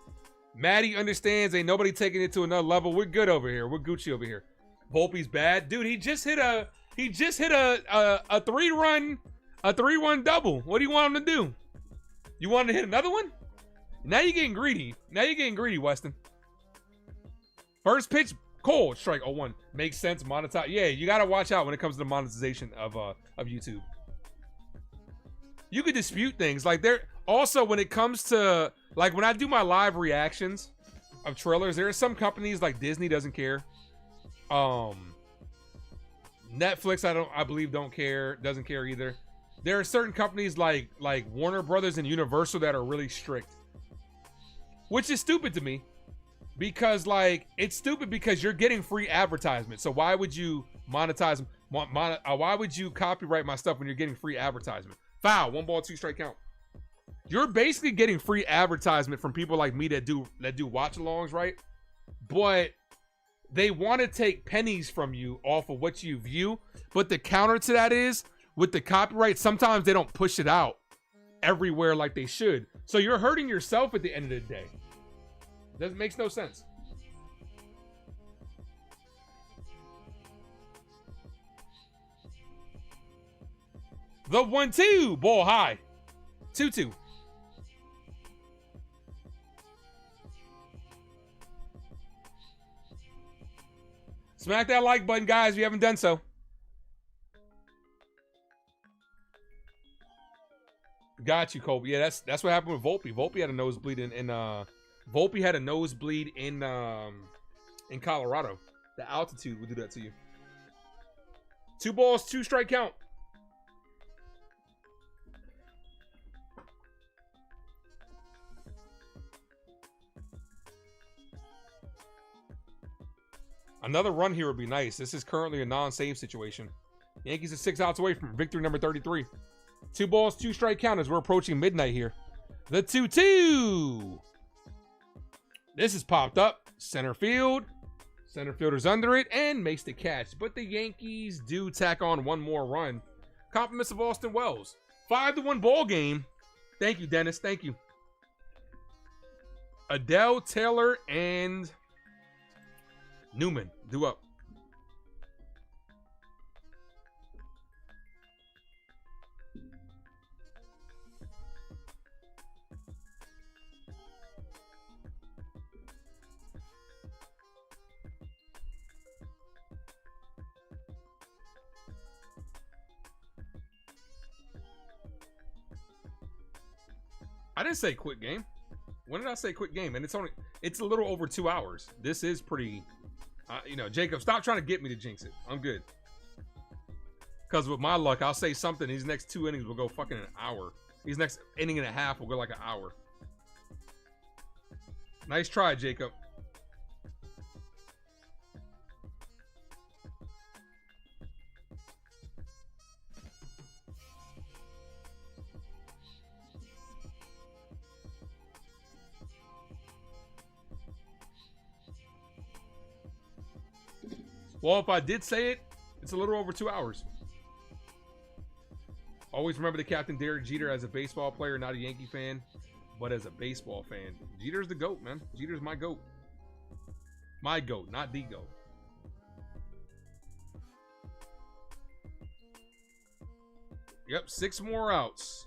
J: Maddie understands. Ain't nobody taking it to another level. We're good over here. We're Gucci over here. Volpe's bad, dude. He just hit a 3-run double. What do you want him to do? You want him to hit another one? Now you're getting greedy. Weston. First pitch, cold strike 0-1. Makes sense. Monetize. Yeah, you gotta watch out when it comes to the monetization of YouTube. You could dispute things like there. Also, when it comes to like when I do my live reactions of trailers, there are some companies like Disney doesn't care. Netflix, I believe doesn't care either. There are certain companies like Warner Brothers and Universal that are really strict, which is stupid to me, because like it's stupid because you're getting free advertisement. So why would you monetize? Why would you copyright my stuff when you're getting free advertisement? Foul. 1 ball, 2 strike count. You're basically getting free advertisement from people like me that do watch-alongs, right? But they want to take pennies from you off of what you view. But the counter to that is, with the copyright, sometimes they don't push it out everywhere like they should. So you're hurting yourself at the end of the day. That makes no sense. The 1-2, ball high. 2-2. Smack that like button, guys, if you haven't done so. Got you, Colby. Yeah, that's what happened with Volpe. Volpe had a nosebleed in Colorado. The altitude will do that to you. 2 balls, 2 strike count. Another run here would be nice. This is currently a non-save situation. Yankees are 6 outs away from victory number 33. 2 balls, 2 strike count as we're approaching midnight here. The 2-2. This is popped up. Center field. Center fielder's under it and makes the catch. But the Yankees do tack on 1 more run. Compliments of Austin Wells. 5-1 ball game. Thank you, Dennis. Thank you. Adele, Taylor, and Newman due up. I didn't say quick game. When did I say quick game? And it's a little over 2 hours. This is pretty, you know, Jacob, stop trying to get me to jinx it. I'm good. Because with my luck, I'll say something. These next 2 innings will go fucking an hour. These next inning and a half will go like an hour. Nice try, Jacob. Well, if I did say it, it's a little over 2 hours. Always remember the captain Derek Jeter as a baseball player, not a Yankee fan, but as a baseball fan. Jeter's the GOAT, man. Jeter's my GOAT. My GOAT, not the GOAT. Yep, 6 more outs.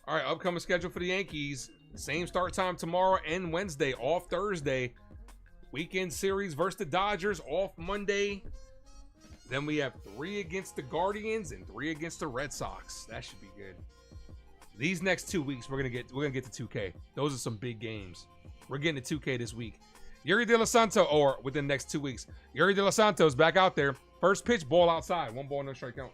J: All right, upcoming schedule for the Yankees. Same start time tomorrow and Wednesday. Off Thursday. Weekend series versus the Dodgers. Off Monday. Then we have 3 against the Guardians and 3 against the Red Sox. That should be good. These next 2 weeks, we're gonna get to 2K. Those are some big games. We're getting to 2K this week. Yuri De Los Santos, or within the next 2 weeks. Yuri De Los Santos back out there. First pitch, ball outside. 1 ball, no strike count.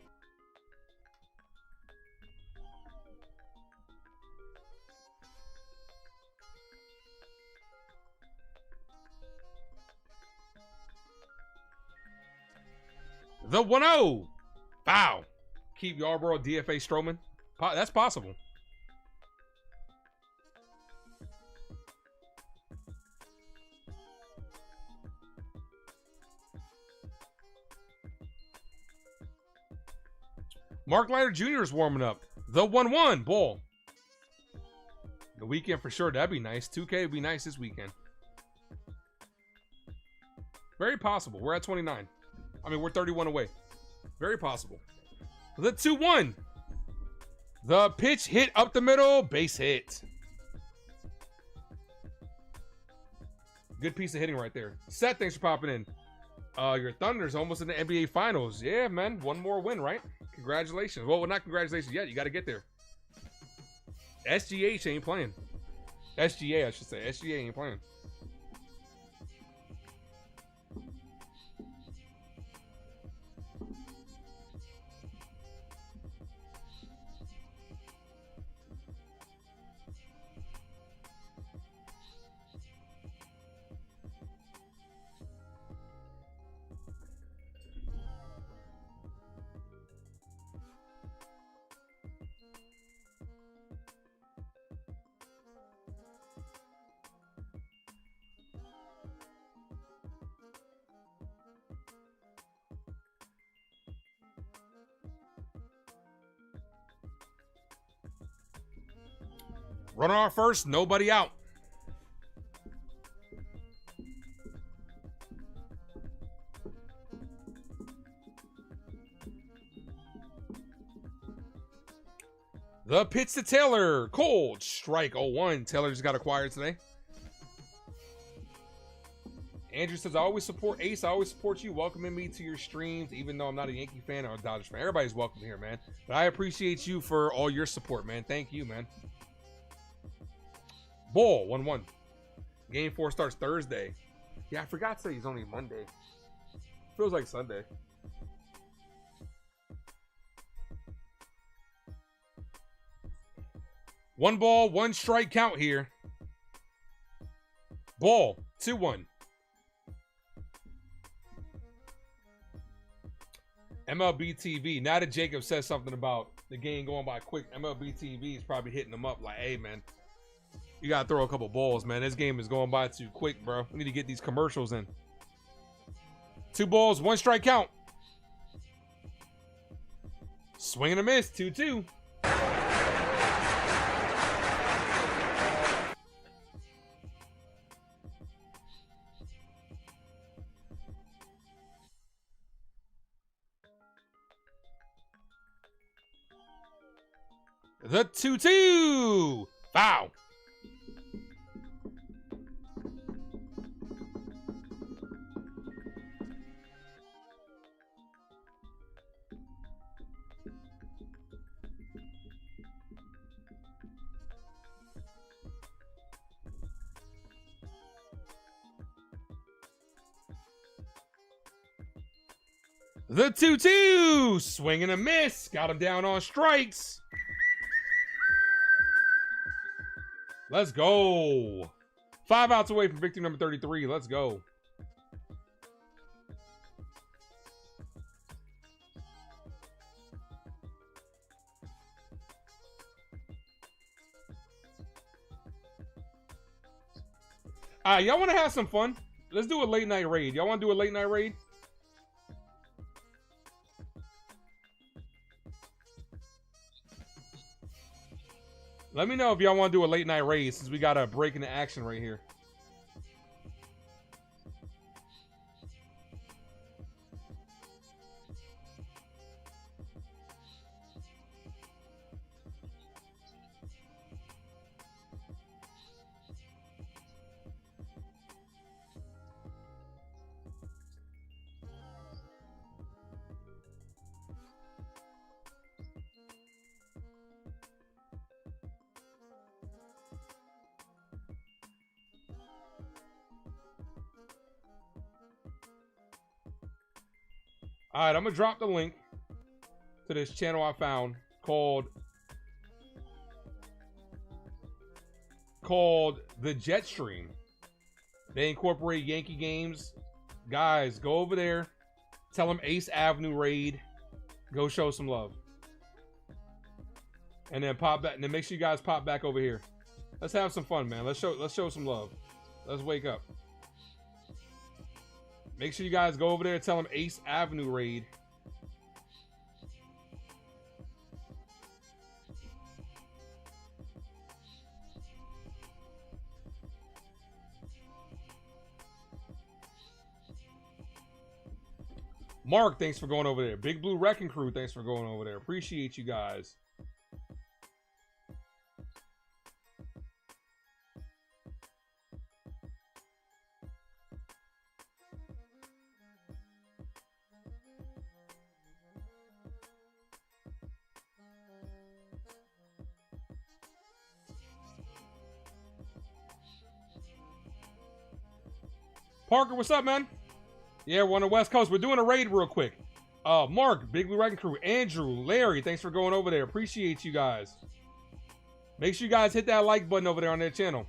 J: The 1-0. Wow. Keep Yarbrough, DFA Stroman. That's possible. Mark Leiter Jr. is warming up. The 1-1 ball. The weekend for sure. That'd be nice. 2K would be nice this weekend. Very possible. We're at 29. I mean, we're 31 away. Very possible. The 2-1. The pitch hit up the middle. Base hit. Good piece of hitting right there. Seth, thanks for popping in. Your Thunder's almost in the NBA Finals. Yeah, man. 1 more win, right? Congratulations. Well, not congratulations yet. You got to get there. SGH ain't playing. SGA, I should say. SGA ain't playing. Runner on first, nobody out. The pitch to Taylor. Cold strike 0-1. Taylor just got acquired today. Andrew says, I always support Ace. I always support you, welcoming me to your streams, even though I'm not a Yankee fan or a Dodgers fan. Everybody's welcome here, man. But I appreciate you for all your support, man. Thank you, man. Ball, 1-1. Game 4 starts Thursday. Yeah, I forgot today's only Monday. Feels like Sunday. One ball, 1 strike count here. Ball, 2-1. MLB TV. Now that Jacob says something about the game going by quick, MLB TV is probably hitting them up like, hey, man, you got to throw a couple balls, man. This game is going by too quick, bro. We need to get these commercials in. 2 balls, 1 strike count. Swing and a miss, 2-2. The 2-2. Foul. The 2-2. Swing and a miss. Got him down on strikes. Let's go. 5 outs away from victory number 33. Let's go. All right, y'all want to have some fun? Let's do a late night raid. Y'all want to do a late night raid? Let me know if y'all want to do a late night raid since we got a break in the action right here. All right, I'm going to drop the link to this channel I found called The Jet Stream. They incorporate Yankee games. Guys, go over there. Tell them Ace Avenue raid. Go show some love. And then pop back. And then make sure you guys pop back over here. Let's have some fun, man. Let's show some love. Let's wake up. Make sure you guys go over there and tell them Ace Avenue raid. Mark, thanks for going over there. Big Blue Wrecking Crew, thanks for going over there. Appreciate you guys. Parker, what's up, man? Yeah, we're on the West Coast. We're doing a raid real quick. Mark, Big Blue Wrecking Crew, Andrew, Larry, thanks for going over there. Appreciate you guys. Make sure you guys hit that like button over there on their channel.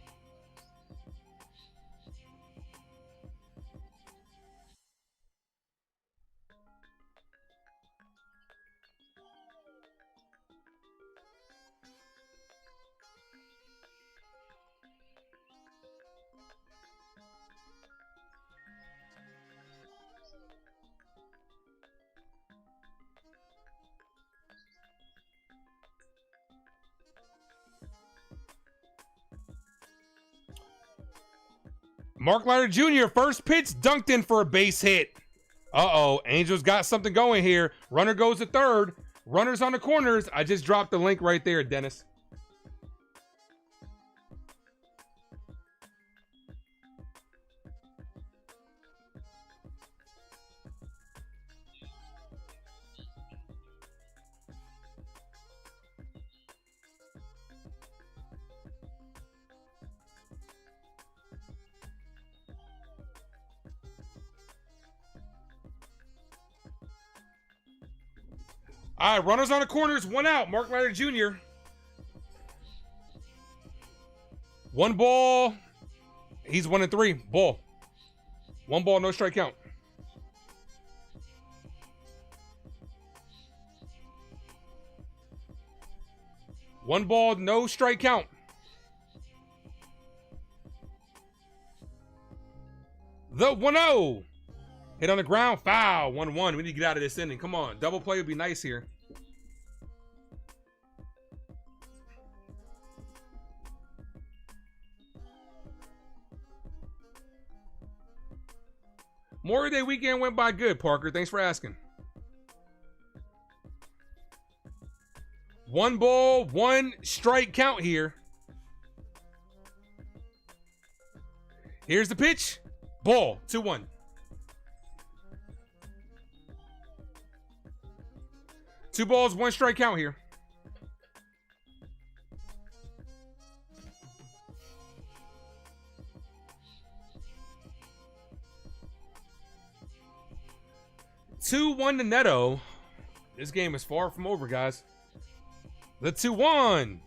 J: Mark Leiter Jr., first pitch, dunked in for a base hit. Uh-oh, Angels got something going here. Runner goes to third. Runners on the corners. I just dropped the link right there, Dennis. All right, runners on the corners, 1 out. Mark Leiter Jr. 1 ball. He's 1-3. Ball. 1 ball, no strike count. One ball, no strike count. The 1-0. Hit on the ground, foul, 1-1. We need to get out of this inning. Come on, double play would be nice here. Memorial Day weekend went by good, Parker. Thanks for asking. 1-0 1 ball, 1 strike count here. Here's the pitch. Ball, 2-1. Two balls, 1 strike count here. Two-1 to Neto. This game is far from over, guys. The 2-1.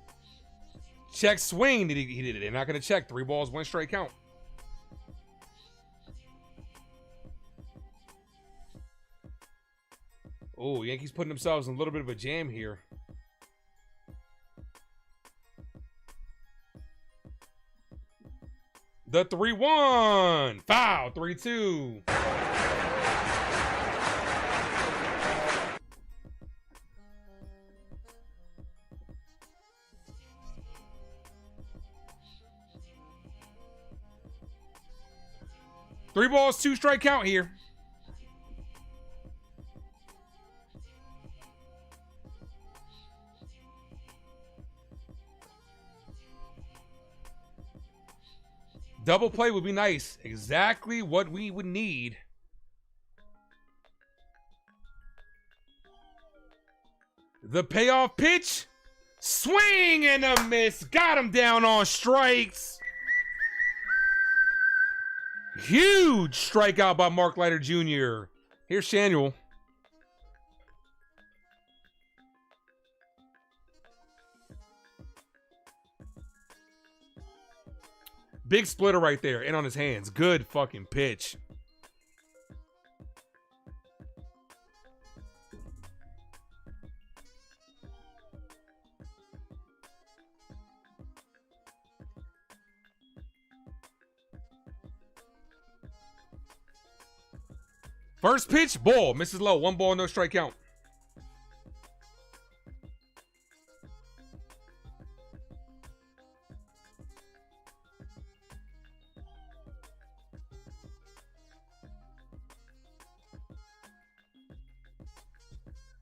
J: Check swing. He did it. They're not going to check. 3 balls, 1 strike count. Oh, Yankees putting themselves in a little bit of a jam here. The 3-1. Foul. 3-2. Three balls, 2 strike count here. Double play would be nice. Exactly what we would need. The payoff pitch. Swing and a miss. Got him down on strikes. Huge strikeout by Mark Leiter Jr. Here's Shanuel. Big splitter right there. In on his hands. Good fucking pitch. First pitch, ball. Misses low. 1 ball, no strike count.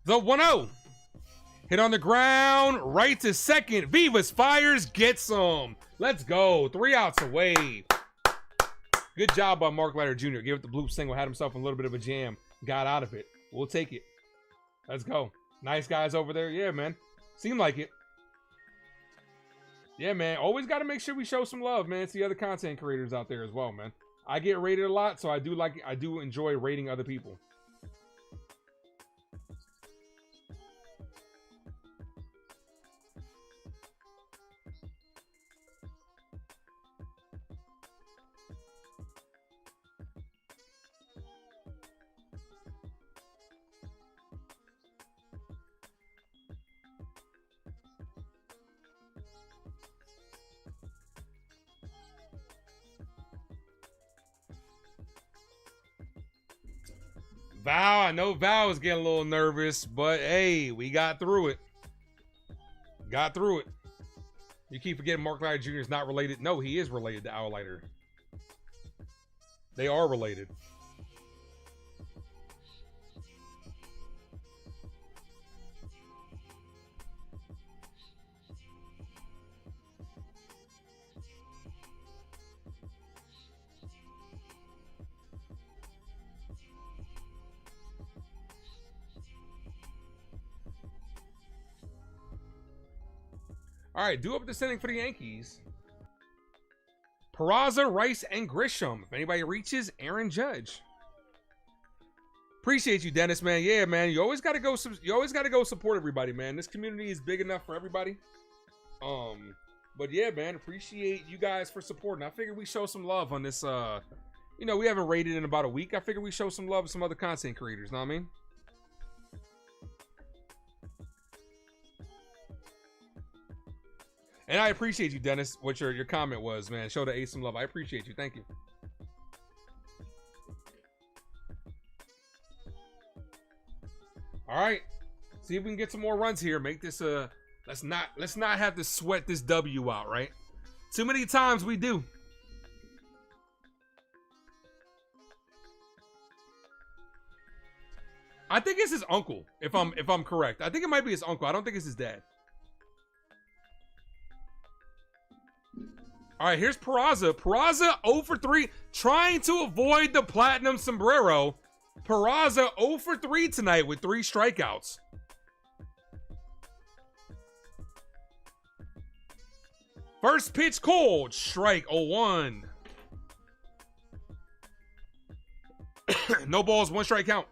J: The 1-0. Hit on the ground. Right to second. Vivas fires. Gets him. Let's go. 3 outs away. Good job by Mark Leiter Jr. Gave it the bloop single. Had himself in a little bit of a jam. Got out of it. We'll take it. Let's go. Nice guys over there. Yeah, man. Seemed like it. Yeah, man. Always got to make sure we show some love, man, to the other content creators out there as well, man. I get rated a lot, so I do enjoy rating other people. Val, I know Val was getting a little nervous, but hey, we got through it. Got through it. You keep forgetting Mark Leiter Jr. is not related. No, he is related to Al Leiter. They are related. All right, due up descending for the Yankees. Peraza, Rice, and Grisham. If anybody reaches, Aaron Judge. Appreciate you, Dennis, man. Yeah, man. You always gotta go. You always gotta go support everybody, man. This community is big enough for everybody. But yeah, man. Appreciate you guys for supporting. I figured we show some love on this. You know, we haven't rated in about a week. I figured we show some love to some other content creators. Know what I mean? And I appreciate you, Dennis, what your comment was, man. Show the Ace some love. I appreciate you. Thank you. All right. See if we can get some more runs here. Make this let's not have to sweat this W out, right? Too many times we do. I think it's his uncle, if I'm correct. I think it might be his uncle. I don't think it's his dad. All right, here's Peraza. Peraza 0 for 3, trying to avoid the platinum sombrero. Peraza 0 for 3 tonight with 3 strikeouts. First pitch cold, strike 0-1. No balls, 1 strike count.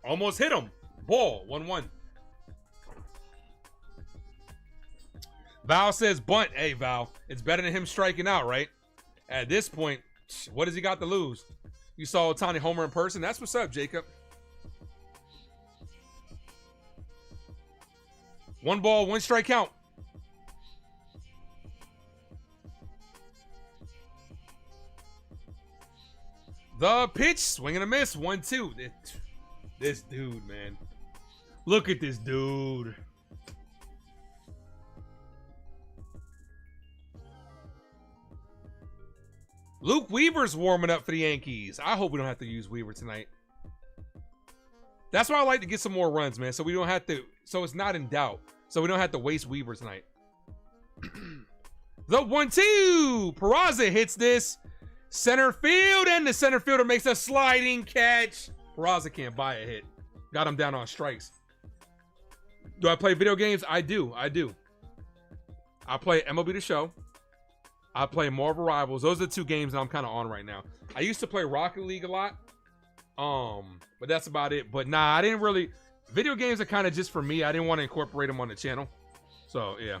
J: Almost hit him. Ball, 1-1. Val says bunt. Hey, Val, it's better than him striking out, right? At this point, what does he got to lose? You saw Ohtani homer in person. That's what's up, Jacob. 1 ball, 1 strike count. The pitch, swing and a miss, 1-2. This dude, man. Look at this dude. Luke Weaver's warming up for the Yankees. I hope we don't have to use Weaver tonight. That's why I like to get some more runs, man. So we don't have to, so it's not in doubt. So we don't have to waste Weaver tonight. The 1-2. Peraza hits this. Center field, and the center fielder makes a sliding catch. Peraza can't buy a hit. Got him down on strikes. Do I play video games? I do. I play MLB The Show. I play Marvel Rivals. Those are the 2 games that I'm kind of on right now. I used to play Rocket League a lot. But that's about it. But nah, I didn't really. Video games are kind of just for me. I didn't want to incorporate them on the channel. So, yeah.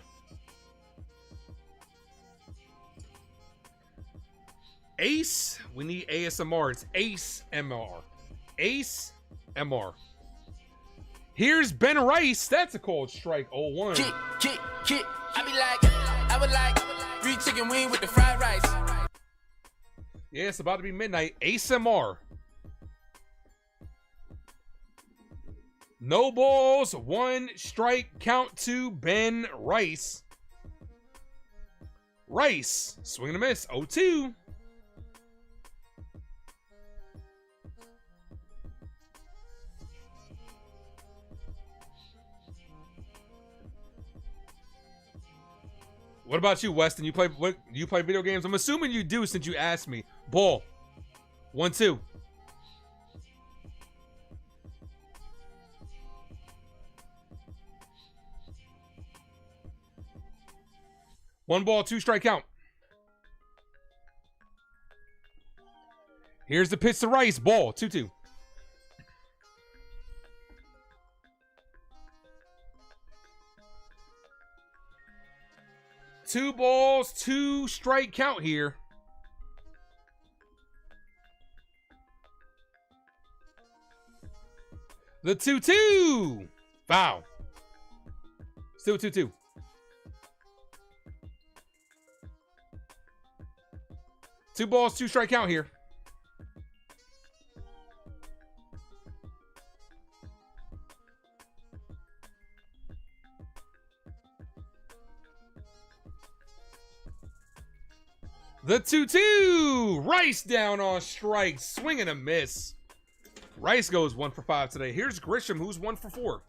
J: Ace. We need ASMR. It's Ace MR. Ace MR. Here's Ben Rice. That's a cold strike. 0-1.
K: Kid. I would like 3 chicken wing with the fried rice.
J: Yeah, it's about to be midnight. ASMR. No balls, 1 strike count to Ben Rice. Rice, swing and a miss, 0-2. What about you, Weston? You play video games? I'm assuming you do since you asked me. Ball. 1-2. One ball, 2 strike count. Here's the pitch to Rice. Ball, 2-2. Two balls, 2 strike count here. The 2-2. Foul. Still 2-2. Two balls, 2 strike count here. The 2-2. Rice down on strike. Swing and a miss. Rice goes 1 for 5 today. Here's Grisham, who's 1 for 4.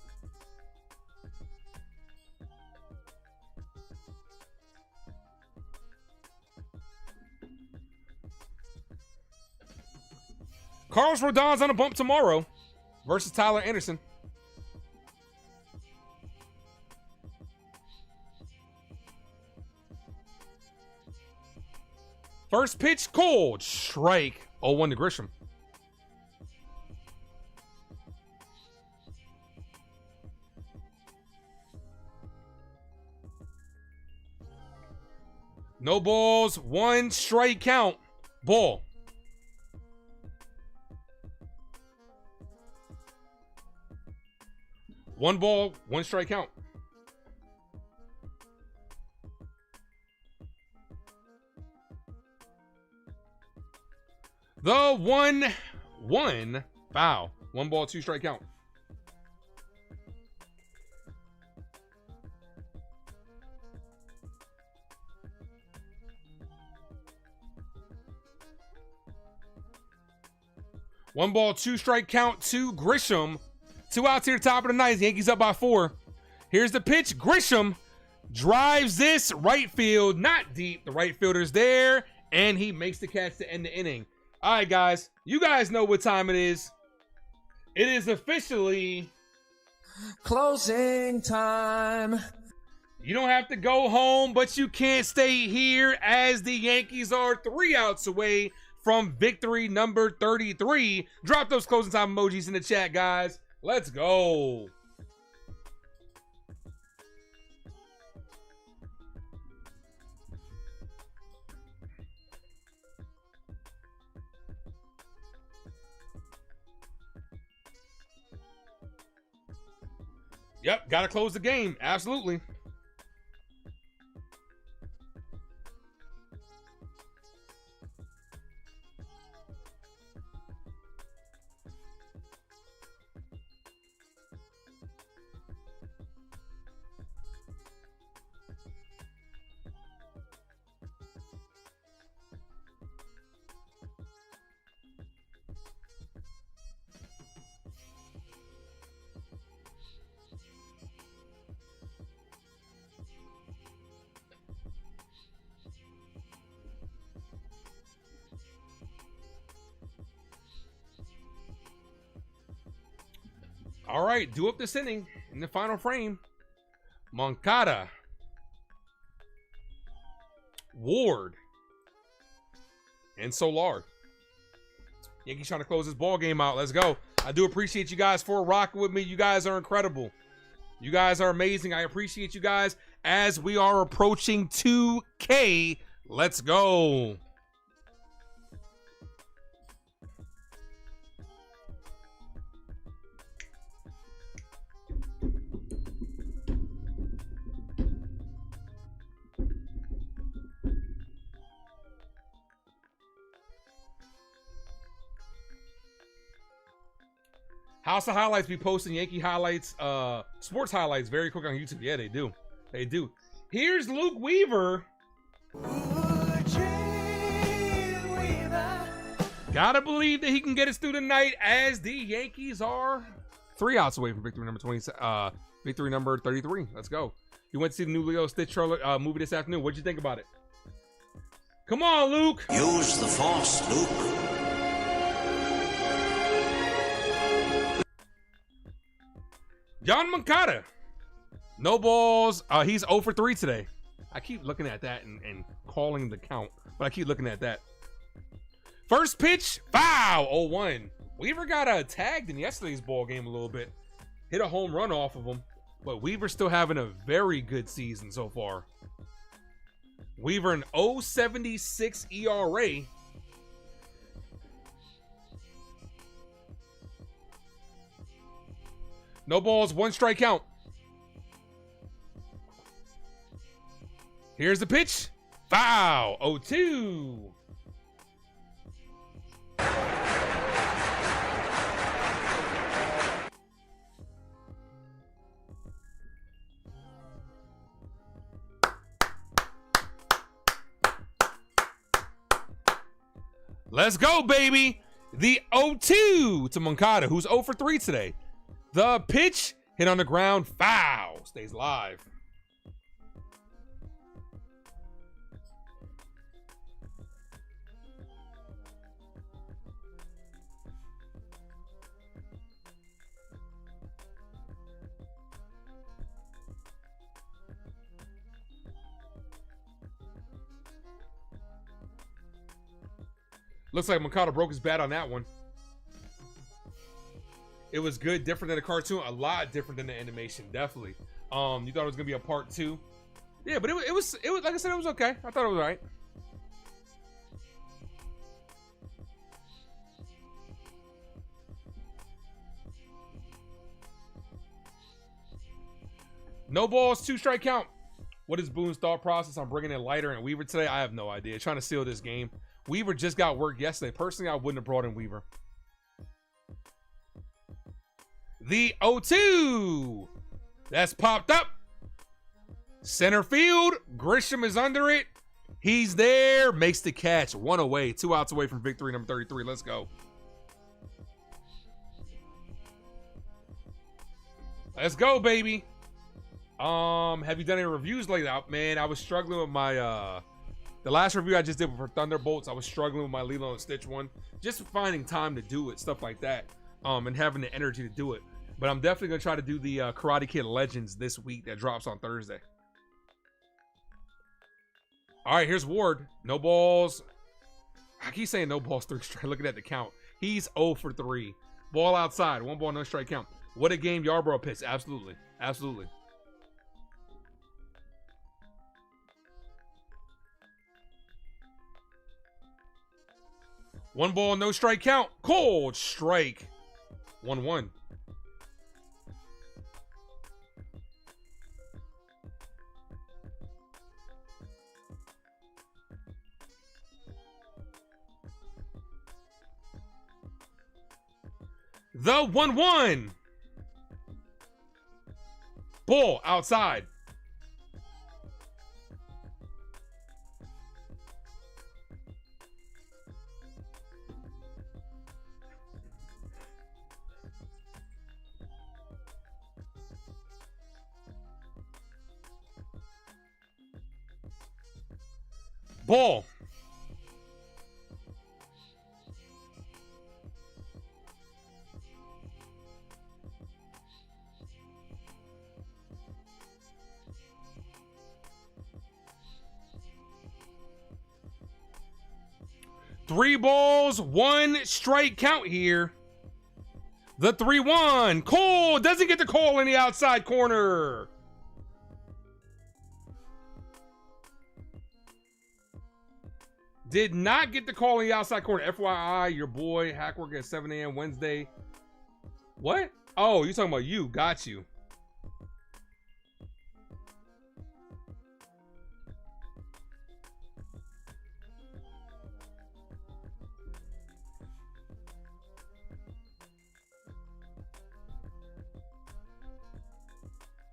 J: Carlos Rodon's on a bump tomorrow versus Tyler Anderson. First pitch, cold. Strike. 0-1 to Grisham. No balls, 1 strike count. Ball. One ball, 1 strike count. The 1-1 foul. 1 ball, 2 strike count. One ball, 2 strike count to Grisham. 2 outs here, top of the ninth. Yankees up by 4. Here's the pitch. Grisham drives this right field, not deep. The right fielder's there, and he makes the catch to end the inning. All right, guys. You guys know what time it is. It is officially
A: closing time.
J: You don't have to go home, but you can't stay here as the Yankees are 3 outs away from victory number 33. Drop those closing time emojis in the chat, guys. Let's go. Yep, got to close the game. Absolutely. All right, do up this inning in the final frame. Moncada, Ward, and Solar. Yankees trying to close this ball game out. Let's go. I do appreciate you guys for rocking with me. You guys are incredible. You guys are amazing. I appreciate you guys as we are approaching 2K. Let's go. House of Highlights be posting Yankee highlights, sports highlights very quick on YouTube. Yeah, they do. They do. Here's Luke Weaver. Gotta believe that he can get us through the night as the Yankees are 3 outs away from victory number 20. Victory number 33. Let's go. You went to see the new Leo Stitch trailer, movie this afternoon. What'd you think about it? Come on, Luke.
N: Use the Force, Luke.
J: John Moncada. No balls. He's 0 for 3 today. I keep looking at that and calling the count, but I keep looking at that. First pitch, foul, 0-1. Weaver got tagged in yesterday's ball game a little bit. Hit a home run off of him, but Weaver's still having a very good season so far. Weaver an 0.76 ERA. No balls, 1 strike count. Here's the pitch. Foul. 0-2. Let's go, baby. The 0-2 to Moncada, who's 0 for 3 today. The pitch hit on the ground, foul, stays live. Looks like Moncada broke his bat on that one. It was good, different than the cartoon, a lot different than the animation, definitely. You thought it was gonna be a part 2? Yeah, but it was like I said, it was okay. I thought it was all right. No balls, 2 strike count. What is Boone's thought process on bringing in Leiter and Weaver today? I have no idea. Trying to seal this game. Weaver just got work yesterday. Personally, I wouldn't have brought in Weaver. The 0-2. That's popped up. Center field. Grisham is under it. He's there. Makes the catch. 1 away. 2 outs away from victory number 33. Let's go. Let's go, baby. Have you done any reviews lately? Man, I was struggling with my the last review I just did for Thunderbolts. I was struggling with my Lilo and Stitch one, just finding time to do it, stuff like that, and having the energy to do it. But I'm definitely gonna try to do the Karate Kid Legends this week that drops on Thursday. All right, here's Ward. No balls. I keep saying no balls, 3 strike. Looking at the count, he's 0 for 3. Ball outside, 1 ball, no strike count. What a game Yarbrough pitched. Absolutely, absolutely. One ball, no strike count. Cold strike. 1-1. The 1-1. Ball outside. Ball. Three balls, 1 strike count here. The 3-1. Cole doesn't get the call in the outside corner. Did not get the call in the outside corner. FYI, your boy Hackwork at 7 a.m. Wednesday. What? Oh, you're talking about you. Got you.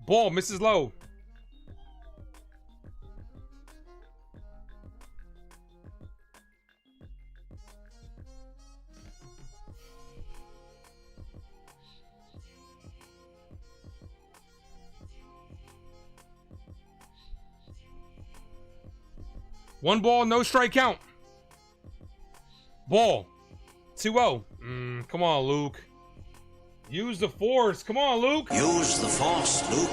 J: Ball misses low. One ball, no strike count. Ball. 2-0. Come on, Luke. Use the force. Come on, Luke.
N: Use the force, Luke.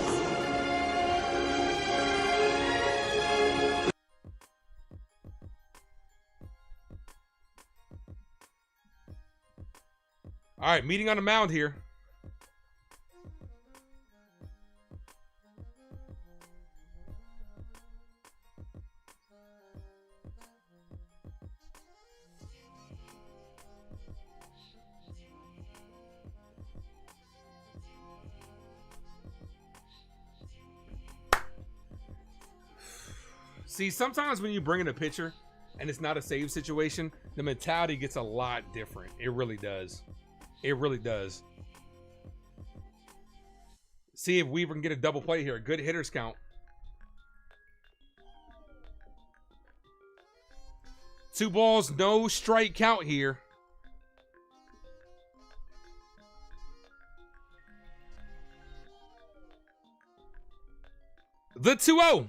J: All right, meeting on the mound here. See, sometimes when you bring in a pitcher and it's not a save situation, the mentality gets a lot different. It really does. It really does. See if Weaver can get a double play here. A good hitters count. Two balls, no strike count here. The 2-0.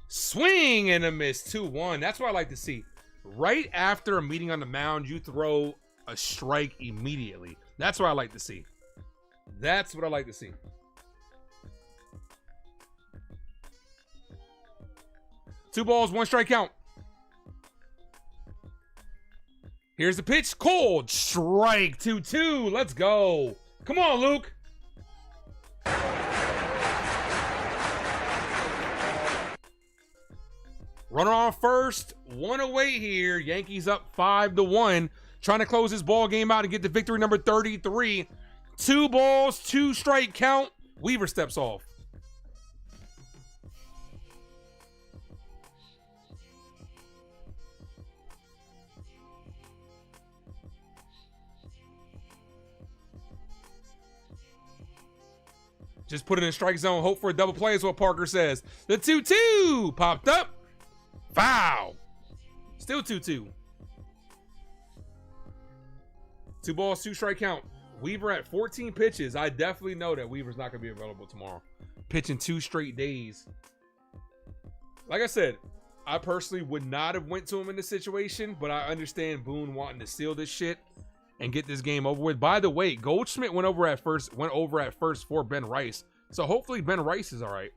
J: Swing and a miss. 2-1. That's what I like to see. Right after a meeting on the mound, you throw a strike immediately. That's what I like to see. That's what I like to see. Two balls, 1 strike count. Here's the pitch. Cold strike. 2-2. Let's go. Come on, Luke. Runner on first, 1 away here. Yankees up 5-1. Trying to close this ball game out and get the victory number 33. 2 balls, 2 strike count. Weaver steps off. Just put it in strike zone. Hope for a double play is what Parker says. The 2-2 popped up. Foul. Still 2-2. 2 balls, 2 strike count. Weaver at 14 pitches. I definitely know that Weaver's not going to be available tomorrow. Pitching 2 straight days. Like I said, I personally would not have went to him in this situation, but I understand Boone wanting to seal this shit and get this game over with. By the way, Goldschmidt went over at first for Ben Rice. So hopefully Ben Rice is all right.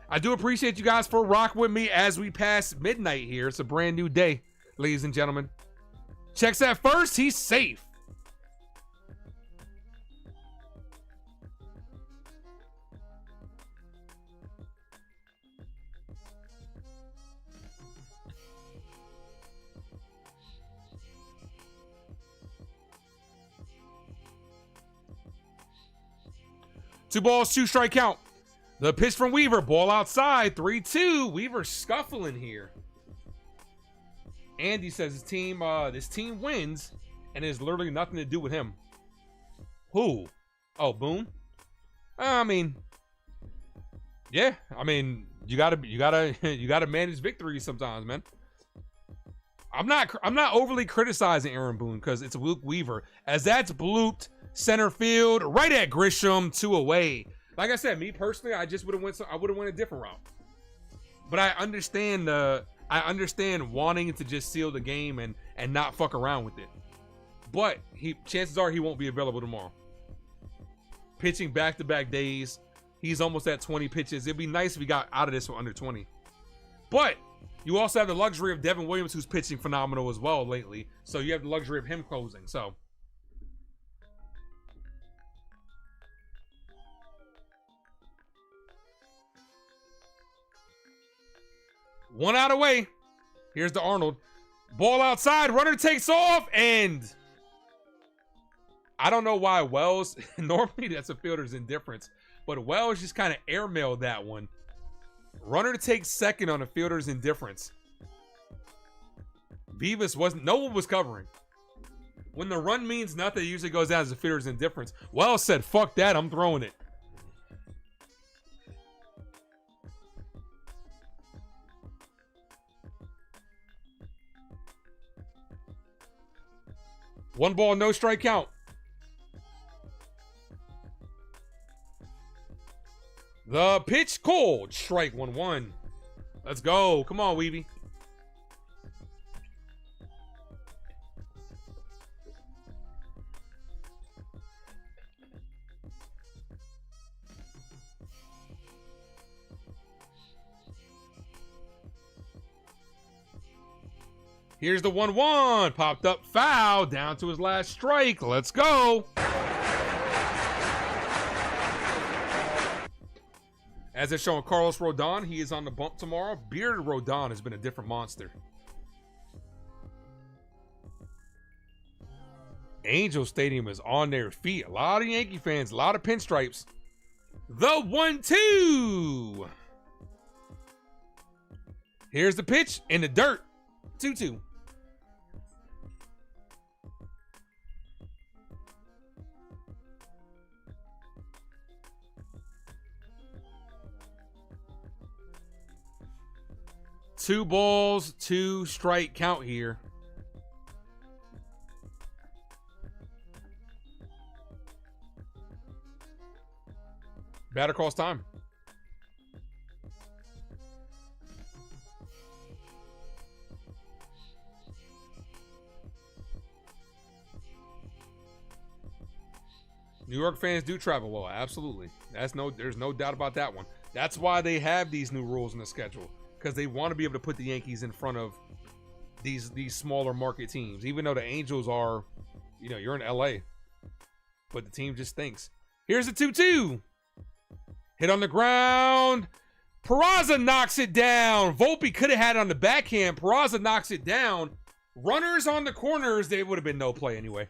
J: I do appreciate you guys for rocking with me as we pass midnight here. It's a brand new day, ladies and gentlemen. Checks at first. He's safe. Two balls, 2 strike count. The pitch from Weaver, ball outside, 3-2. Weaver scuffling here. Andy says this team wins, and it has literally nothing to do with him. Who? Oh, Boone. I mean, yeah. I mean, you gotta manage victories sometimes, man. I'm not overly criticizing Aaron Boone because it's Luke Weaver, as that's blooped center field right at Grisham, 2 away. Like I said, me personally, I just would have went a different route. But I understand wanting to just seal the game and not fuck around with it. But chances are he won't be available tomorrow. Pitching back-to-back days. He's almost at 20 pitches. It'd be nice if he got out of this for under 20. But you also have the luxury of Devin Williams, who's pitching phenomenal as well lately. So you have the luxury of him closing. So one out away. Here's the Arnold. Ball outside. Runner takes off. And I don't know why Wells, normally that's a fielder's indifference, but Wells just kind of airmailed that one. Runner takes second on a fielder's indifference. Vivas no one was covering. When the run means nothing, it usually goes down as a fielder's indifference. Wells said, fuck that, I'm throwing it. One ball, no strike count. The pitch cold. Strike 1-1. Let's go. Come on, Weeby. Here's the 1-1. Popped up foul. Down to his last strike. Let's go. As it's showing Carlos Rodon, he is on the bump tomorrow. Bearded Rodon has been a different monster. Angel Stadium is on their feet. A lot of Yankee fans, a lot of pinstripes. The 1-2. Here's the pitch in the dirt. 2-2. Two balls, 2 strike count here. Batter calls time. New York fans do travel well, absolutely. There's no doubt about that one. That's why they have these new rules in the schedule, because they want to be able to put the Yankees in front of these smaller market teams. Even though the Angels are, you're in LA, but the team just thinks. Here's the 2-2. Hit on the ground. Peraza knocks it down. Volpe could have had it on the backhand. Peraza knocks it down. Runners on the corners, they would have been no play anyway.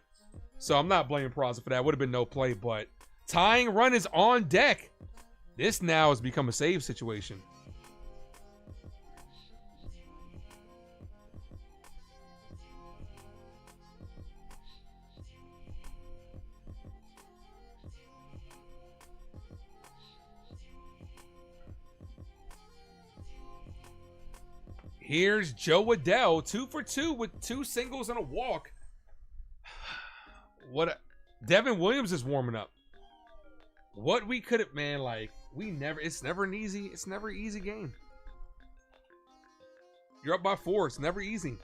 J: So I'm not blaming Peraza for that. Would have been no play, but tying run is on deck. This now has become a save situation. Here's Joe Adell, 2 for 2 with 2 singles and a walk. what Devin Williams is warming up. What we could have, man, like it's never an easy game. You're up by 4. It's never easy.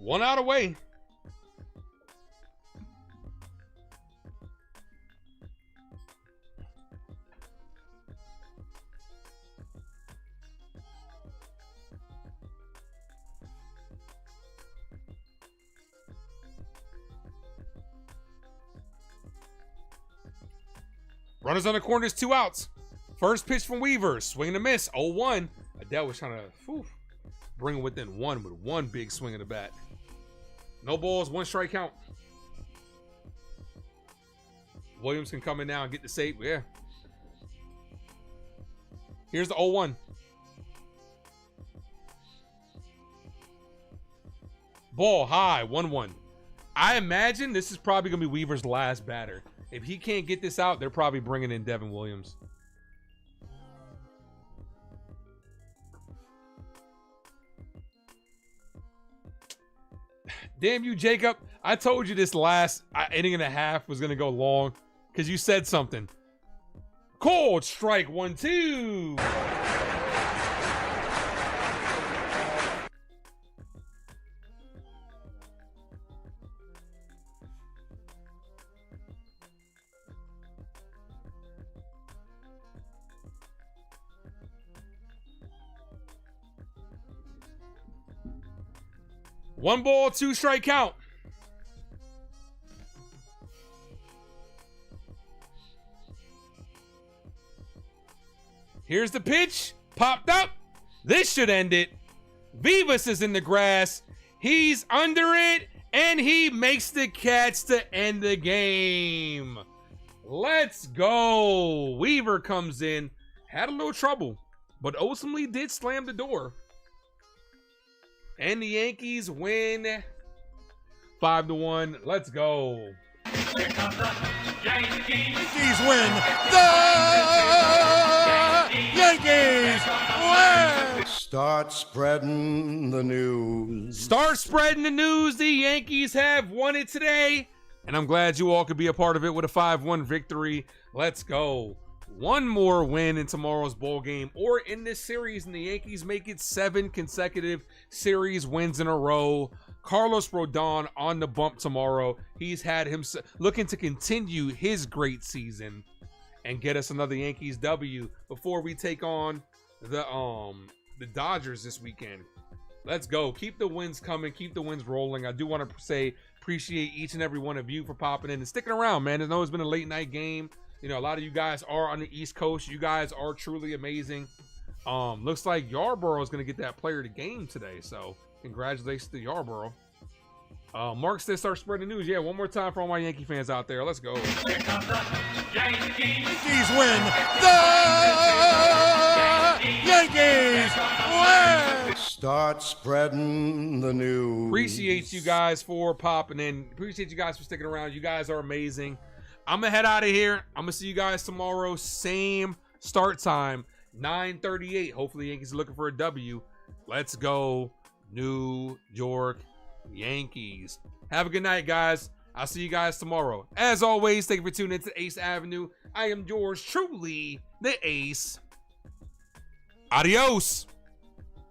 J: One out away. Runners on the corners, 2 outs. First pitch from Weaver, swing and a miss, 0-1. Adele was trying to bring it within 1 with 1 big swing of the bat. No balls, 1 strike count. Williams can come in now and get the save. Yeah. Here's the 0-1. Ball high, 1-1. I imagine this is probably going to be Weaver's last batter. If he can't get this out, they're probably bringing in Devin Williams. Damn you, Jacob. I told you this last inning and a half was going to go long because you said something. Cold strike, 1-2. One ball, 2 strike count. Here's the pitch. Popped up. This should end it. Vivas is in the grass. He's under it, and he makes the catch to end the game. Let's go. Weaver comes in. Had a little trouble, but ultimately did slam the door. And the Yankees win 5-1. Let's go.
A: Here comes the Yankees.
I: Yankees win. The Yankees win. Start spreading the news.
J: Start spreading the news. The Yankees have won it today. And I'm glad you all could be a part of it with a 5-1 victory. Let's go. One more win in tomorrow's bowl game or in this series, and the Yankees make it 7 consecutive series wins in a row. Carlos Rodon on the bump tomorrow. He's had him looking to continue his great season and get us another Yankees W before we take on the Dodgers this weekend. Let's go. Keep the wins coming. Keep the wins rolling. I do want to say appreciate each and every one of you for popping in and sticking around, man. I know it's been a late night game. You know, a lot of you guys are on the East Coast. You guys are truly amazing. Looks like Yarbrough is going to get that player of the game today. So, congratulations to Yarbrough. Mark says start spreading the news. Yeah, one more time for all my Yankee fans out there. Let's go.
A: Here comes the Yankees.
I: Yankees win. The Yankees win. Start spreading the news.
J: Appreciate you guys for popping in. Appreciate you guys for sticking around. You guys are amazing. I'm going to head out of here. I'm going to see you guys tomorrow. Same start time, 9:38. Hopefully Yankees are looking for a W. Let's go, New York Yankees. Have a good night, guys. I'll see you guys tomorrow. As always, thank you for tuning in to Ace Avenue. I am yours truly, the Ace. Adios.